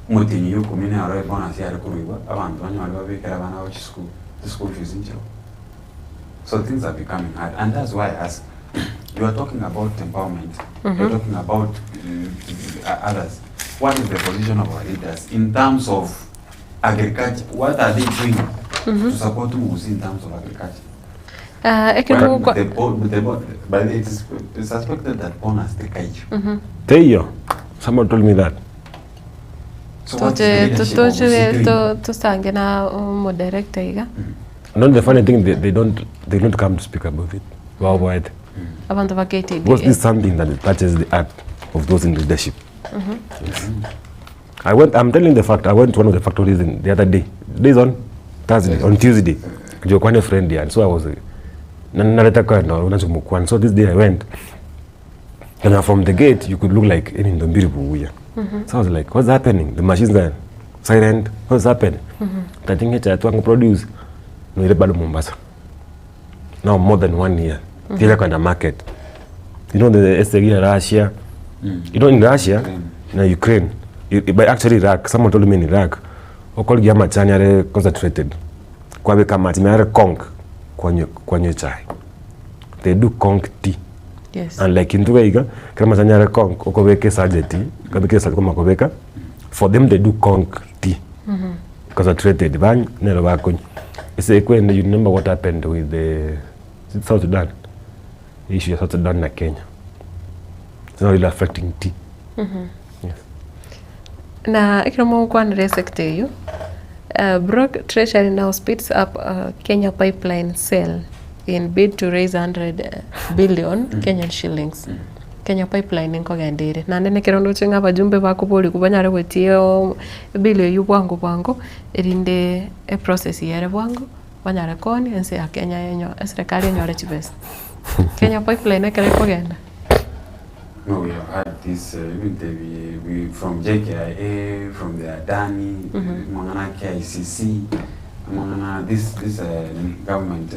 Mutinyi yuko mine aroe bona si arikuruwa abantu banywa babikira abana wa school the school fees in jail. So things are becoming hard, and that's why as you are talking about empowerment, you're talking about others. What is the position of our leaders in terms of agriculture? What are they doing to support Mugusi in terms of agriculture? But it is suspected that bonus the kaiju. Teyo, someone told me that. To stange na mo director iga. Not the funny thing they don't come to speak about it. Worldwide. Abantu bakete. Because this is something that touches the art of those in leadership. Yes. I'm telling the fact, I went to one of the factories the other day. Days on Thursday, on Tuesday. Jokwane friend here, and so I was so this day I went. And from the gate you could look like in Ndombiri. So I was like, what's happening? The machines are silent. What's happening? I think it's Etwani produce. No, it's bad Mombasa. Now more than 1 year. They're kind of market. You know the STG in Russia. You know in Russia, in Ukraine, but actually Iraq. Someone told me in Iraq, okol gyama chanya concentrated. Kwa beka matimare konk kwenye chai. They do konk tea. Yes. And like in Tuga, kama chanya konk okobeke sajeti, kabeke sakoma kobeka. For them they do konk tea. Concentrated. Bang nelo bakony. It's a question. You remember what happened with the South Sudan? The issue of South Sudan and Kenya. It's not really affecting tea. Yes. Na ikiramo kwanire sector you. Brock Treasury now speeds up Kenya pipeline sale in bid to raise 100 billion Kenyan shillings. Kenya pipeline nkogendere. Na nene kirondo chenga bajumbe bakuboli kubanyare gwetio bilio yubwango erinde a process yere bwango banyare koni ense ya Kenya yenyo serikali yenyo chibesa. Kenya pipeline ekere kogenda. No, we have had this we from JKIA, from the Adani, Mangana KICC, Mangana this government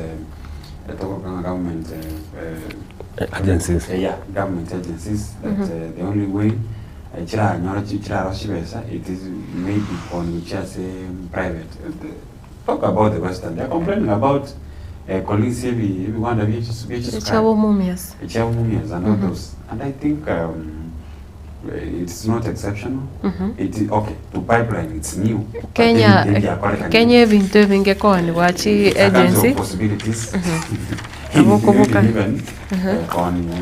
government agencies. Yeah, government agencies. That the only way it is maybe on which as private. Talk about the Western. They're complaining about colleagues everyone of Mumias and all those. And I think it's not exceptional. It is okay to pipeline. It's new. Kenya vintu vingekuwa ni wachi agency. Possibilities. Even on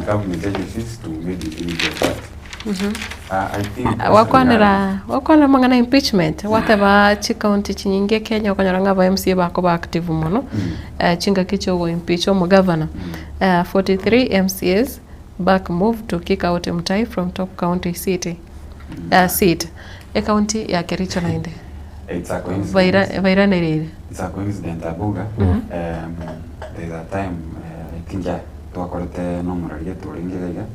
government agencies to maybe immediate. I think wakwana mangana impeachment whatever county chinyinge Kenya okanyaranga ba MCA bako ba active muno chinga kicho go impeach omo governor 43 MCAs back move to kick out Mutai from top county seat. County ya Kericho nainde. It's a coincidence. Vaira It's a coincidence abuga. There's a time I think tuakorete nomorali yetu ringega.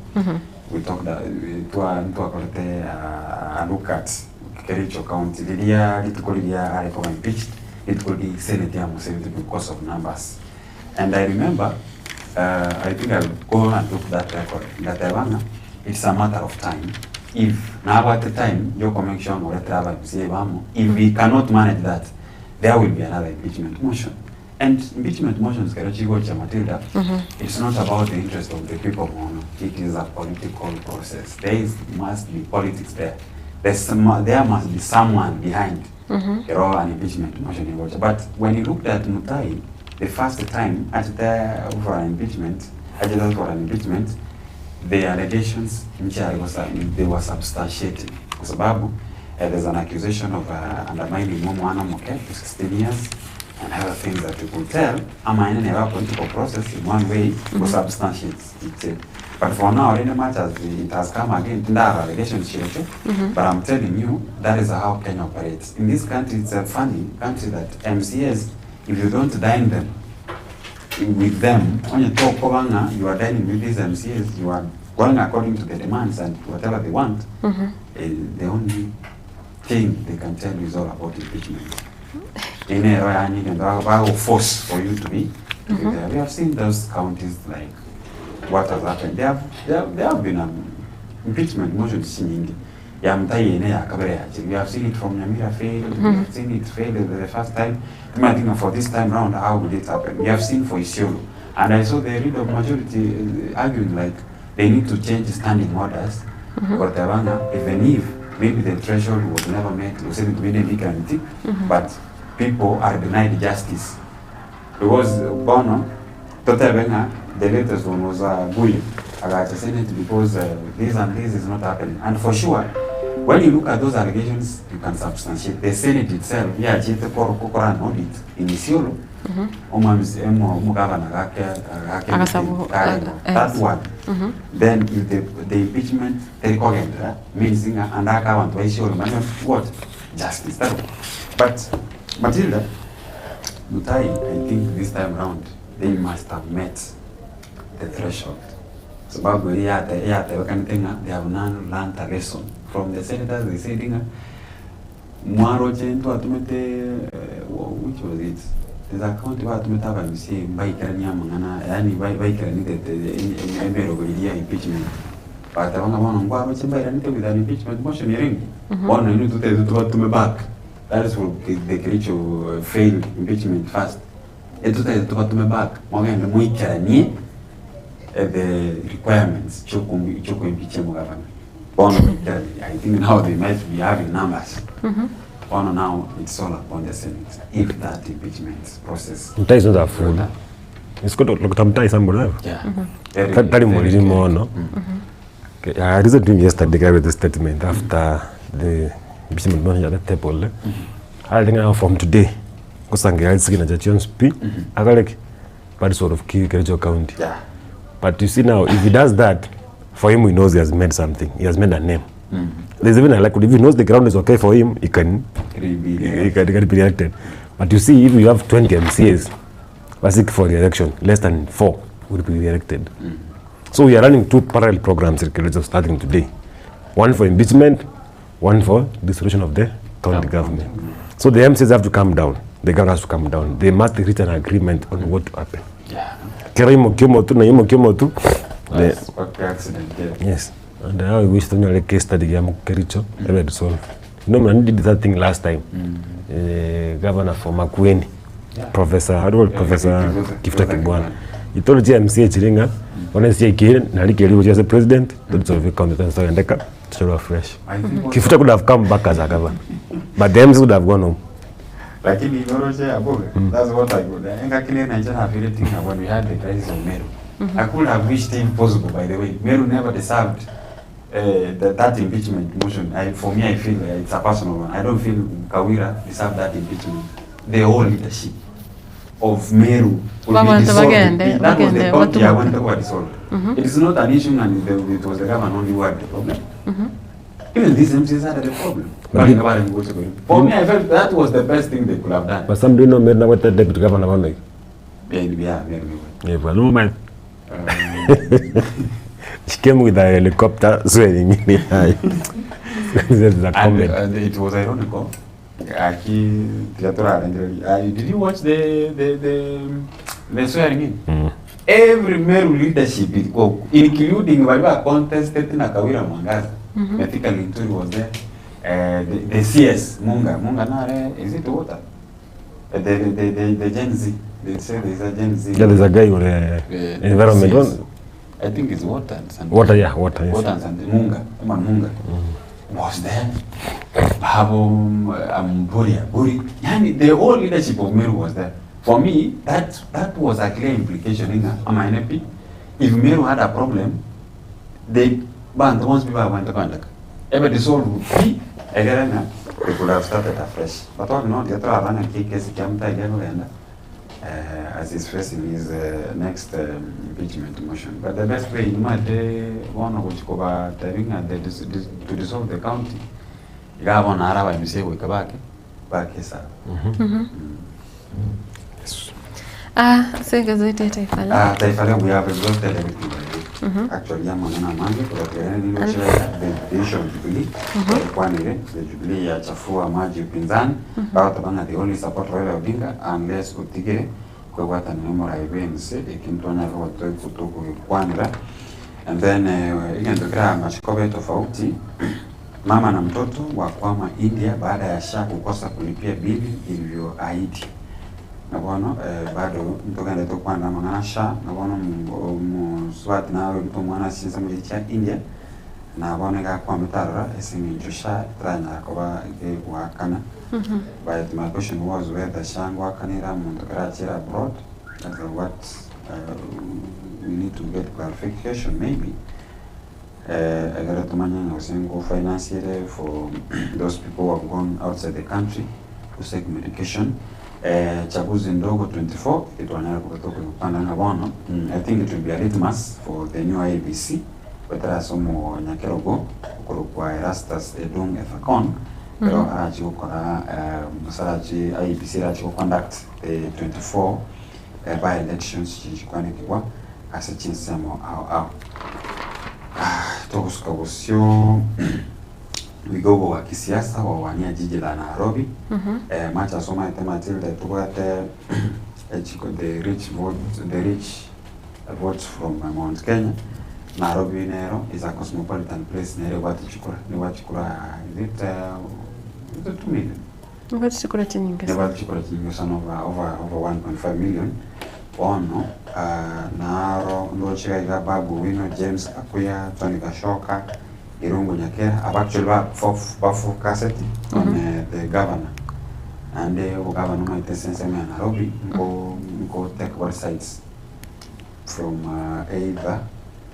We talked tuakorete a look at Kericho County. Lilia litukolia alikuwa impeached. It could be Senate Museveni because of numbers. And I remember, I think I'll go and look that record. That it's a matter of time. If now at the time your convention or if we cannot manage that, there will be another impeachment motion. And impeachment motions, Matildah, it's not about the interest of the people. It is a political process. Must be politics there. There must be someone behind an impeachment motion. But when you looked at Mutai, the first time for an impeachment, the allegations they were substantiated. There's an accusation of undermining Mwana Moke for 16 years and other things that you could tell. A political process in one way was substantiated. But for now, in much as it has come again, allegations, but I'm telling you, that is how Kenya operates. In this country, it's a funny country that MCAs, if you don't dine them with them, when you talk you are dining with these MCAs, you are going according to the demands and whatever they want. The only thing they can tell you is all about impeachment. In a force for you to be there. We have seen those counties like what has happened. There have been impeachment motions. We have seen it from Nyamira fail. We have seen it fail the first time. I think for this time round, how would it happen? We have seen for Isiolo. And I saw the leader of majority arguing like they need to change the standing orders. But even if maybe the threshold was never met, but people are denied justice. Because Bono, the latest one was bullying against the Senate because this and this is not happening. And for sure, when you look at those allegations, you can substantiate. The Senate itself, an audit in Isiolo, that one. Then if the impeachment, means and what? Justice. But Matildah, Mutai, I think this time around, they must have met the threshold. So they have now learned a lesson from the senators. They say, which was it? There's a county where you say, impeachment. But I want to with an impeachment motion. One, I need to tell you back. That is what the Kericho failed impeachment first. It's to me back. The requirements, I think now they might be having numbers. Now it's all upon the Senate. If that impeachment process. Mutai is not a fool. It's got to look at Mutai somewhere. I listened yesterday with the statement after the impeachment motion at the table. I think now from today, because I'm going to speak, I got like part sort of Kericho County. But you see now, if he does that, for him, he knows he has made something. He has made a name. There's even if he knows the ground is okay for him, he can be elected. But you see, if you have 20 MCAs basic for the election, less than 4 will be elected. So we are running 2 parallel programs starting today. One for impeachment, one for dissolution of the county government. So the MCAs have to come down. The government has to come down. They must reach an agreement on what to happen. Yes. And I wish to know the case study Kericho ever resolved. You know, man did that thing last time. Governor for Makueni, Professor Kifta Kibwana. He told the MCA Chiringa, when I say again, Nali was just a president, that's all the competence and Deka, so fresh. Kifta could have come back as a governor, but the MC would have gone home. Like in that's what I would. When we had the crisis of Meru, I could have wished him possible, by the way. Meru never deserved that impeachment motion. For me, I feel it's a personal one. I don't feel Kawira deserved that impeachment. The whole leadership. of Meru will be dissolved. That was the county I wanted to dissolve. It is not an issue, and it was the government only who had the problem. Even these MCs had the problem. For me, I felt that was the best thing they could have done. But some do not know what the deputy governor was like. Yeah, well, no man. She came with a helicopter swearing in the eye. And it was ironical. Did you watch the swearing in? Every Meru leadership, including Waliba contested in Akawira Mangaza. I think Linturi was there. The CS, Munga Nare, is it water? The Gen Z. They say there's a Gen Z. Yeah, there's a guy with environment one. I think it's water and something. Water, yeah, water. Yes. Water and something. Munga was there. Buri. Yani, the whole leadership of Meru was there. For me, that was a clear implication in MNP. If Meru had a problem, they banned once people went to contact. Ever dissolved would be again, they could have started afresh. But all not the other case as he's facing his next impeachment motion. But the best way you might one of which cover to dissolve the county. You have on Arab and you say we come back sir. Say gazette Taifa. Taifa we have exhausted everything. Actually, I'm on a Monday, but the issue of Jubilee, the Jubilee ya chafua maji upinzani, baada the only support Raila Odinga unless utigere kwa wata ni memora IBNC ikimtonya kwa watu kutoka Kwanira, and then ikendokea mashikobe tofauti mama na mtoto wakwama India baada ya SHA kukosa kulipia bili ilivyoahidi. Na bwana bado mtoka ndio kwenda mangana SHA na bwana mswati na wewe mtu mwana sinza mlicha India na bwana ga kwa mtara esimi jusha trana kwa wakana. But my question was whether SHA wakanira mundakachira abroad. That's what we need to get clarification maybe. I got to manage financially for those people who have gone outside the country to seek medication. Chaguzi ndogo 24 Etwani kutoka kupanda na bono. I think it will be a litmus for the new IBC. Whether somo nyakerogo kwa Erastus Edung Efakon pero arachi ukora masarachi IBC arachi conduct the 24 by elections chikwani kwa as a chinsemo au tokuskabusio vigogo wa kisiasa wa wania jiji la Nairobi. Macha soma ite Matildah tuwate the rich votes from Mount Kenya. Nairobi Nero is a cosmopolitan place. Nero wachikura is it 2 million? Wachikura chinyingi. Wachikura chinyingi sana over 1.5 million. Ono Naro ndo chika babu wino James Akuya Tony Kashoka Irungu Nyakera have actually bafu cassette on the governor and the governor might sense me Nairobi go take websites from either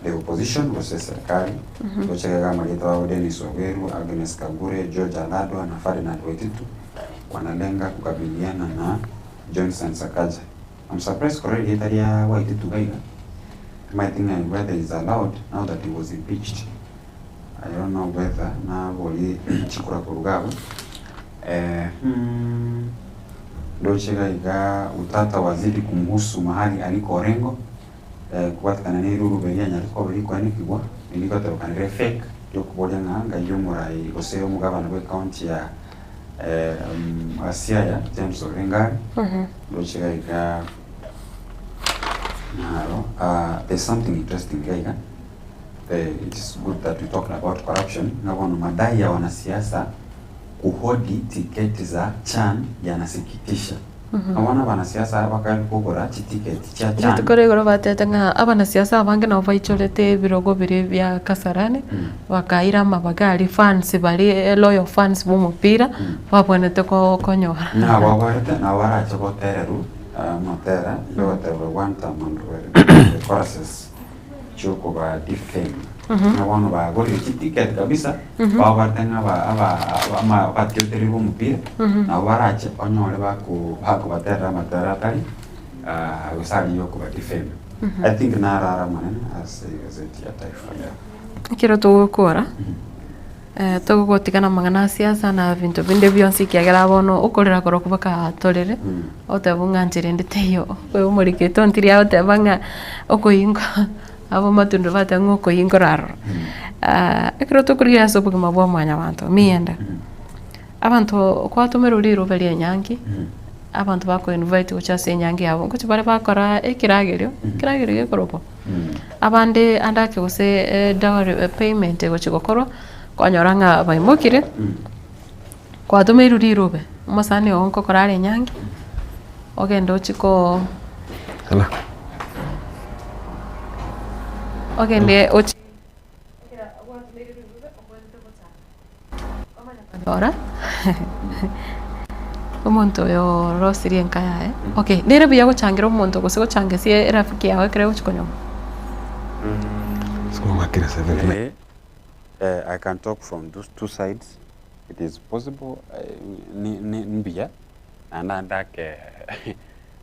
the opposition versus serikali ndo chika kama leta Dennis Oberu, Agnes Kagure, George Alado na Ferdinand Waititu wanalenga kukabiliana na Johnson Sakaja. I'm surprised Korea Italia Waititu gaiga. My thing whether it's allowed now that he was impeached. I don't know whether na wali chikura kurugawa ndo chega iga utata wazidi kumhusu mahali aliko Orengo kuwatikana ni ruru begia nyaliko liko anikigwa iliko tarukanire fake yokuboja nganga yumura igoseo mugabana we county ya Asiaya James Orengari ndo chega iga there's something interesting here. It's good that we talk about corruption. Na wana madai ya wanasiasa kuhodi tiketi za CHAN yanasikitisha. Na wana wanasiasa wakali kugura tiketi cha CHAN. Tukore goro batetanga abanasiasa abange na ovaichorete birogo biri bya Kasarani wakaira mabagali fans bali loyal fans b'umupira babonete ko konyora. Na wabarete na warache ko tereru motera yote one time on the process choko ba defame na wana ba goli ticket kabisa ba bartenga ba patkilteribu mpira na warache onyole ba ku batera matera tali usali yoko ba defend. I think narara manene as a taifa ya. Kiro tugukora. Tugugutigana mangana siasa na vintu binde byonsi kiagera bono ukorera koro kubaka torere otebunga njire nditeyo we umuriketo ntiri otebanga okoyinga abo matundu bate ngoko yingoraro ekero tukuria so bugima bwa mwanya bantu mienda abantu kwatumira uriro bali enyangi abantu bako invite kuchase enyangi abo kuti bale bakora ekiragerio gekoropo abande andake use dowry payment gochigokoro kwanyoranga baimokire kwatumira uriro be umusani onko korare enyangi ogendo chiko hala ogende ochi ora umuntu yo rosiri enkaya okay nere biya guchangira umuntu gose guchangesie rafiki yawe kire uchikonyoma makira 7 I can talk from those two sides. It is possible nbia andake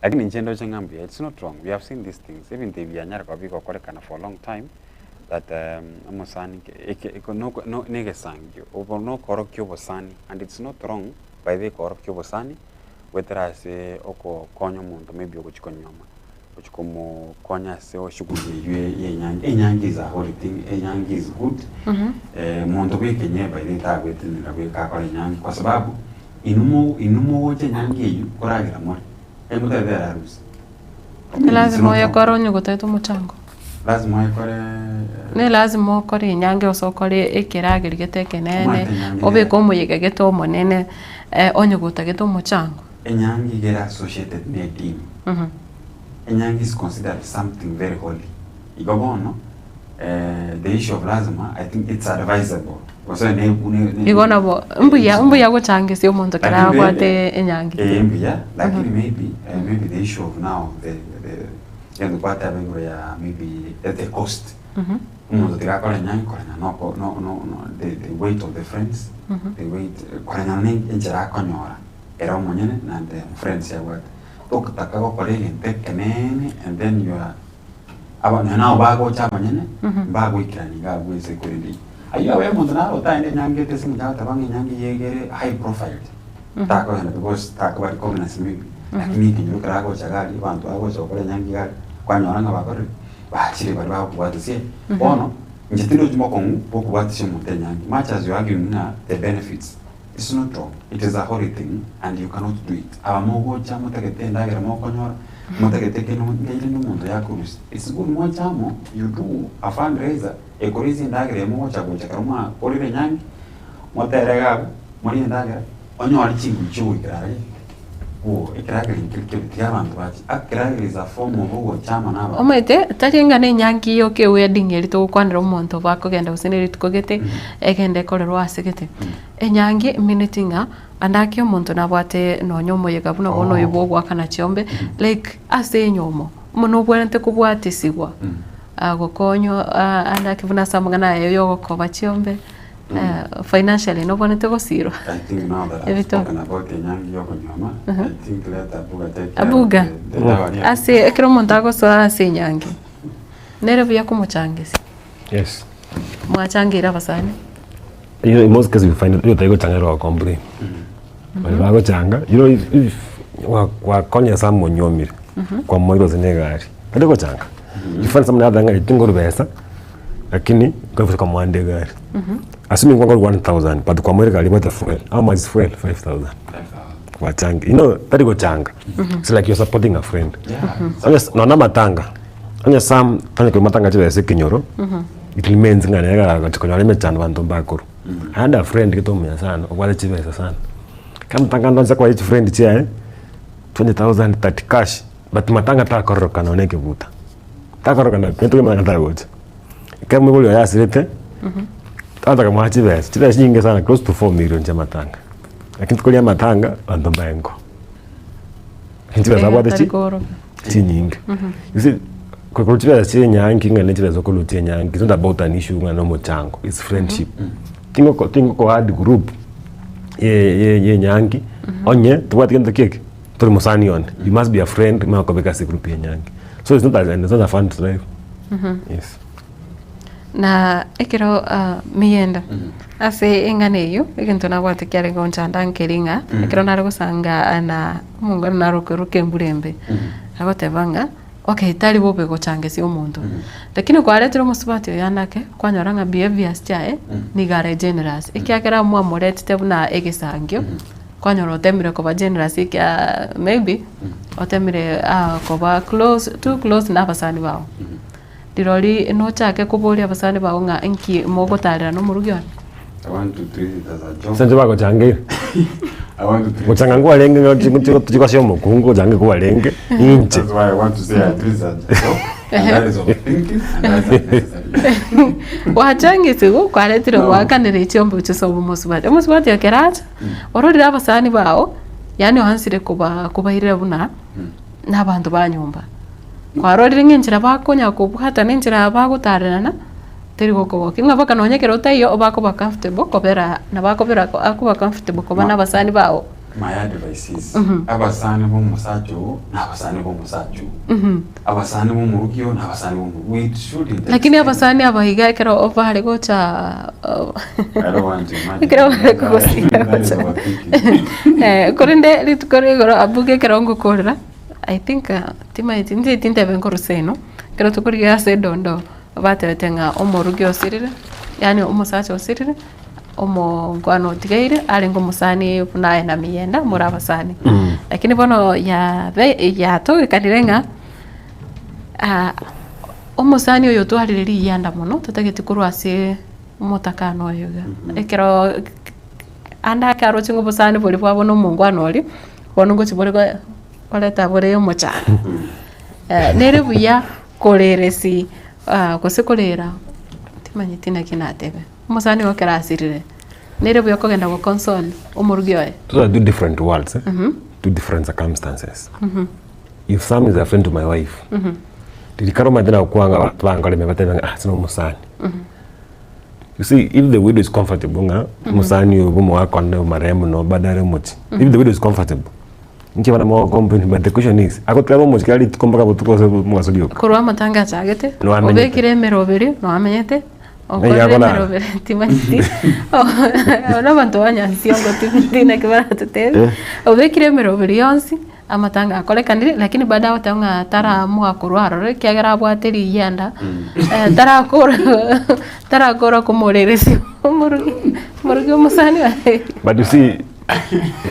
lakini njendo changambia it's not wrong. We have seen these things even the bianyara kwa biko korekana for a long time that amusani no nege sangyo obo no korokyo bosani and it's not wrong by the korokyo bosani whether say oko konyo muntu maybe okuchikonyoma uchikomo konya se oshuguli ye enyangi is a whole thing. Enyangi is good muntu kwenye by the time wetinira kweka kwa enyangi kwa sababu inumo wote enyangi eyu koragira mori emuta vera rusi lazima yakora onyogotetu muchango lazima yakore ne lazima okore enyangi osokore ekiragiri getekenene obeko muyege geto monene onyogota geto muchango enyangi get associated ne team enyangi is considered something very holy igobono the issue of lazima I think it's advisable because igona bo mbuya guchangise umuntu kara kwate enyangi mbuya lakini maybe the issue of now the kwate abengo ya maybe at the cost umuntu tikakora enyangi kora no the weight of the friends the weight kora nyangi enjera konyora era umunyene na the friends ya what okutaka gukora ibintu kenene and then you are abantu nao bago cyabanyene bago ikiraniga gwese kurindi ayo awe muntu naro taende nyange tese mujata bangi nyange yegere high profile tako yana because tako bari confidence maybe lakini kinyo karago chagali abantu bago chokora nyange gali kwanyoranga bakore bachire bari bago kwatise ono njitiro jumokongu bokubatisha muntu nyange much as you argue na the benefits. It's not wrong. It is a horrid thing and you cannot do it. Abamogo chamo taketenda gira mokonyora motaketeke no ngile no mundo yakurusi. It's good mo chamo you do a fundraiser ekorizi ndagira mo chago chakaruma korire nyangi moterega mori ndagira onyora chingu chiwo ikirare ikiragira nkirikyo abantu bachi akiragira is a form of chama naba omete taringa ne nyangi yo ke wedding eri to kwanira umuntu bakogenda usiniri tukogete egende korerwa asigete enyangi minutinga andakyo umuntu nabwate nonyomo yegabuna bono yibogwa kana chiombe like ase nyomo muno bwente kubwatisibwa agokonyo andakivuna samugana yo gokoba chiombe financially no bonete go zero. I think now that I've spoken about the nyangi yoko nyama, I think let Abuga take Abuga ase ekero montago so ase nyangi nere bya kumuchangisi yes mwachangira basane in most cases you find you take changero company bago changa you know if wa konya samo nyomire kwa moyo zinegari kadiko changa you find some other ngari tingoro besa lakini kwa fika mwande gari assuming kwa 1000 but kwa mwere kali bata fuel how much is fuel 5000 kwa changa you know kadiko changa it's like you're supporting a friend no matanga anya sam anya kwa matanga chile sekinyoro it remains ngana katika nyole mechana bantu bakuru and a friend kitomya sana okwale chibesa sana kama tangando za kwa each friend chia 20000 30 cash but matanga takoroka na oneke buta takoroka na petu kama ngata wote kama mulio ya silete tata kama chibesa nyingi sana close to 4 million cha matanga lakini tukolia matanga bantu bango chibesa bwate chi nyingi you see kwa kulitira chile nyangi ngane chile zo kulutira nyangi it's not about an issue ngano mochango it's friendship tingo ko hard group ye nyangi onye tuwati kende keke tori musani on you must be a friend ma ko beka group yenyangi so it's not a fun drive. Yes. Na ekero mienda ase enganeyo ekintu nabwate kyari gonchanda nkeringa ekero nari gusanga ana mungu naruke mburembe agotebanga okay tari bobe gochangesi omuntu lakini kwaretero musubati yanake kwanyoranga behaviors chae ni gare generous ekyakera mwa morete buna egesangyo kwanyoro temire ko ba generous ekya maybe otemire ko ba too close na basani bao dirori no chake kuboria basani bao nga enki mogotarira no murugyo. I want to treat it as a job. Sanje bako change. I want to treat Kuchanga ngwa lenge tukasho mukungu jange kwa lenge inche. That's why I want to say I treat it as a job. And that is of thinking and that is necessary. Wachange sigo kwaretiro wakanire ichombo chisobo musubati yakeracha ororira abasani bao yani hansire kubahirira buna n'abantu banyumba kwarorire nginjira bakonya kubuhata n'injira bagutarana teri goko kinga baka nonyekero tayo obako ba comfortable kobera na bakobera akuba comfortable koba n'abasani bao. My advice is abasani bo musacho n'abasani bo musacho abasani bo murugyo n'abasani bo we should lakini abasani abahiga kero ovale gocha I don't want to imagine kero gocha korinde litukore goro abuge kero ngokorera I think tima itinde benkoruseno kero tukuri yase dondo batetenga omurugyo osirire yani umusacho osirire omo ngwano tigaire alengo musani naye na miyenda murabasani lakini bono ya to kadirenga omusani oyo twariri yanda muno tutageti kurwase mutakano yoga ekero anda karo chingo busani boli bwabona omungwano oli bono ngo chibole koleta bole yo mochana nere buya koleresi kusikolera timanyitina kinatebe musani wakera asirire nere buya kogenda go console omurugyoe. Those are two different worlds, two different circumstances. If Sam is a friend to my wife, dirikaro madena kuanga bangale mebatena sino musani. You see, if the widow is comfortable nga musani obumo akone maremu no badare muti. If the widow is comfortable nje bana mo company but the question is akotaba mo kali kombaka butuko mo asodiyo. Kurwa matanga chagete obekire meroberi no amenyete okore meroberi timati ona bantu banyansi ngo tina kibaratete obekire meroberi yonsi amatanga akolekanire lakini baada watanga tara mu akurwaro kyagera bwateri yanda tara kora kumoreresi murugi musani. But you see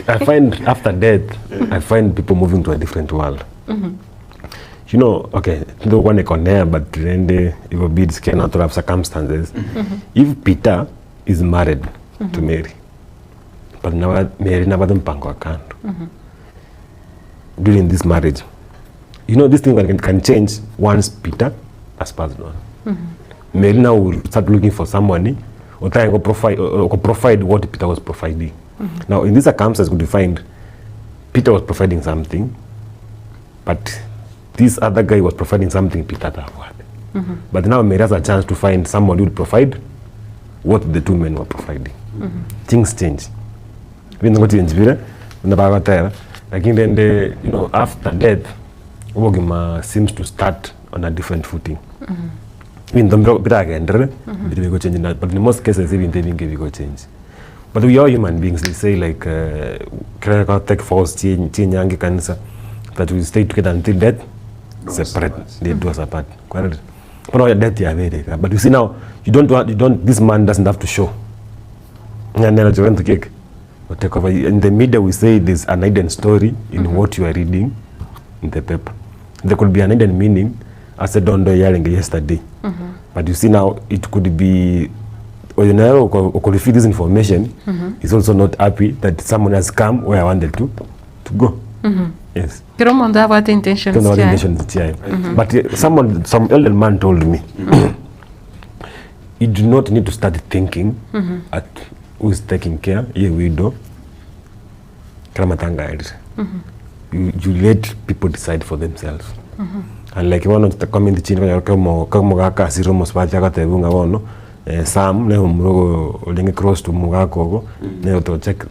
I find after death I find people moving to a different world. You know, okay, no one can there, but then it will be this kind of circumstances. If Peter is married to Mary, but now Mary never done pango account during this marriage, you know, this thing can change once Peter has passed on. Mary now will start looking for somebody or trying to provide what Peter was providing. Now, in this circumstance, we find Peter was providing something, but this other guy was providing something Peter had. But now Mary has a chance to find someone who will provide what the two men were providing. Things change. When they change, then you know, after death, Wogima seems to start on a different footing. In the but in most cases, even they didn't go change. But we are human beings. They say like, take force, change cancer, that we stay together until death. Separate, they do us apart. But you see now, this man doesn't have to show. And then to take over. In the media, we say there's an hidden story in what you are reading in the paper. There could be an hidden meaning, as I don't know yesterday. But you see now, it could be, or you know, or could feed this information. Is also not happy that someone has come where I wanted to go. Yes. You don't know what the intention is. But some elder man told me, you do not need to start thinking at who is taking care, your widow. You let people decide for themselves. And like one of the community, Sam, ne cross to Mugako, ne to check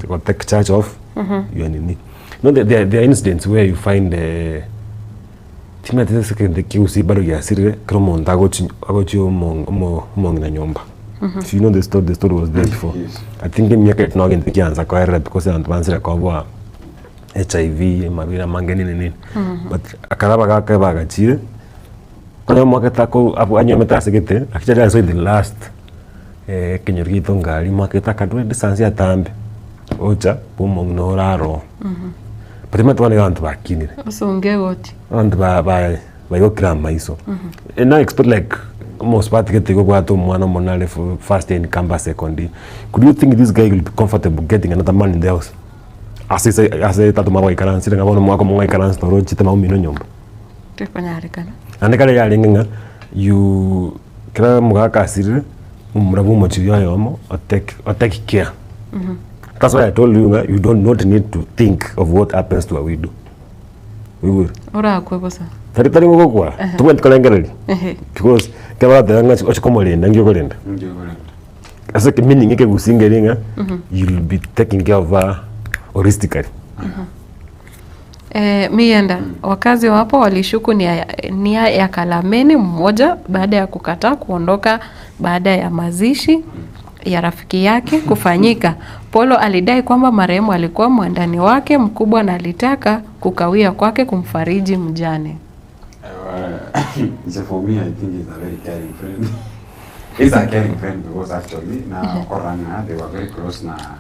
church off, you are in need. No, there are incidents where you find tima tese kende kiusi bado ya sirire kero monta agochi omong na nyomba. If you know the story was there before. I think miaka tunaogenda kianza kwa era because abantu bansira kwa HIV mabira mangeni nini. But akaraba kaka bagachire. Kwa mwaka tako abu anyo metasigete actually so the last kinyorgito ngari mwaka takadwe distance ya tambe. Ocha pomong no raro. But ima tuwane gantu bakinire. Usonge goti. And by your grandma iso. And I expect like most part get to go to mwana monale for first in campus secondary. Could you think this guy will be comfortable getting another man in the house? As I tatu mawa ikaran sira ngabona mwako mwa ikaran storo chita maumi no nyomba. Tekonyare kana. Ande kale ya linga you kira mwaka sira umrabu mochiyo yomo or take care. That's why I told you you don't not need to think of what happens to a widow. We will. Ora kwebosa. Tari ngo kwa. Tuwent kalengereli. Because kama tanga ochikomolinda ngyokolinda. Asa ke meaning ke gusingeringa you'll be taking care of her holistically. Mienda wakazi wapo walishuku nia ya Kalameni mmoja baada ya kukataa kuondoka baada ya mazishi ya rafiki yake kufanyika. Polo alidai kwamba marehemu alikuwa mwandani wake mkubwa na alitaka kukawia kwake kumfariji mjane. For me, I think he's a very caring friend. He's a caring friend because actually na Koranga they were very close na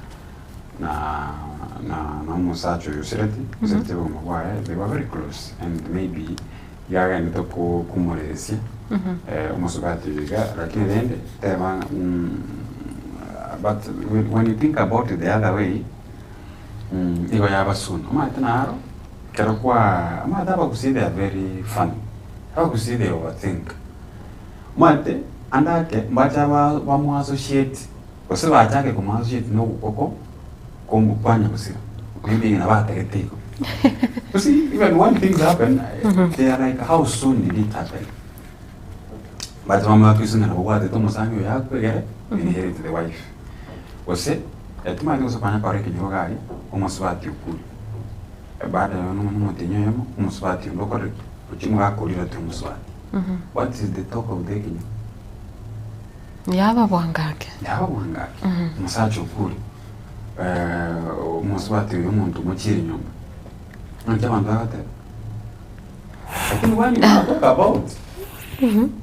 Musacho Yusirati, they were very close and maybe yaga nito kumolesi umusubati yiga lakini dende tema but when you think about it the other way igo yaba soon amatanaro kero kwa amadaba kuside are very funny how kuside overthink mate andake mbacha wa mu associate osiba atake ku associate no koko kumupanya kusira maybe na bata ketiko you see even one thing happen they are like how soon did it happen but mama kusina na bwate to musanyo yakwe inherit the wife wase etumani usapanya kore kinyogai umuswati ukuri baada ya nomutenyo yamo umuswati ndokore uchimu akolira tu umuswati what is the talk of the kinyo yaba bwangake musacho ukuri umuswati umuntu mukiri nyomba ntabantu agate lakini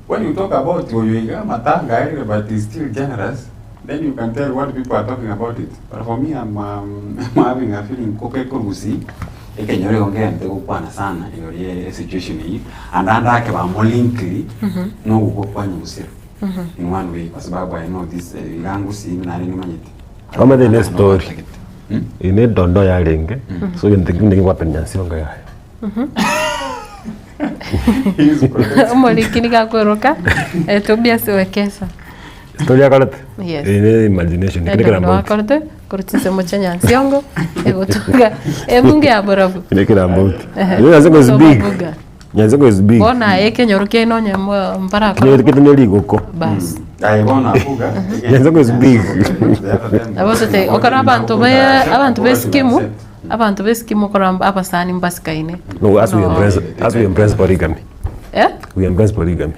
when you talk about oyoiga matanga but is still generous. Then you can tell what people are talking about it. But for me, I'm having a feeling kusi ekenyore ongea ntego kwana sana iyo situation hii andanda ke ba molinki no ukopanya usira in one way kwa sababu I know this yangu si na nini manyeti kama the next story ine dondo ya lenge so you think ningi wapenya sionga ya molinki nikakweroka tobia siwekesa story akalete yes ine imagination nikira mbo akalete kurutse muchanya nsiongo egotunga ebunge abarabu nikira mbo nyanzengo is big nyanzengo is big bona ekenyoruke ino nyamo mpara ko kitene ligoko bas ai bona afuga nyanzengo is big abote okara abantu beskimu koramba abasani mbasikaine no as we embrace polygamy we embrace polygamy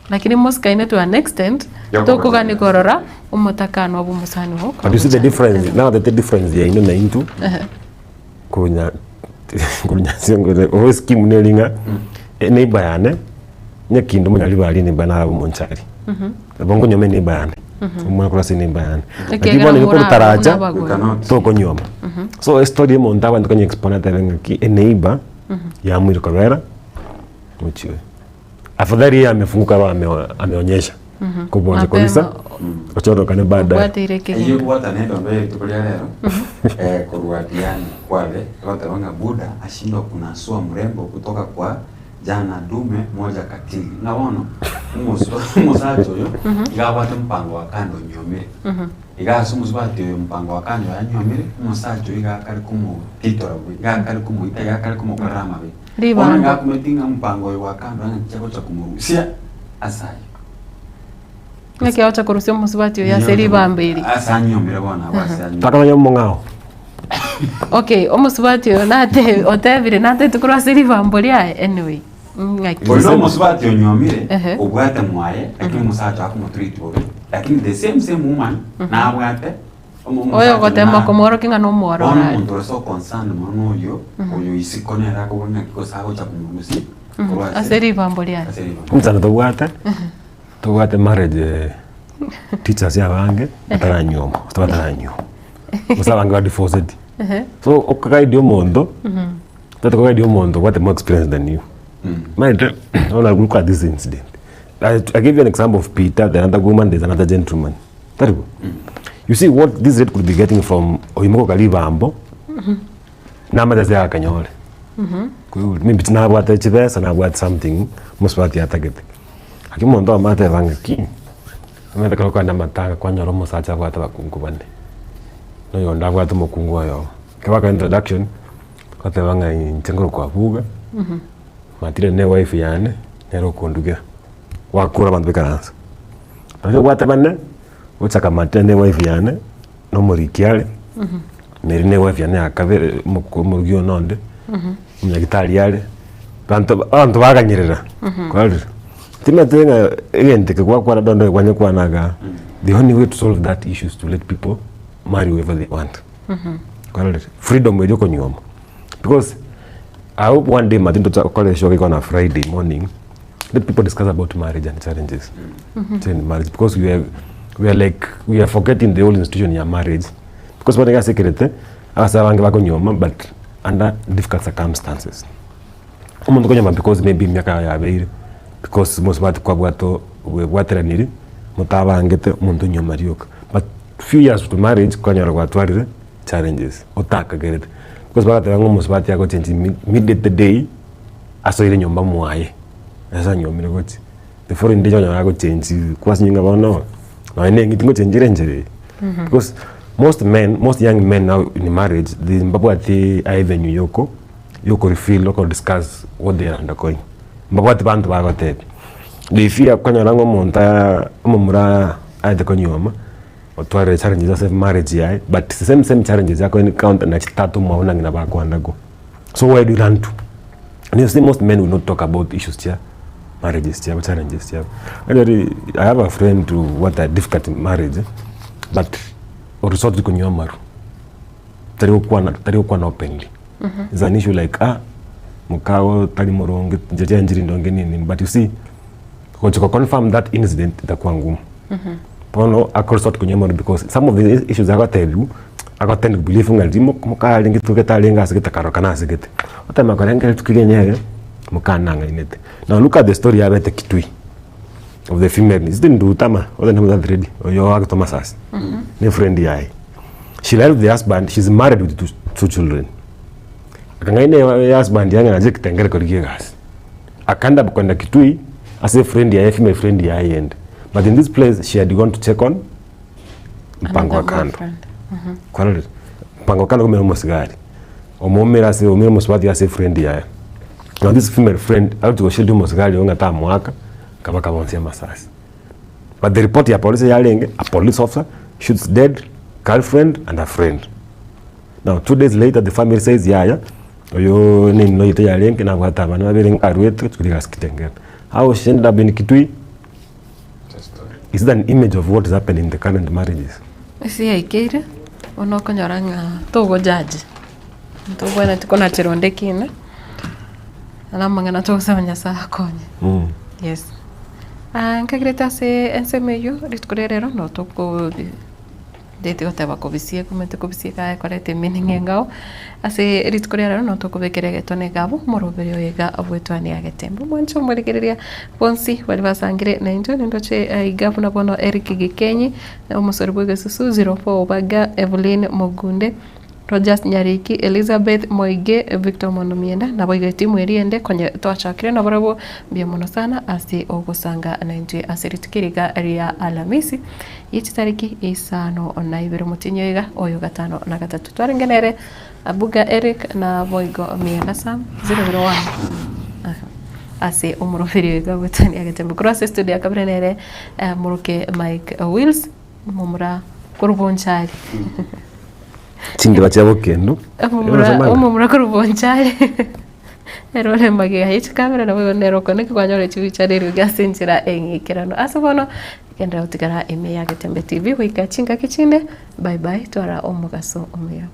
lakini moska ine to an extent toko gani gorora umutakano wabumusani ho. But you see the difference now, the difference ya ino na into kunya siongo o scheme nelinga ne bayane nyakindo munyali bali ne bana munchari bongo nyome ne bayane umwana kurasi ne bayane akiba ne ko taraja toko nyoma so story mo ndaba ndiko exponent lenga ki eneiba ya mwiri kobera muchiwe afadhali yeye amefunguka ameonyesha kubonja kabisa ochoro kana baada hiyo kuata nendo mbele tukulia leo kuruadiani kwale wote wanga buda ashindwa kunasua mrembo kutoka kwa jana dume moja katili naona musacho yo igabata mpango wa kando nyomire igasumuzbati mpango wa kando ya nyomire musacho igakari kumu titora igakari kumu igakari kumu karama be ona ngakumetinga mpango wa kando chako cha kumurusia asai ngeke acha kurusia musubati ya seri bambiri asanyomire bona takanya mongao Okay, omusubati nate otebire nate tukura siriva mbolia anyway. Ozo musubati onyomire obwate mwaye lakini musacha akumutreat bobe. Lakini the same woman na abwate oyo gotema komoro kinga no moro. Ono muntu so concern mono oyo isikonera kubona kikosago cha kumugusi. Aseriva mbolia. Mtsana tobwate marriage teachers ya bange ataranyoma ataranyoma musabange wa divorced so okagaidi omondo tata okagaidi omondo what more experience than you mind all look at this incident. I give you an example of Peter, the other woman, there's another gentleman. Terrible. You see what this red could be getting from Oyimoko Kaliba Ambo nama dazia kanyole maybe tina bwate chibesa na bwate something muswati atagete akimondo amate vanga ki amete kwa na matanga kwa nyoro musacha bwate bakungu bande no yonda bwate mukungu ayo kabaka introduction kote vanga inchengoro kwa buga matire ne wife yane nero konduga wakura bantu bekaransa ayo bwate bande uchaka matene wife yane no murikiale merine wife yane akabere murugyo nonde Nyagitali yale bantu baganyirira kwali timetenga egente kwa dondo kwanye kwanaga the only way to solve that issue is to let people marry whoever they want kwali freedom wejo konyoma because I hope one day Matindo call a show on a Friday morning let people discuss about marriage and challenges in marriage because we are forgetting the old institution in marriage because what I say kirete asa bange bakonyoma but under difficult circumstances. Umuntu konyama because maybe miaka ya beire because most bati kwa bwato bwateraniri mutabangete umuntu nyoma ryoka but few years to marriage konyara kwatwarire challenges otaka gerete because bagate bango most bati yako change immediate day asoire nyomba mwaye asa nyomire goti the foreign day nyoma yako change kwasi nyinga bono na ine ngitingo change njere because most young men now in marriage, the mbabwati avenue yoko refill, yoko discuss what they are undergoing. Mbabwati bantu bagote. They fear kanya rango monta mumura aide konyoma. Otware challenges of marriage yai, but the same challenges yako in count na chitatu maona ngina bako undergo. So where do you run to? And you see most men will not talk about issues here, marriages here, challenges here. I have a friend to what are difficult in marriage, but resort kunyomaru tari kwa na openly is an issue like mukao tali moronge jeje njiri ndonge nini but you see ko confirm that incident itakuwa ngumu pono resort kunyomaru because some of the issues I got tell you I got tend to believe ngali mukali ngituke talenga asigeta karokana asigete otama korenge tukigenye mukananga inete. Now look at the story ya bete kitui of the female is didn't do tama other than that ready or your Thomas ne friend yai she left the husband, she's married with two children akangaine husband yanga aje kitengere ko gas akanda kwenda kitui as a friend yai female friend yai end but in this place she had gone to check on mpango kando kwani mpango kando kumena musigari omomera se omera muswati as a friend yai now this female friend out to shield musigari onga ta mwaka kabaka bonsia masasi but the report ya police yalenge a police officer shoots dead girlfriend and a friend. Now 2 days later the family says yaya oyo ni no ite yalenge na bwata bana babere arwete tuligas kitengera how she ended up in kitui is that an image of what is happening in the current marriages. Si aikire ono konyoranga togo judge togo na tikona chironde kina ala mangana togo sabanya sa konye yes nkagreta se ensemeyo ritkurerero no toko dete otaba kobisie kumete kobisie ka korete miningengao ase ritkurerero no toko bekerege tone gabo morobere oyega abwetwani ya Getembe mwancho mweregereria bonsi bali basangire na ndoche igabu na bono Eric Gikenyi omusori bwege susu 04 Obaigwa Evelyn Mogunde Rogers Nyariki Elizabeth Moige Victor Monomienda na boiga timu eriende konye twachakire na barabo bia mono sana ase ogusanga na nje asiritikiriga ria Alamisi yiti tariki isano na ibero mutinyoiga oyo gatano na gatatu twarengenere abuga Eric na boigo mienda sam 001 ase umurofiri gabutani ya Getembe cross studio akabrenere muruke Mike Wills mumura kurubonchari Chindira chabo kendo. Omumura kurubonchale. Erole magi hiç kamera na wewe nero connect kwa nyore chiwichare rugasenjira engikirano. Asobono kenda utigara ime ya Getembe TV wikachinga kichinde. Bye bye twara omugaso omuya.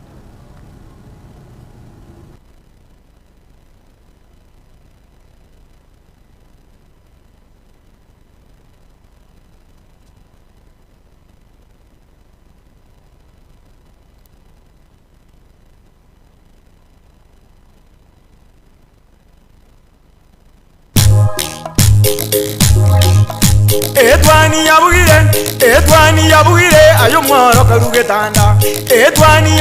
Etwani yabugire ayo mworo karugetanda. Etwani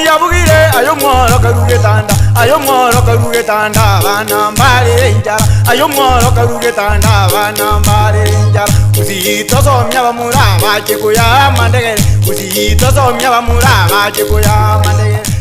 yabugire ayo mworo karugetanda. Ayo mworo karugetanda bana mbale njara. Ayo mworo karugetanda bana mbale njara. Uzito somya bamura baje kuya mandegere. Uzito somya bamura baje kuya mandegere.